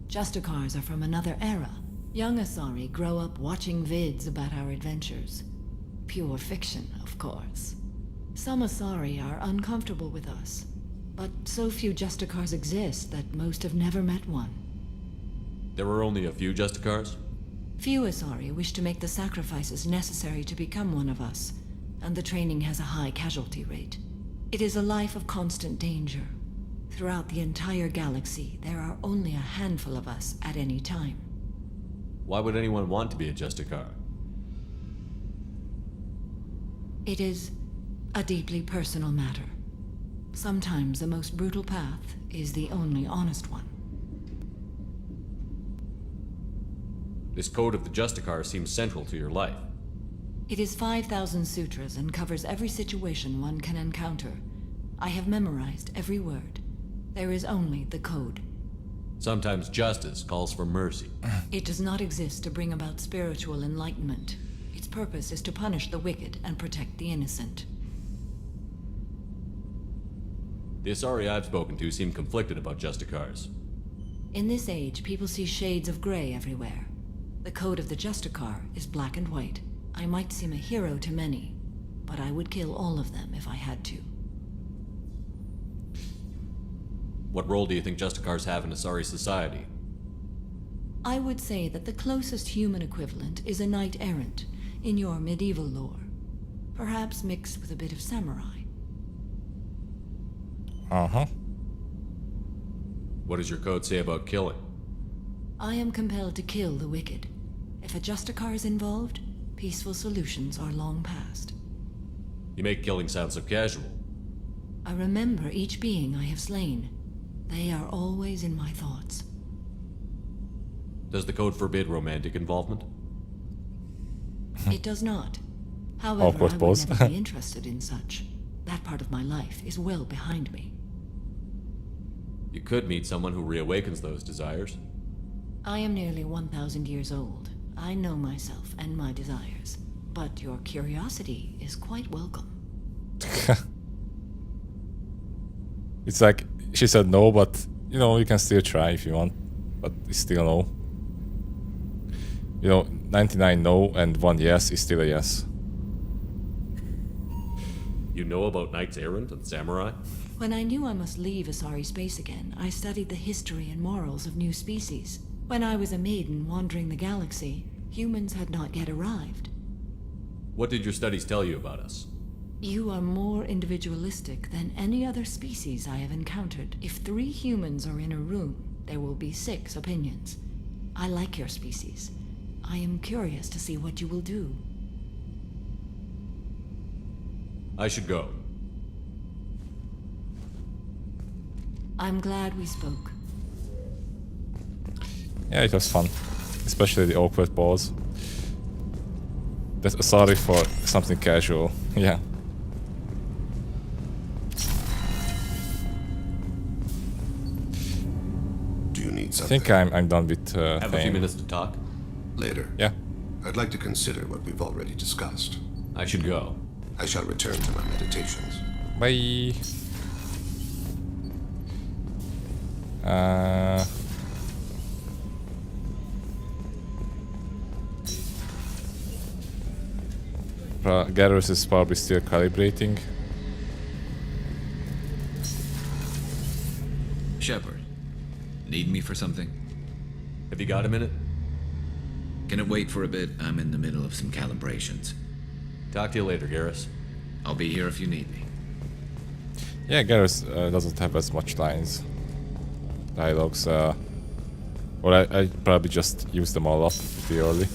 Justicars are from another era. Young Asari grow up watching vids about our adventures. Pure fiction, of course. Some Asari are uncomfortable with us, but so few Justicars exist that most have never met one. There were only a few Justicars? Few Asari wish to make the sacrifices necessary to become one of us, and the training has a high casualty rate. It is a life of constant danger. Throughout the entire galaxy, there are only a handful of us at any time. Why would anyone want to be a Justicar? It is a deeply personal matter. Sometimes the most brutal path is the only honest one. This code of the Justicar seems central to your life. It is 5,000 sutras and covers every situation one can encounter. I have memorized every word. There is only the code. Sometimes justice calls for mercy. It does not exist to bring about spiritual enlightenment. Its purpose is to punish the wicked and protect the innocent. The Asari I've spoken to seem conflicted about Justicars. In this age, people see shades of gray everywhere. The code of the Justicar is black and white, I might seem a hero to many, but I would kill all of them if I had to. What role do you think Justicars have in Asari society? I would say that the closest human equivalent is a knight-errant in your medieval lore. Perhaps mixed with a bit of samurai. Uh-huh. What does your code say about killing? I am compelled to kill the wicked. If a Justicar is involved, peaceful solutions are long past. You make killing sound so casual. I remember each being I have slain. They are always in my thoughts. Does the code forbid romantic involvement? It does not. However, Awkward I would pause. never be interested in such. That part of my life is well behind me. You could meet someone who reawakens those desires. I am nearly 1,000 years old. I know myself and my desires. But your curiosity is quite welcome. It's like, she said no, but, you know, you can still try if you want. But it's still no. You know, 99 no and 1 yes is still a yes. You know about knights errant and samurai? When I knew I must leave Asari space again, I studied the history and morals of new species. When I was a maiden wandering the galaxy, humans had not yet arrived. What did your studies tell you about us? You are more individualistic than any other species I have encountered. If 3 humans are in a room, there will be 6 opinions. I like your species. I am curious to see what you will do. I should go. I'm glad we spoke. Yeah, it was fun. Especially the awkward pause. That's sorry for something casual. Yeah. Do you need I something? think I'm done with Have a few Fame. minutes to talk? Later. Yeah. I'd like to consider what we've already discussed. I should go. I shall return to my meditations. Bye. Garrus is probably still calibrating. Shepard, need me for something? Have you got a minute? Can it wait for a bit? I'm in the middle of some calibrations. Talk to you later, Garrus. I'll be here if you need me. Yeah, Garrus doesn't have as much lines. Dialogues. Or I probably just used them all up pretty early.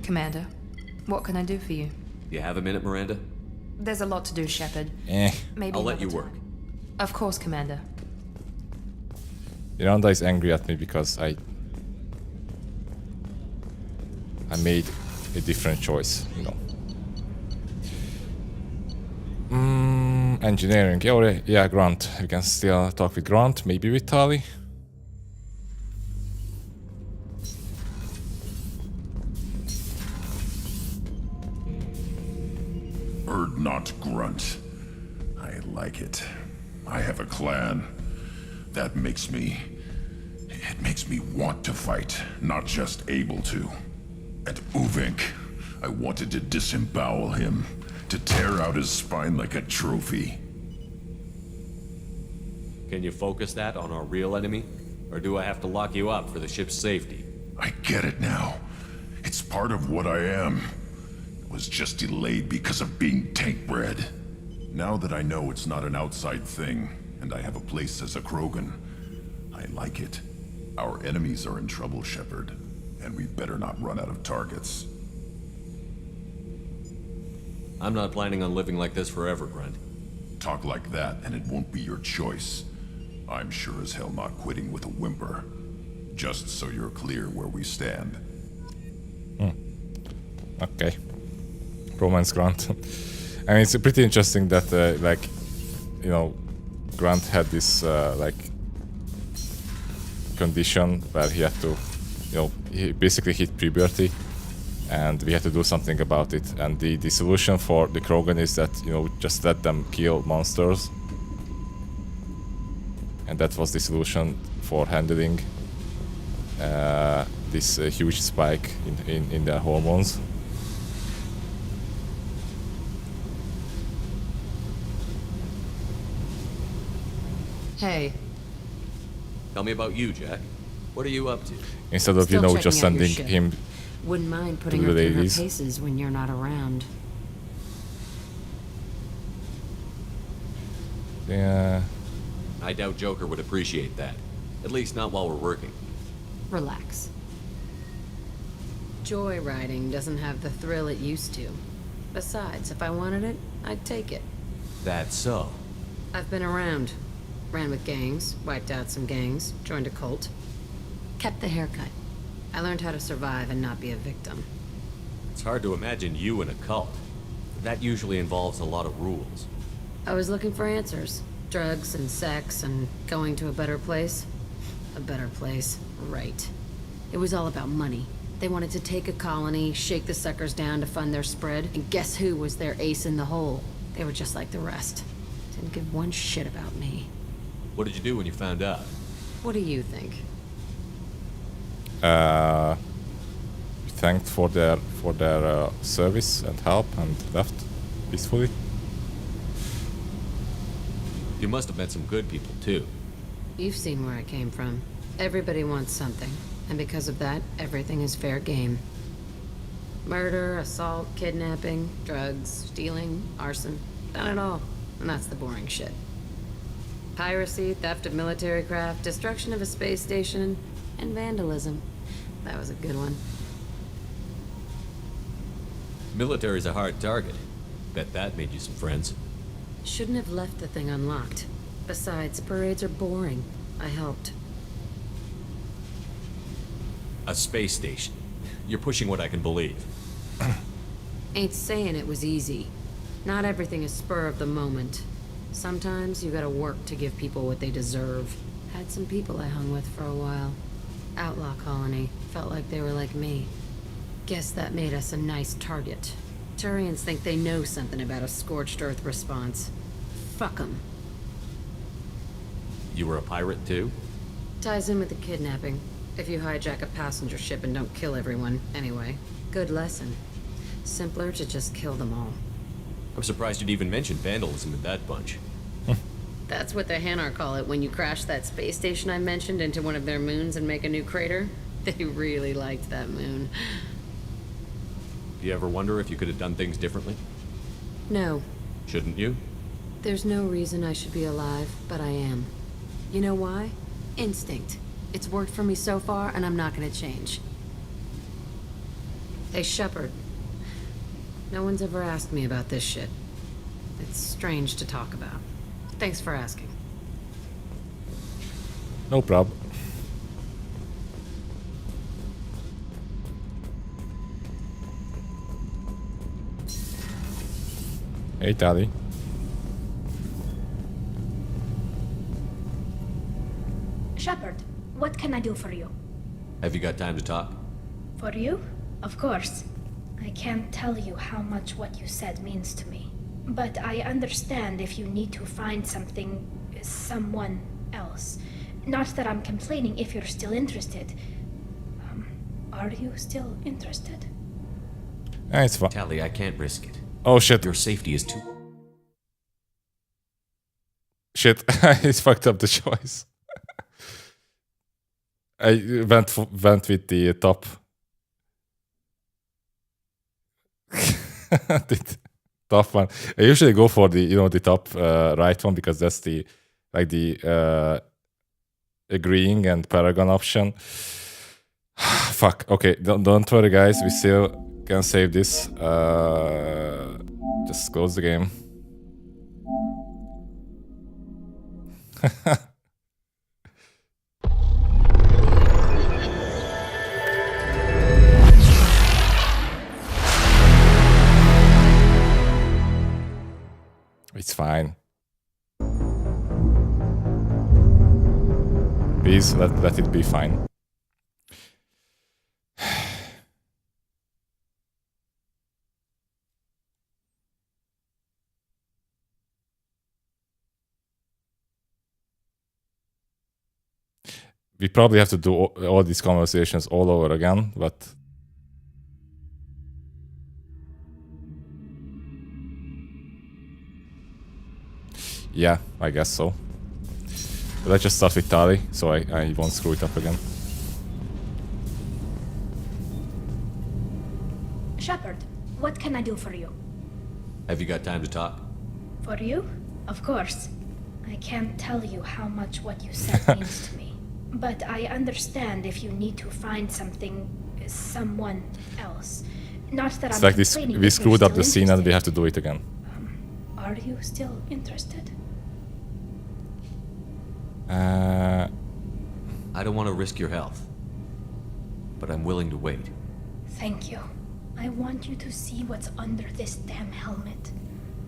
Commander, what can I do for you? You have a minute, Miranda? There's a lot to do, Shepard. Maybe I'll let you another work. time. Of course, Commander. Miranda is angry at me because I made a different choice, you know. Engineering. Yeah, Grant. We can still talk with Grant, maybe with Tali. Not grunt. I like it. I have a clan. That makes me... It makes me want to fight, not just able to. And Uvink, I wanted to disembowel him, to tear out his spine like a trophy. Can you focus that on our real enemy? Or do I have to lock you up for the ship's safety? I get it now. It's part of what I am. Was just delayed because of being tank-bred. Now that I know it's not an outside thing, and I have a place as a Krogan, I like it. Our enemies are in trouble, Shepard, and we better not run out of targets. I'm not planning on living like this forever, Grunt. Talk like that, and it won't be your choice. I'm sure as hell not quitting with a whimper. Just so you're clear where we stand. Okay. Romance Grant. I mean, it's pretty interesting that, like, you know, Grant had this, like, condition where he had to, you know, he basically hit puberty, and we had to do something about it. And the solution for the Krogan is that, you know, just let them kill monsters. And that was the solution for handling this huge spike in their hormones. Hey. Tell me about you, Jack. What are you up to? Instead of, Still just checking out your sending ship. him Wouldn't mind to putting the her through her ladies. paces when you're not around. Yeah. I doubt Joker would appreciate that. At least not while we're working. Relax. Joyriding doesn't have the thrill it used to. Besides, if I wanted it, I'd take it. That's so. I've been around. Ran with gangs, wiped out some gangs, joined a cult. Kept the haircut. I learned how to survive and not be a victim. It's hard to imagine you in a cult. That usually involves a lot of rules. I was looking for answers. Drugs and sex and going to a better place. A better place, right. It was all about money. They wanted to take a colony, shake the suckers down to fund their spread, and guess who was their ace in the hole? They were just like the rest. Didn't give one shit about me. What did you do when you found out? What do you think? Thanked for their service and help and left peacefully. You must have met some good people, too. You've seen where I came from. Everybody wants something, and because of that, everything is fair game. Murder, assault, kidnapping, drugs, stealing, arson. Done it all. And that's the boring shit. Piracy, theft of military craft, destruction of a space station, and vandalism. That was a good one. Military's a hard target. Bet that made you some friends. Shouldn't have left the thing unlocked. Besides, parades are boring. I helped. A space station. You're pushing what I can believe. Ain't saying it was easy. Not everything is spur of the moment. Sometimes you gotta work to give people what they deserve. Had some people I hung with for a while. Outlaw colony. Felt like they were like me. Guess that made us a nice target. Turians think they know something about a scorched earth response. Fuck 'em. You were a pirate, too? Ties in with the kidnapping. If you hijack a passenger ship and don't kill everyone, anyway. Good lesson. Simpler to just kill them all. I'm surprised you'd even mention vandalism in that bunch. That's what the Hanar call it when you crash that space station I mentioned into one of their moons and make a new crater. They really liked that moon. Do you ever wonder if you could have done things differently? No. Shouldn't you? There's no reason I should be alive, but I am. You know why? Instinct. It's worked for me so far, and I'm not gonna change. Hey, Shepard. No one's ever asked me about this shit. It's strange to talk about. Thanks for asking. No problem. Hey, Tali. Shepard, what can I do for you? Have you got time to talk? For you? Of course. I can't tell you how much what you said means to me. But I understand if you need to find someone else. Not that I'm complaining if you're still interested. Are you still interested? It's fine. Tally, I can't risk it. Oh shit. Your safety is too... Shit, I fucked up the choice. I went with the top. The top one. I usually go for the the top right one because that's the agreeing and paragon option. Fuck. Okay, don't worry, guys. We still can save this. Just close the game. It's fine. Please let it be fine. We probably have to do all these conversations all over again, but yeah, I guess so. Let's just start with Tali, so I won't screw it up again. Shepard, what can I do for you? Have you got time to talk? For you? Of course. I can't tell you how much what you said means to me. But I understand if you need to find someone else. Not that It's I'm like this, complaining we if you're screwed up the still scene and we interested. have to do it again. Are you still interested? I don't want to risk your health, but I'm willing to wait. Thank you. I want you to see what's under this damn helmet.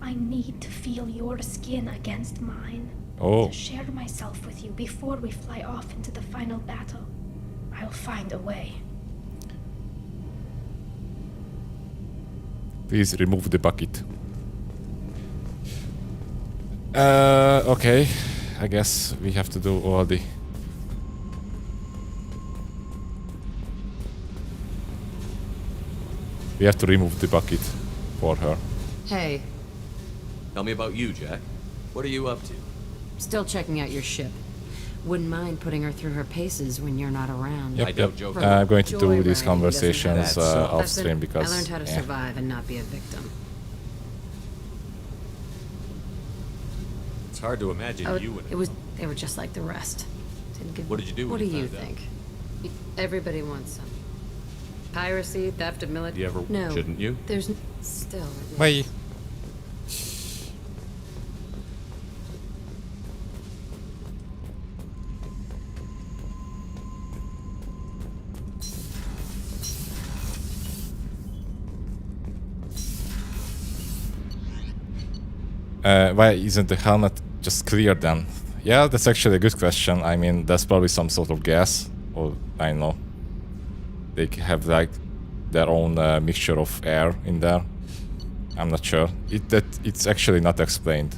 I need to feel your skin against mine. Oh. To share myself with you before we fly off into the final battle. I'll find a way. Please remove the bucket. Okay. I guess we have to do all the... We have to remove the bucket for her. Hey, Tell me about you, Jack. What are you up to? still checking out your ship. Wouldn't mind putting her through her paces when you're not around. Yep, I don't joke. I'm going to do Joyriding these doesn't conversations have- off I've stream been- because... I learned how to yeah. survive and not be a victim. It's hard to imagine you in They were just like the rest. Didn't give, What did you do What when do you you found out? think? Everybody wants some. Piracy, theft of military. You ever- No. shouldn't you? There's still. Bye. Why isn't the helmet just clear then? Yeah, that's actually a good question. I mean, there's probably some sort of gas, or I don't know. They have like their own mixture of air in there. I'm not sure. It's actually not explained.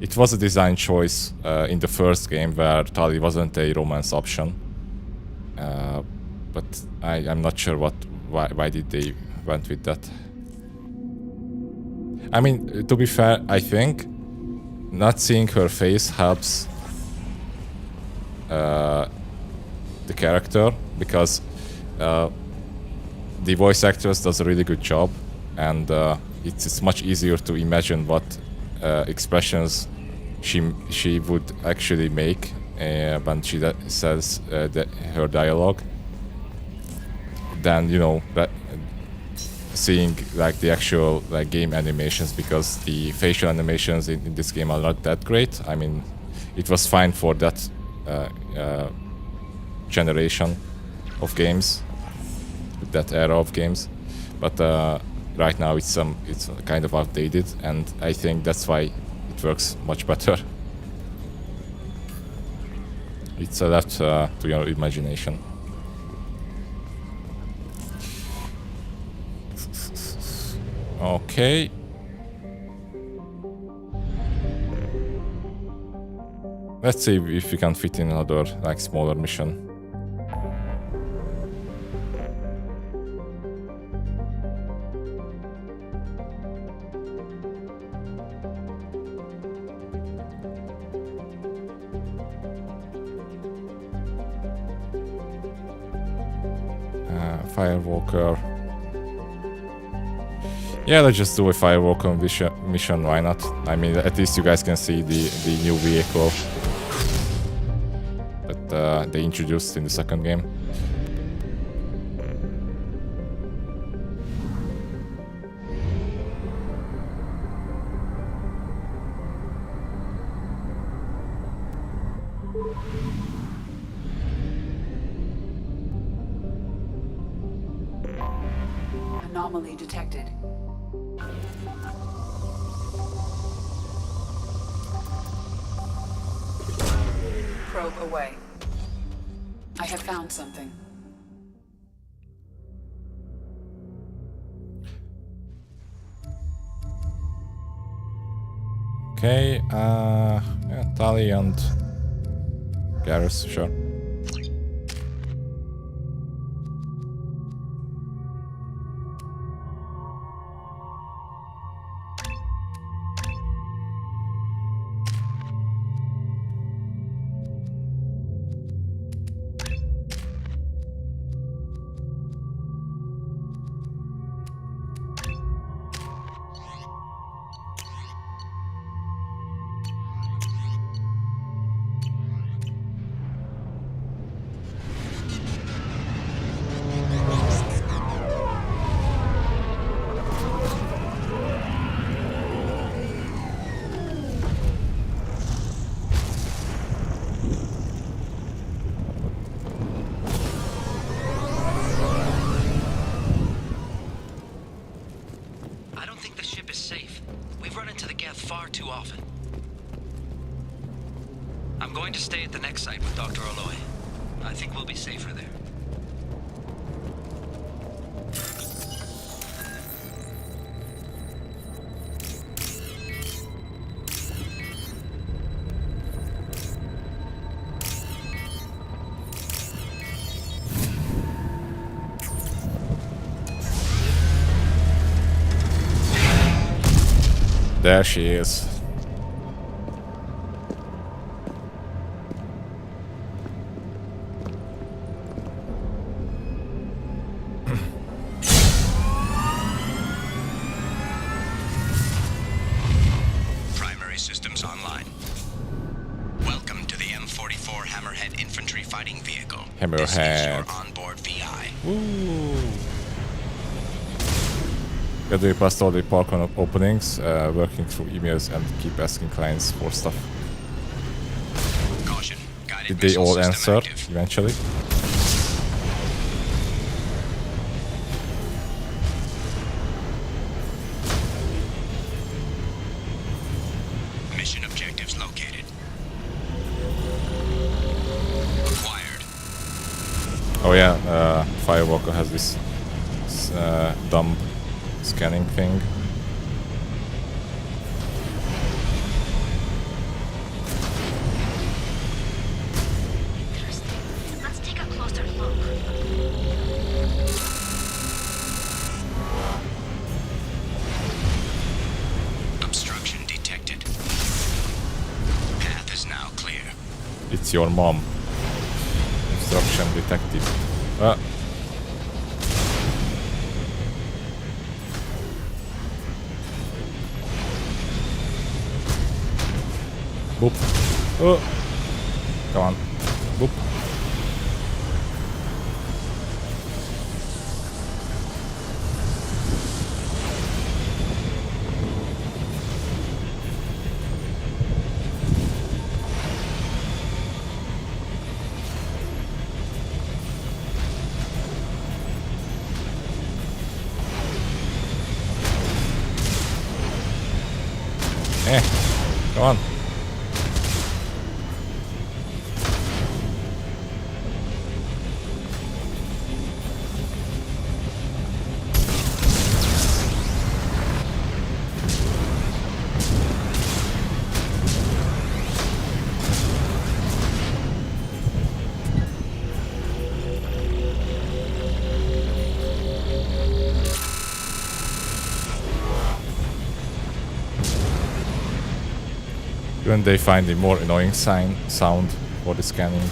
It was a design choice in the first game where Tali wasn't a romance option. But I'm not sure why did they went with that. I mean, to be fair, I think not seeing her face helps the character because the voice actress does a really good job, and it's much easier to imagine what expressions she would actually make when she says her dialogue than, you know, seeing like the actual like game animations, because the facial animations in this game are not that great. I mean, it was fine for that generation of games, that era of games, but right now it's kind of outdated, and I think that's why it works much better. It's left to your imagination. Okay. Let's see if we can fit in another like smaller mission. Firewalker. Yeah, let's just do a Firewalker mission, why not? I mean, at least you guys can see the new vehicle that they introduced in the second game. Anomaly detected. Probe away. I have found something. Okay, yeah, Tali and Garrus, sure. often. I'm going to stay at the next site with Dr. Aloy. I think we'll be safer there. There she is. Primary systems online. Welcome to the M44 Hammerhead Infantry Fighting Vehicle. This is your onboard VI. Gradually past all the park openings, working through emails and keep asking clients for stuff. Caution. Did they all answer eventually? Mission objectives located. Acquired. Oh yeah, Firewalker has this dumb scanning thing. Interesting. Let's take a closer look. Obstruction detected. Path is now clear. It's your mom. Obstruction detected. Boop. Oh. Come on. Boop. Come on. When they find a more annoying sound for the scanning.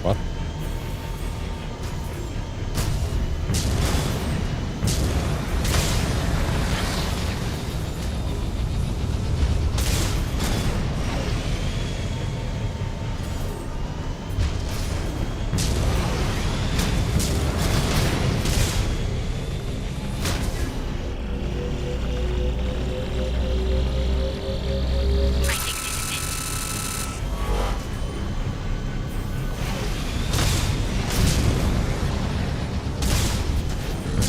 What?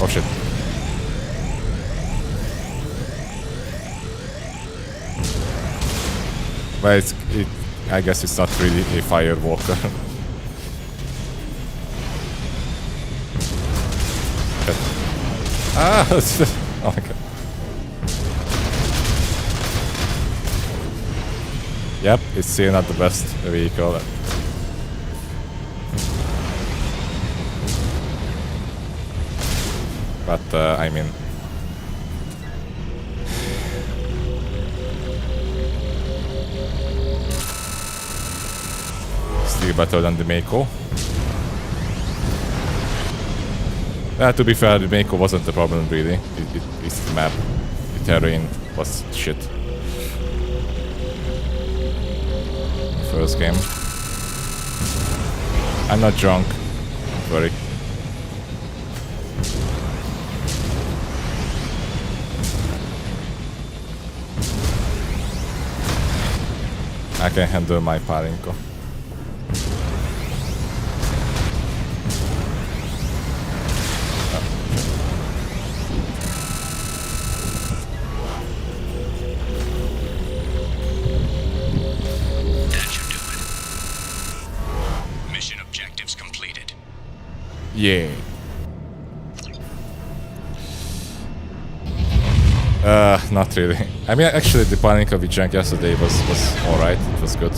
Oh shit. But I guess it's not really a firewalker. Oh my god. Yep, it's still not the best vehicle. But, I mean... Still better than the Mako. To be fair, the Mako wasn't the problem really. It's the map. The terrain was shit. First game. I'm not drunk. Don't worry. I can handle my Parinko. Mission objectives completed. Yeah. Not really. I mean, actually, the palinka we drank yesterday was alright. It was good.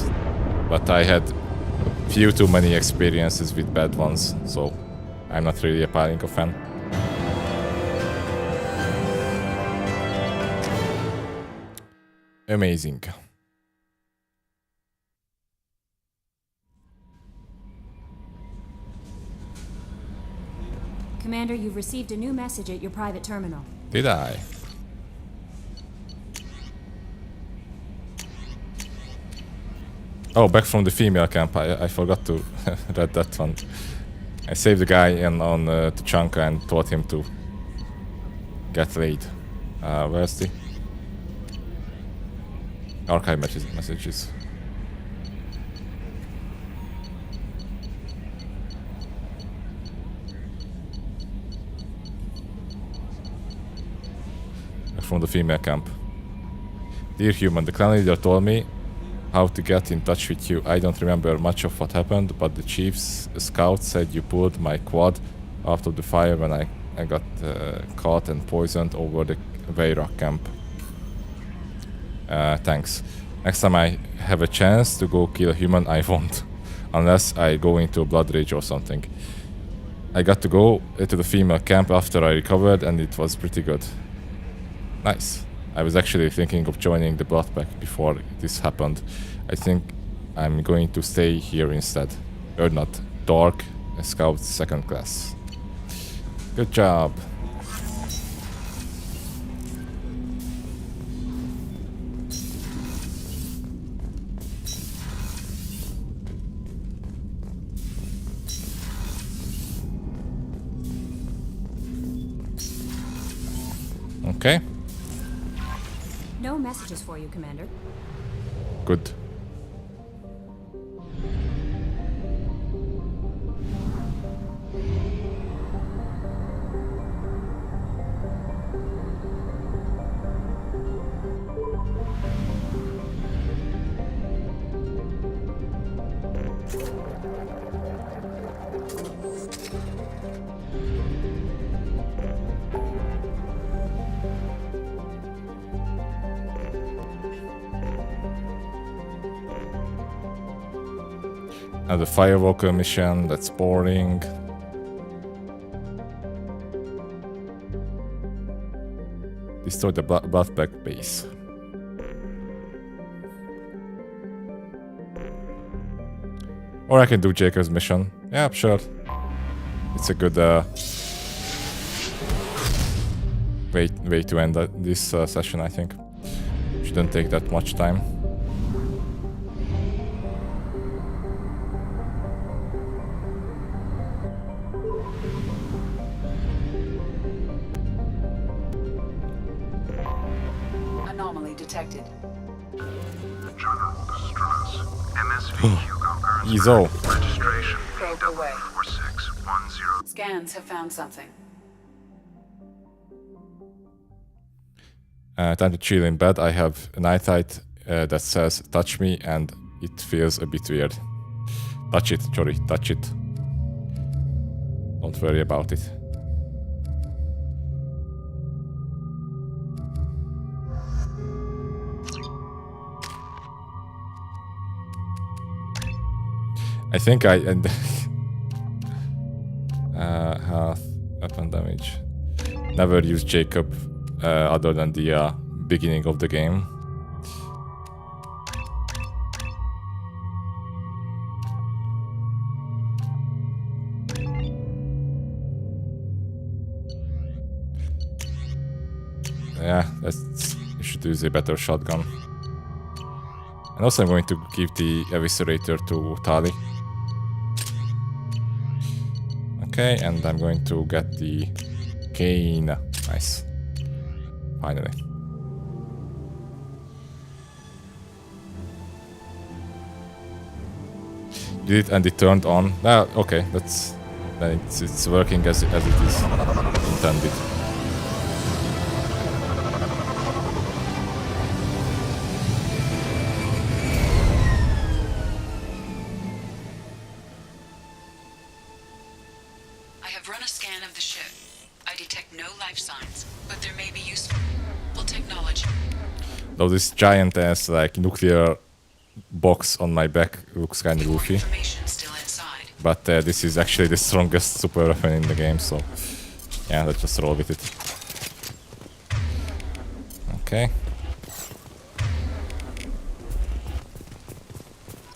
But I had few too many experiences with bad ones, so I'm not really a palinka fan. Amazing. Commander, you've received a new message at your private terminal. Did I? Oh, back from the female camp. I forgot to read that one. I saved the guy on Tachanka and taught him to get laid. Where's the archive messages? From the female camp. Dear human, the clan leader told me how to get in touch with you. I don't remember much of what happened, but the chief's scout said you pulled my quad out of the fire when I got caught and poisoned over the Veyrak camp. Thanks. Next time I have a chance to go kill a human, I won't. Unless I go into a blood rage or something. I got to go to the female camp after I recovered and it was pretty good. Nice. I was actually thinking of joining the blood pack before this happened. I think I'm going to stay here instead. Not Dark, Scout 2nd class. Good job. Okay. No messages for you, Commander. Good. The Firewalker mission, that's boring. Destroy the Bloodback base. Or I can do Jacob's mission. Yeah, sure. It's a good way to end this session, I think. Shouldn't take that much time. Detected. General distress. MSV Hugo Ezo. Registration PW4610. Scans have found something. Time to chill in bed. I have an eyesight that says touch me and it feels a bit weird. Touch it, Jory, touch it. Don't worry about it. I think I end half weapon damage. Never used Jacob other than the beginning of the game. Yeah, you should use a better shotgun. And also I'm going to give the Eviscerator to Tali. Okay, and I'm going to get the cane. Nice. Finally. Did it and it turned on. Ah, okay, then it's working as it is intended. I've run a scan of the ship. I detect no life signs, but there may be useful technology. Though this giant ass like nuclear box on my back looks kind of goofy. But this is actually the strongest super weapon in the game, so yeah, let's just roll with it. Okay.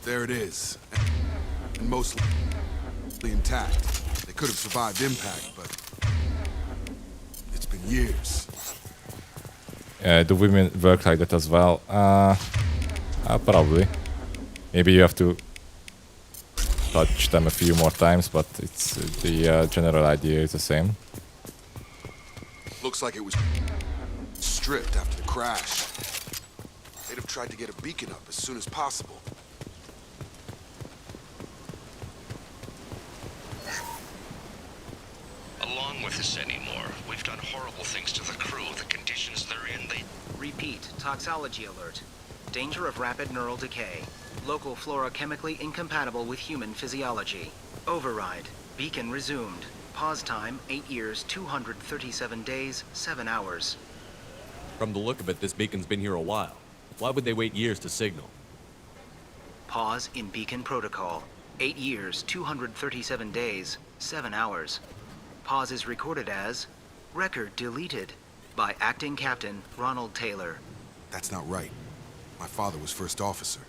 There it is. And mostly intact. They could have survived impact, but it's been years. Do women work like that as well? Probably. Maybe you have to touch them a few more times, but it's the general idea is the same. Looks like it was stripped after the crash. They'd have tried to get a beacon up as soon as possible. Along with this anymore, we've done horrible things to the crew. The conditions they're in, they... Repeat, toxology alert. Danger of rapid neural decay. Local flora chemically incompatible with human physiology. Override. Beacon resumed. Pause time, 8 years, 237 days, 7 hours. From the look of it, this beacon's been here a while. Why would they wait years to signal? Pause in beacon protocol. 8 years, 237 days, 7 hours. Pause is recorded as record deleted by Acting Captain Ronald Taylor. That's not right. My father was first officer.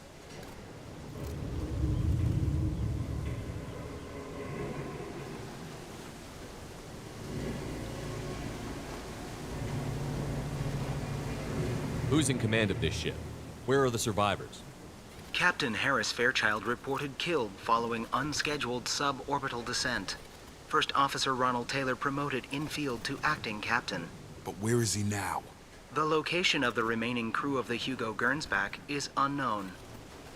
Who's in command of this ship? Where are the survivors? Captain Harris Fairchild reported killed following unscheduled suborbital descent. First Officer Ronald Taylor promoted in-field to acting captain. But where is he now? The location of the remaining crew of the Hugo Gernsback is unknown.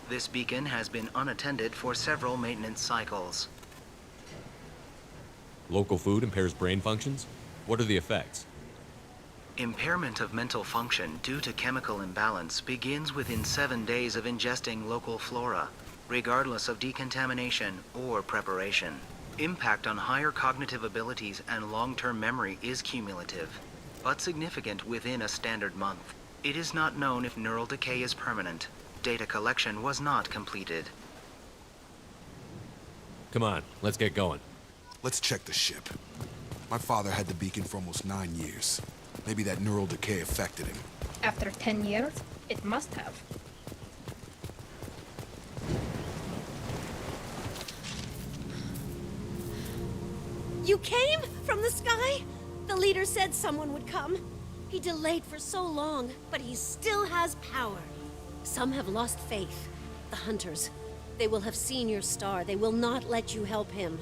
This beacon has been unattended for several maintenance cycles. Local food impairs brain functions? What are the effects? Impairment of mental function due to chemical imbalance begins within 7 days of ingesting local flora, regardless of decontamination or preparation. Impact on higher cognitive abilities and long-term memory is cumulative, but significant within a standard month. It is not known if neural decay is permanent. Data collection was not completed. Come on, let's get going. Let's check the ship. My father had the beacon for almost 9 years. Maybe that neural decay affected him. After 10 years, it must have. You came from the sky? The leader said someone would come. He delayed for so long, but he still has power. Some have lost faith. The hunters. They will have seen your star. They will not let you help him.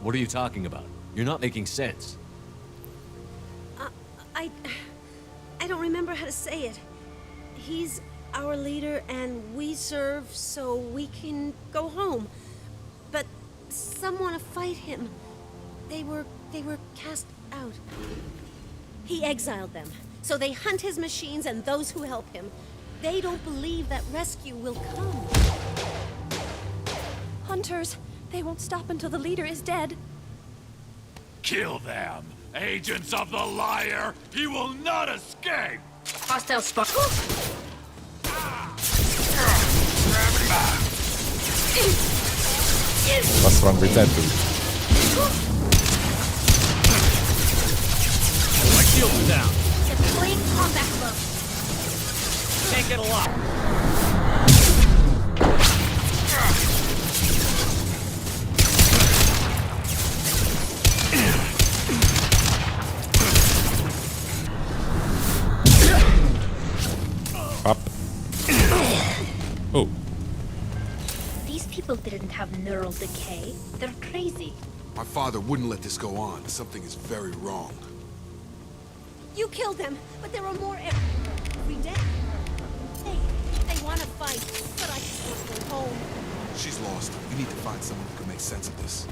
What are you talking about? You're not making sense. I don't remember how to say it. He's our leader and we serve so we can go home. But some want to fight him. They were cast out. He exiled them, so they hunt his machines and those who help him. They don't believe that rescue will come. Hunters, they won't stop until the leader is dead. Kill them! Agents of the liar! He will not escape! Hostile spot. What's wrong with that dude? My shields are down. Deploying combat glove. Can't get a lock. Up. Oh. These people didn't have neural decay. They're crazy. My father wouldn't let this go on. Something is very wrong. You killed them, but there are more every day. They want to fight, but I just want to go home. She's lost. We need to find someone who can make sense of this.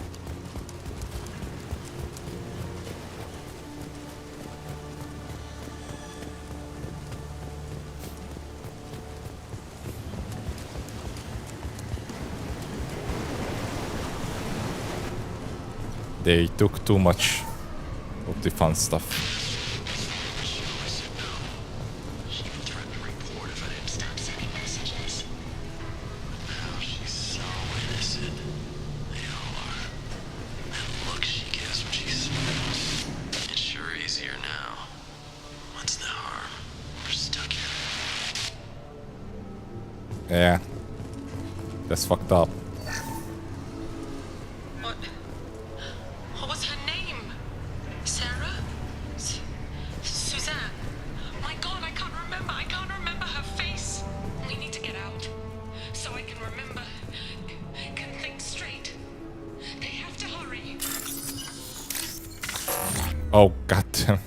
They took too much of the fun stuff. Yeah, that's fucked up. What was her name? Sarah? Suzanne? My God, I can't remember her face. We need to get out, so I can remember, can think straight. They have to hurry. Oh, goddamn.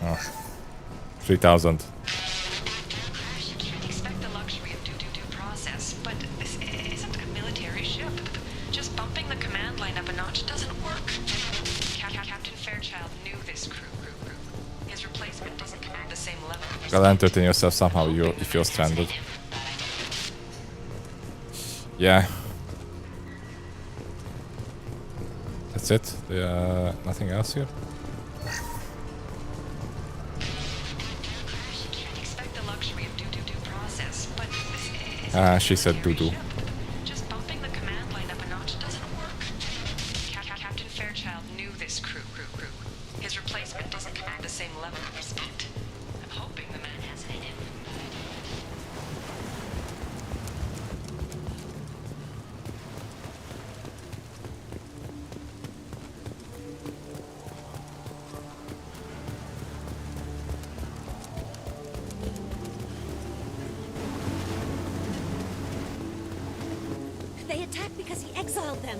Oh. 3,000. Gotta entertain yourself somehow if you're stranded. Yeah. That's it? Nothing else here? She said doo-doo. Just bumping the command line up a notch doesn't work. Captain Fairchild knew this crew. His replacement doesn't command the same level of respect. I'm hoping the man has it in him. They attacked because he exiled them.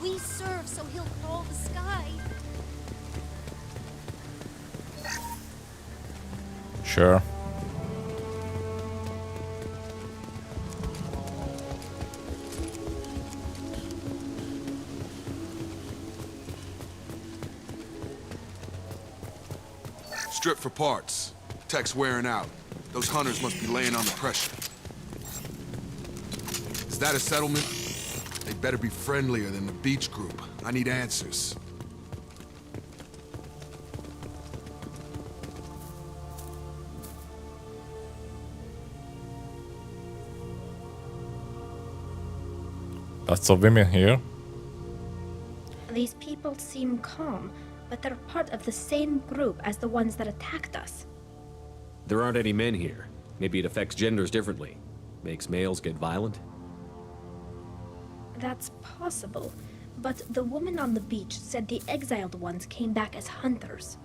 We serve, so he'll crawl the sky. Sure. Strip for parts. Tech's wearing out. Those hunters must be laying on the pressure. Is that a settlement? They better be friendlier than the beach group. I need answers. Lots of women here. These people seem calm, but they're part of the same group as the ones that attacked us. There aren't any men here. Maybe it affects genders differently. Makes males get violent? That's possible, but the woman on the beach said the exiled ones came back as hunters.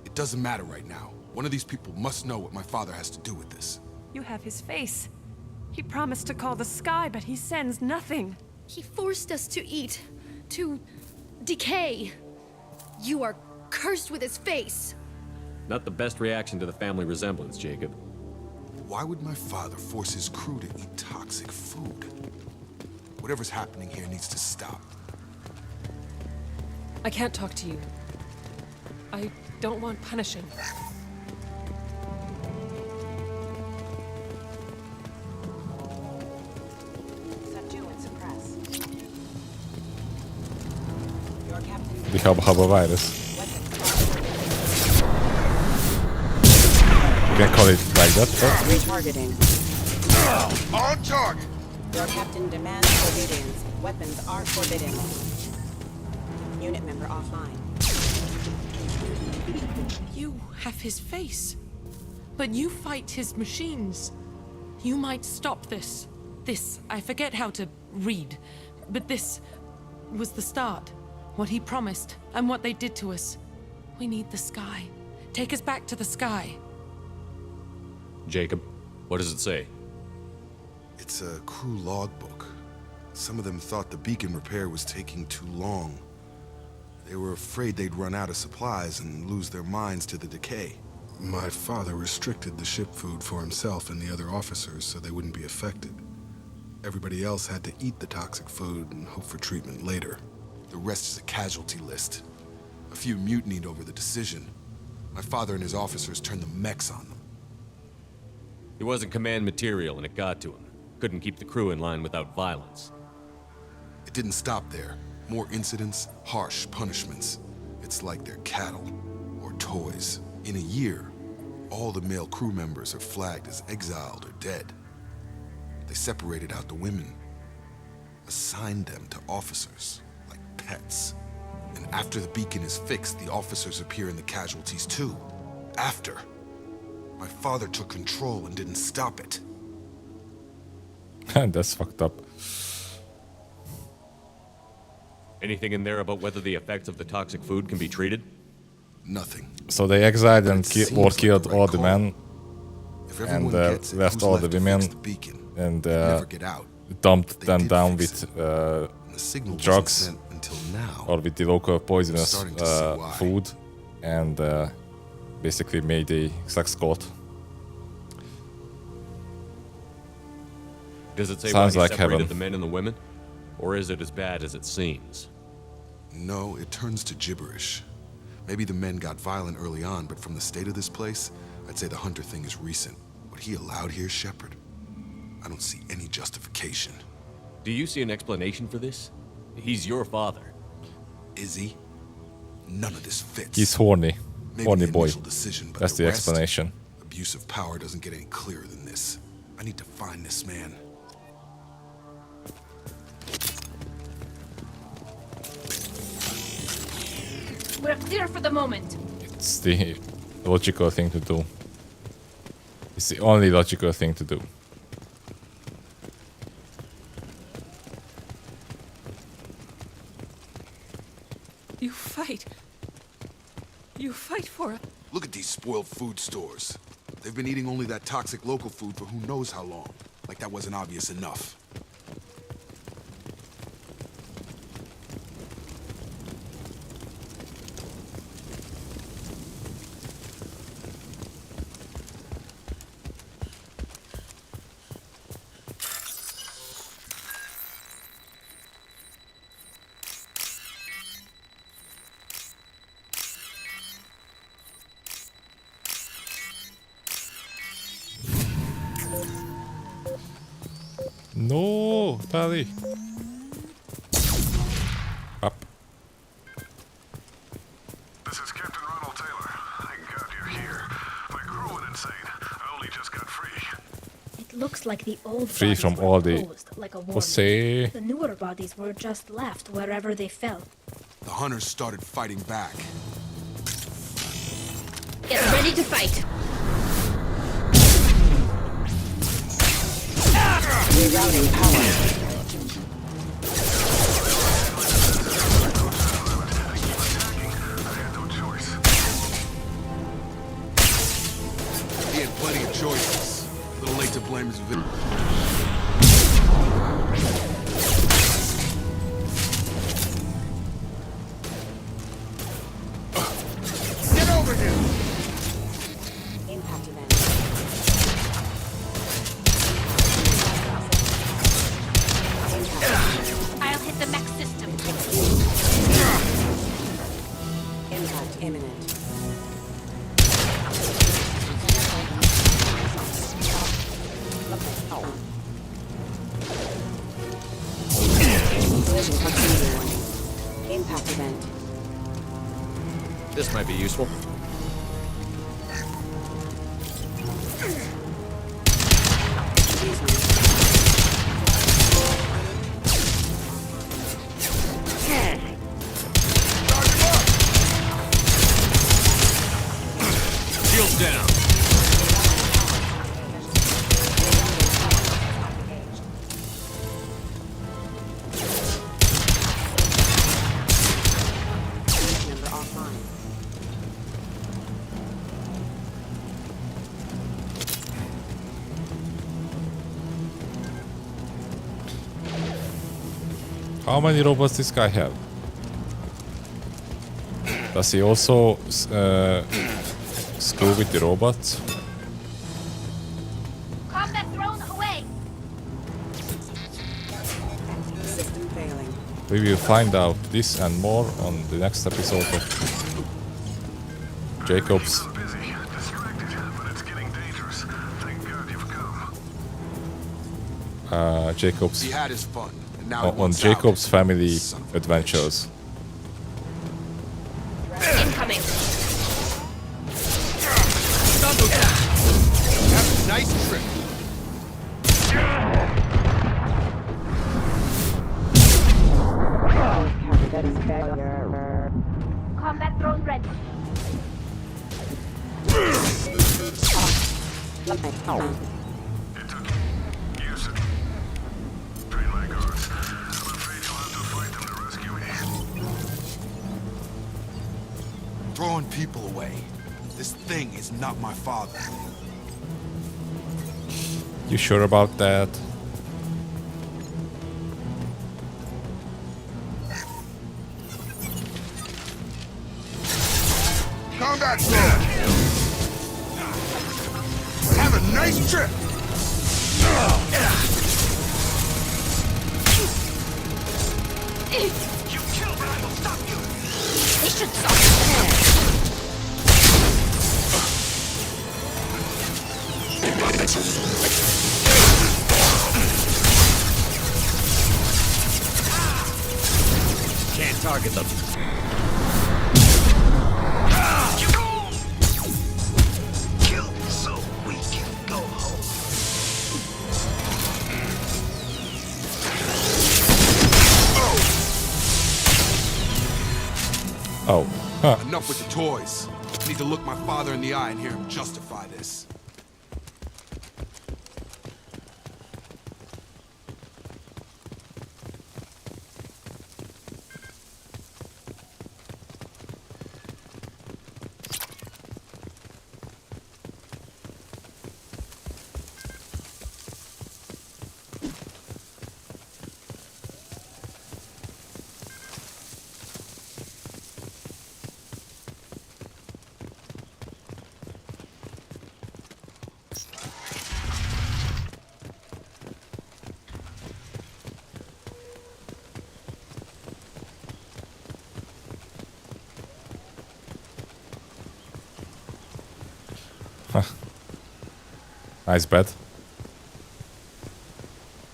It doesn't matter right now. One of these people must know what my father has to do with this. You have his face. He promised to call the sky, but he sends nothing. He forced us to eat, to decay. You are cursed with his face. Not the best reaction to the family resemblance, Jacob. Why would my father force his crew to eat toxic food? Whatever's happening here needs to stop. I can't talk to you. I don't want punishing. The Hubba virus. You can call it like that, but... Retargeting. On target! Your captain demands obedience. Weapons are forbidden. Unit member offline. You have his face. But you fight his machines. You might stop this. This, I forget how to read. But this was the start. What he promised, and what they did to us. We need the sky. Take us back to the sky. Jacob, what does it say? It's a crew logbook. Some of them thought the beacon repair was taking too long. They were afraid they'd run out of supplies and lose their minds to the decay. My father restricted the ship food for himself and the other officers so they wouldn't be affected. Everybody else had to eat the toxic food and hope for treatment later. The rest is a casualty list. A few mutinied over the decision. My father and his officers turned the mechs on them. He wasn't command material and it got to him. Couldn't keep the crew in line without violence. It didn't stop there. More incidents, harsh punishments. It's like they're cattle or toys. In a year, all the male crew members are flagged as exiled or dead. They separated out the women, assigned them to officers like pets. And after the beacon is fixed, the officers appear in the casualties too. After. My father took control and didn't stop it. That's fucked up. Anything in there about whether the effects of the toxic food can be treated? Nothing. So they exiled and seems killed like the all right the call. men If and everyone gets it, left who's all left the to women fix the beacon? and Never get out. dumped They them did down fix with The signal wasn't drugs sent until now. or with the local poisonous starting to see why. food and basically made a sex cult. Does it say Sounds why he like separated heaven. the men and the women? Or is it as bad as it seems? No, it turns to gibberish. Maybe the men got violent early on, but from the state of this place, I'd say the Hunter thing is recent. What he allowed here, Shepard, I don't see any justification. Do you see an explanation for this? He's your father. Is he? None of this fits. He's horny. Maybe Horny the boy. initial decision, but That's the rest, explanation. Abuse of power doesn't get any clearer than this. I need to find this man. We're clear for the moment. It's the logical thing to do. It's the only logical thing to do. You fight. You fight for it. Look at these spoiled food stores. They've been eating only that toxic local food for who knows how long. Like that wasn't obvious enough. No, Tally. Up. This is Captain Ronald Taylor. Thank God you're here. My crew went insane. I only just got free. It looks like the old Free bodies from were all the closed, like a warning. Jose. The newer bodies were just left wherever they fell. The hunters started fighting back. Get ready to fight. Rerouting power. He had plenty of choices. A little late to blame his victim. Get over here! Impact event. I'll hit the mech system. Impact imminent. Collision proximity warning. Impact event. This might be useful. Shields down. Member offline. How many robots this guy have? Does he also screw with the robots? Combat drone away. System failing. We will find out this and more on the next episode of Jacob's. Busy, distracted, but it's getting dangerous. Thank God you've come. Jacob's He had his fun, and on Jacob's family adventures. Incoming. Have a nice trip. Combat drone ready. Throwing people away. This thing is not my father. You sure about that? Combat zone. Have a nice trip. You kill, but I will stop you. They should stop. Can't target them. Kill so we can go home. Oh. Huh. Enough with the toys. I need to look my father in the eye and hear him justify this. Nice bed.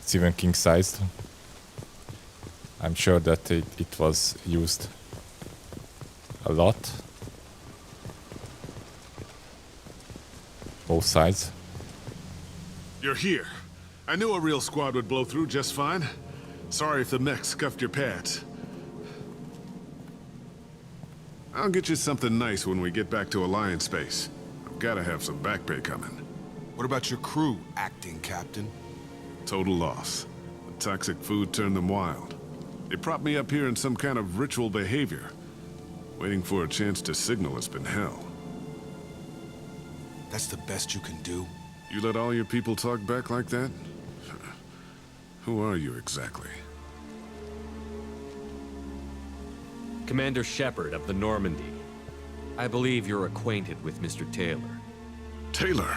It's even king-sized. I'm sure that it was used a lot. Both sides. You're here. I knew a real squad would blow through just fine. Sorry if the mech scuffed your pads. I'll get you something nice when we get back to Alliance space. I've gotta have some back pay coming. What about your crew, acting captain? Total loss. The toxic food turned them wild. They propped me up here in some kind of ritual behavior. Waiting for a chance to signal has been hell. That's the best you can do? You let all your people talk back like that? Who are you exactly? Commander Shepard of the Normandy. I believe you're acquainted with Mr. Taylor. Taylor?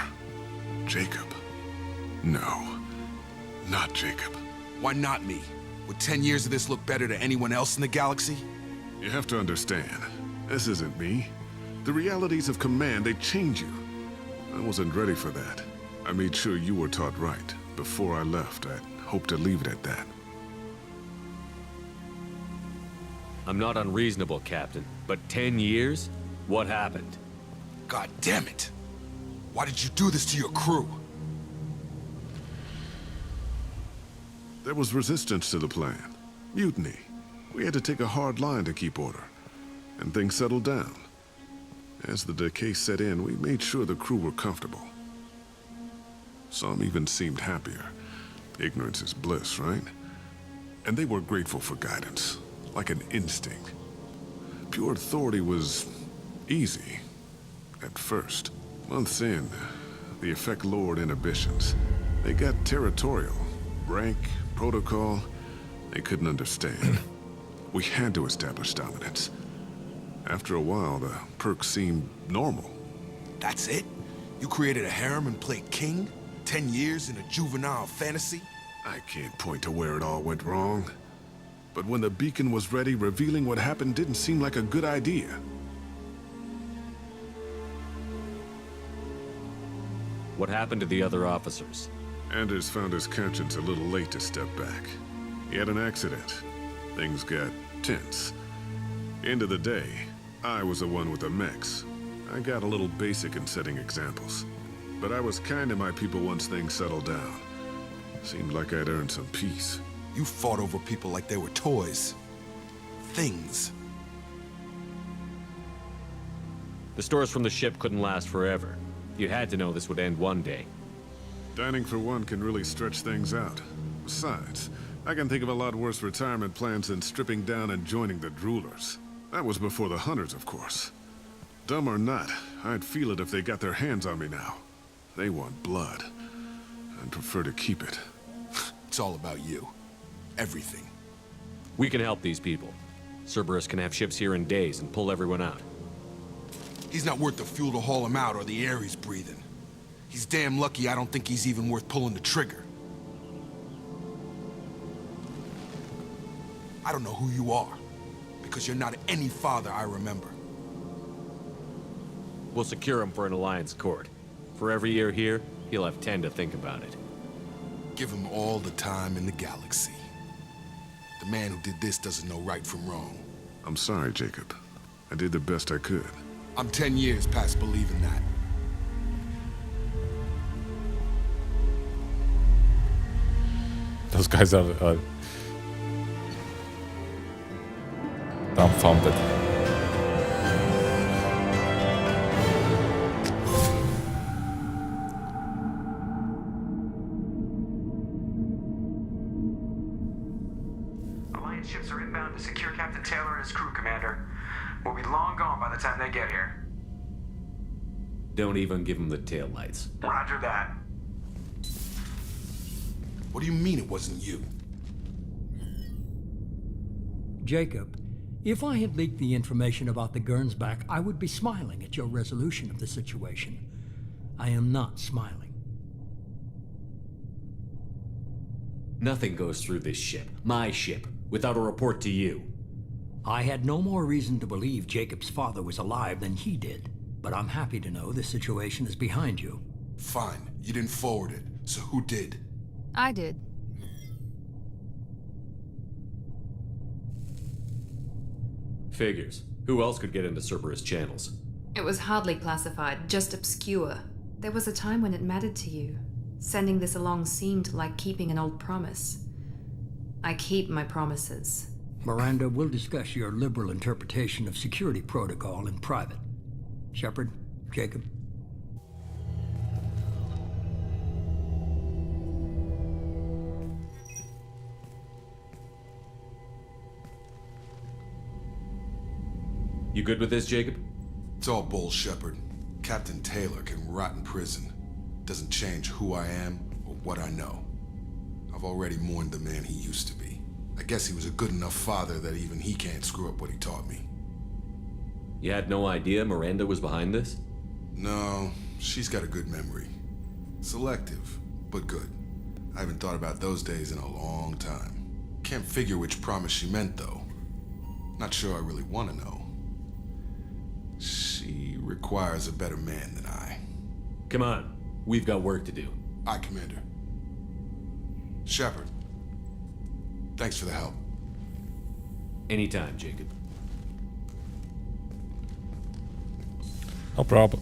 Jacob? No, not Jacob. Why not me? Would 10 years of this look better to anyone else in the galaxy? You have to understand, this isn't me. The realities of command, they change you. I wasn't ready for that. I made sure you were taught right. Before I left, I hoped to leave it at that. I'm not unreasonable, Captain, but 10 years? What happened? God damn it! Why did you do this to your crew? There was resistance to the plan. Mutiny. We had to take a hard line to keep order. And things settled down. As the decay set in, we made sure the crew were comfortable. Some even seemed happier. Ignorance is bliss, right? And they were grateful for guidance, like an instinct. Pure authority was easy, at first. Months in, the effect lowered inhibitions. They got territorial. Rank, protocol, they couldn't understand. We had to establish dominance. After a while, the perks seemed normal. That's it? You created a harem and played king? 10 years in a juvenile fantasy? I can't point to where it all went wrong. But when the beacon was ready, revealing what happened didn't seem like a good idea. What happened to the other officers? Anders found his conscience a little late to step back. He had an accident. Things got tense. End of the day, I was the one with the mechs. I got a little basic in setting examples. But I was kind to my people once things settled down. Seemed like I'd earned some peace. You fought over people like they were toys. Things. The stores from the ship couldn't last forever. You had to know this would end one day. Dining for one can really stretch things out. Besides, I can think of a lot worse retirement plans than stripping down and joining the droolers. That was before the hunters, of course. Dumb or not, I'd feel it if they got their hands on me now. They want blood. I'd prefer to keep it. It's all about you. Everything. We can help these people. Cerberus can have ships here in days and pull everyone out. He's not worth the fuel to haul him out or the air he's breathing. He's damn lucky I don't think he's even worth pulling the trigger. I don't know who you are, because you're not any father I remember. We'll secure him for an alliance court. For every year here, he'll have 10 to think about it. Give him all the time in the galaxy. The man who did this doesn't know right from wrong. I'm sorry, Jacob. I did the best I could. I'm 10 years past believing that. Those guys are dumbfounded. Alliance ships are inbound to secure Captain Taylor and his crew, Commander. We'll be long gone by the time they get here. Don't even give him the taillights. Roger that. What do you mean it wasn't you? Jacob, if I had leaked the information about the Gernsback, I would be smiling at your resolution of the situation. I am not smiling. Nothing goes through this ship, my ship, without a report to you. I had no more reason to believe Jacob's father was alive than he did, but I'm happy to know the situation is behind you. Fine, you didn't forward it, so who did? I did. Figures. Who else could get into Cerberus channels? It was hardly classified, just obscure. There was a time when it mattered to you. Sending this along seemed like keeping an old promise. I keep my promises. Miranda, we'll discuss your liberal interpretation of security protocol in private. Shepard, Jacob. You good with this, Jacob? It's all bull, Shepard. Captain Taylor can rot in prison. Doesn't change who I am or what I know. I've already mourned the man he used to be. I guess he was a good enough father that even he can't screw up what he taught me. You had no idea Miranda was behind this? No, she's got a good memory. Selective, but good. I haven't thought about those days in a long time. Can't figure which promise she meant, though. Not sure I really want to know. She requires a better man than I. Come on, we've got work to do. Aye, Commander. Shepard, thanks for the help. Anytime, Jacob. No problem.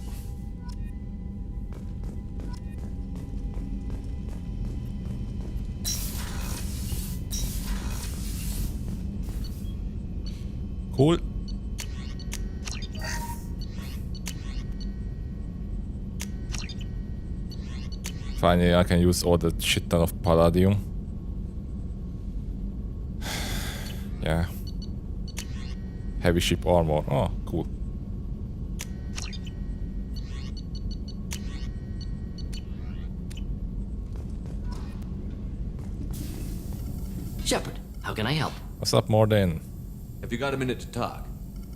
Cool. Finally, I can use all the shit ton of palladium. Yeah. Heavy ship armor. Oh, cool. Shepard, how can I help? What's up, Morden? Have you got a minute to talk?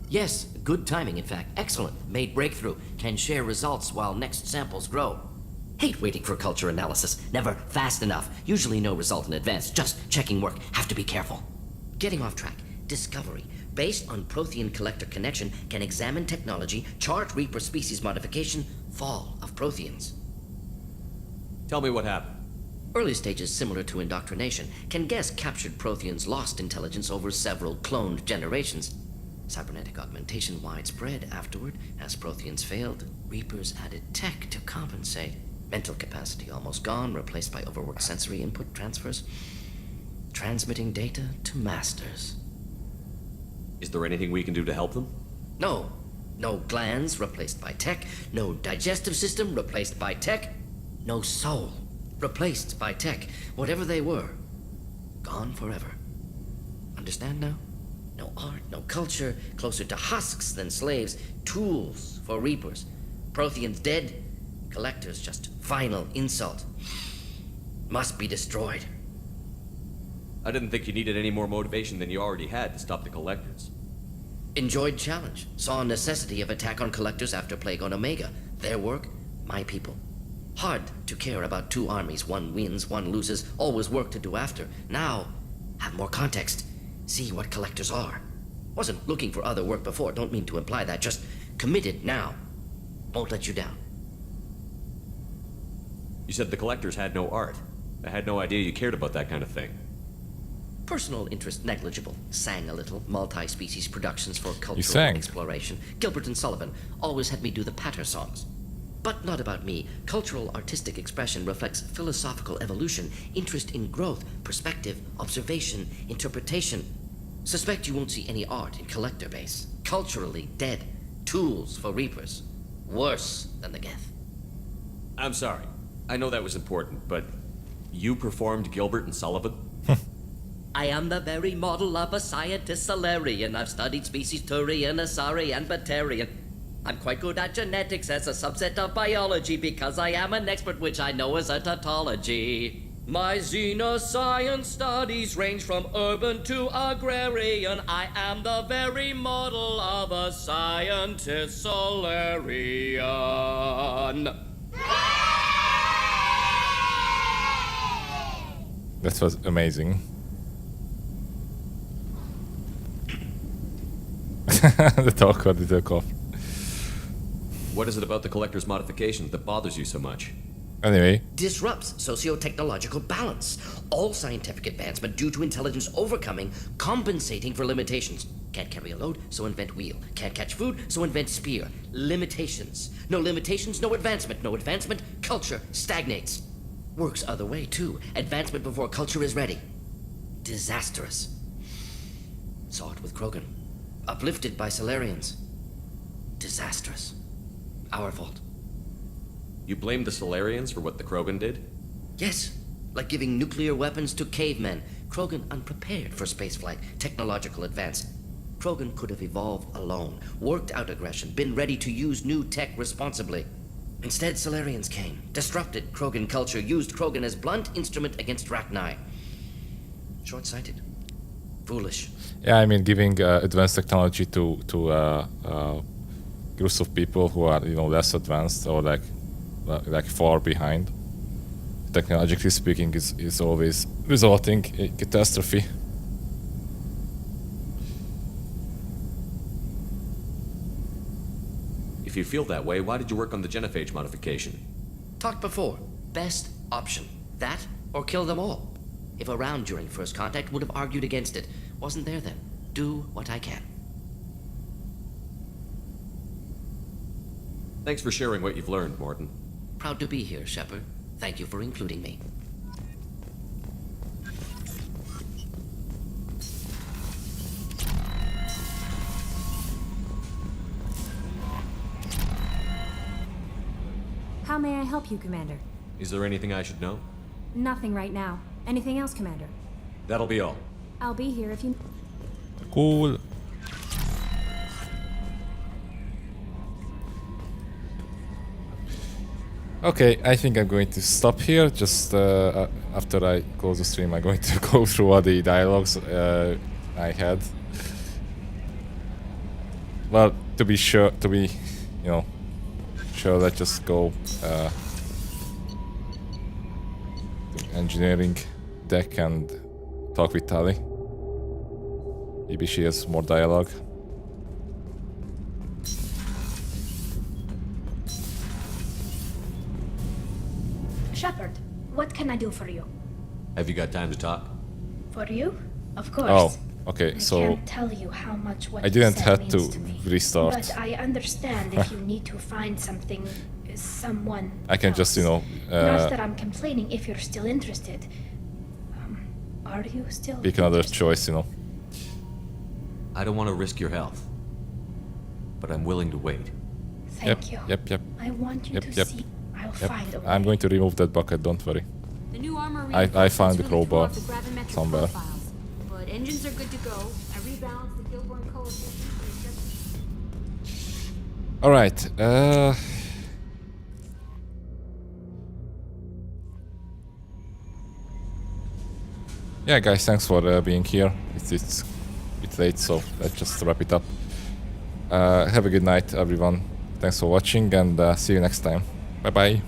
Yes, good timing, in fact. Excellent. Made breakthrough. Can share results while next samples grow. Hate waiting for culture analysis. Never fast enough. Usually no result in advance. Just checking work. Have to be careful. Getting off track. Discovery. Based on Prothean collector connection, can examine technology, chart Reaper species modification, fall of Protheans. Tell me what happened. Early stages similar to indoctrination can guess captured Protheans lost intelligence over several cloned generations. Cybernetic augmentation widespread afterward. As Protheans failed, Reapers added tech to compensate. Mental capacity almost gone, replaced by overworked sensory input transfers. Transmitting data to masters. Is there anything we can do to help them? No. No glands replaced by tech. No digestive system replaced by tech. No soul replaced by tech. Whatever they were, gone forever. Understand now? No art, no culture, closer to husks than slaves, tools for Reapers. Protheans dead, collectors just final insult. Must be destroyed. I didn't think you needed any more motivation than you already had to stop the collectors. Enjoyed challenge. Saw necessity of attack on collectors after Plague on Omega. Their work, my people. Hard to care about two armies. One wins, one loses. Always work to do after. Now, have more context. See what collectors are. Wasn't looking for other work before. Don't mean to imply that. Just committed now. Won't let you down. You said the collectors had no art. I had no idea you cared about that kind of thing. Personal interest negligible. Sang a little. Multi-species productions for You cultural sang. exploration. Gilbert and Sullivan always had me do the patter songs. But not about me. Cultural artistic expression reflects philosophical evolution, interest in growth, perspective, observation, interpretation. Suspect you won't see any art in collector base. Culturally dead. Tools for Reapers. Worse than the Geth. I'm sorry. I know that was important, but you performed Gilbert and Sullivan? I am the very model of a scientist Solarian. I've studied species Turian, Asari, and Batarian. I'm quite good at genetics as a subset of biology because I am an expert, which I know is a tautology. My xenoscience studies range from urban to agrarian. I am the very model of a scientist Solarian. That was amazing. The awkward little cough. What is it about the collector's modifications that bothers you so much? Anyway. Disrupts socio-technological balance. All scientific advancement due to intelligence overcoming, compensating for limitations. Can't carry a load, so invent wheel. Can't catch food, so invent spear. Limitations. No limitations, no advancement. No advancement, culture stagnates. Works other way, too. Advancement before culture is ready. Disastrous. Saw it with Krogan. Uplifted by Solarians. Disastrous. Our fault. You blamed the Solarians for what the Krogan did? Yes, like giving nuclear weapons to cavemen. Krogan unprepared for spaceflight, technological advance. Krogan could have evolved alone, worked out aggression, been ready to use new tech responsibly. Instead, Solarians came, disrupted Krogan culture, used Krogan as blunt instrument against Rachni. Short-sighted. Foolish. Yeah, I mean, giving advanced technology to groups of people who are, less advanced or like far behind, technologically speaking, is always resulting in catastrophe. If you feel that way, why did you work on the genophage modification? Talked before. Best option. That or kill them all. If around during first contact, would have argued against it. Wasn't there then. Do what I can. Thanks for sharing what you've learned, Morton. Proud to be here, Shepard. Thank you for including me. How may I help you, Commander? Is there anything I should know? Nothing right now. Anything else, Commander? That'll be all. I'll be here if you... Cool. Okay, I think I'm going to stop here. Just after I close the stream, I'm going to go through all the dialogues I had. Well, to be sure, sure, let's just go to engineering deck and talk with Tali. Maybe she has more dialogue. Shepard, what can can I do for you? Have you got time to talk? For you? Of course. Oh, okay, I so can't tell you how much what I you didn't said have means to me. restart. But I understand if you need to find something, someone. I can just, you know, Not that I'm complaining if you're still interested. Are you still? pick another choice, you know. I don't want to risk your health, but I'm willing to wait. Thank you. Yep. I want you to see. I'll find a way. I'm going to remove that bucket, don't worry. The new armor I found the really threw crowbar off the gravimetric somewhere. profiles, but engines are good to go. I rebalanced the Gilborn coefficient. Alright, yeah, guys, thanks for being here. It's a bit late, so let's just wrap it up. Have a good night, everyone. Thanks for watching, and see you next time. Bye-bye.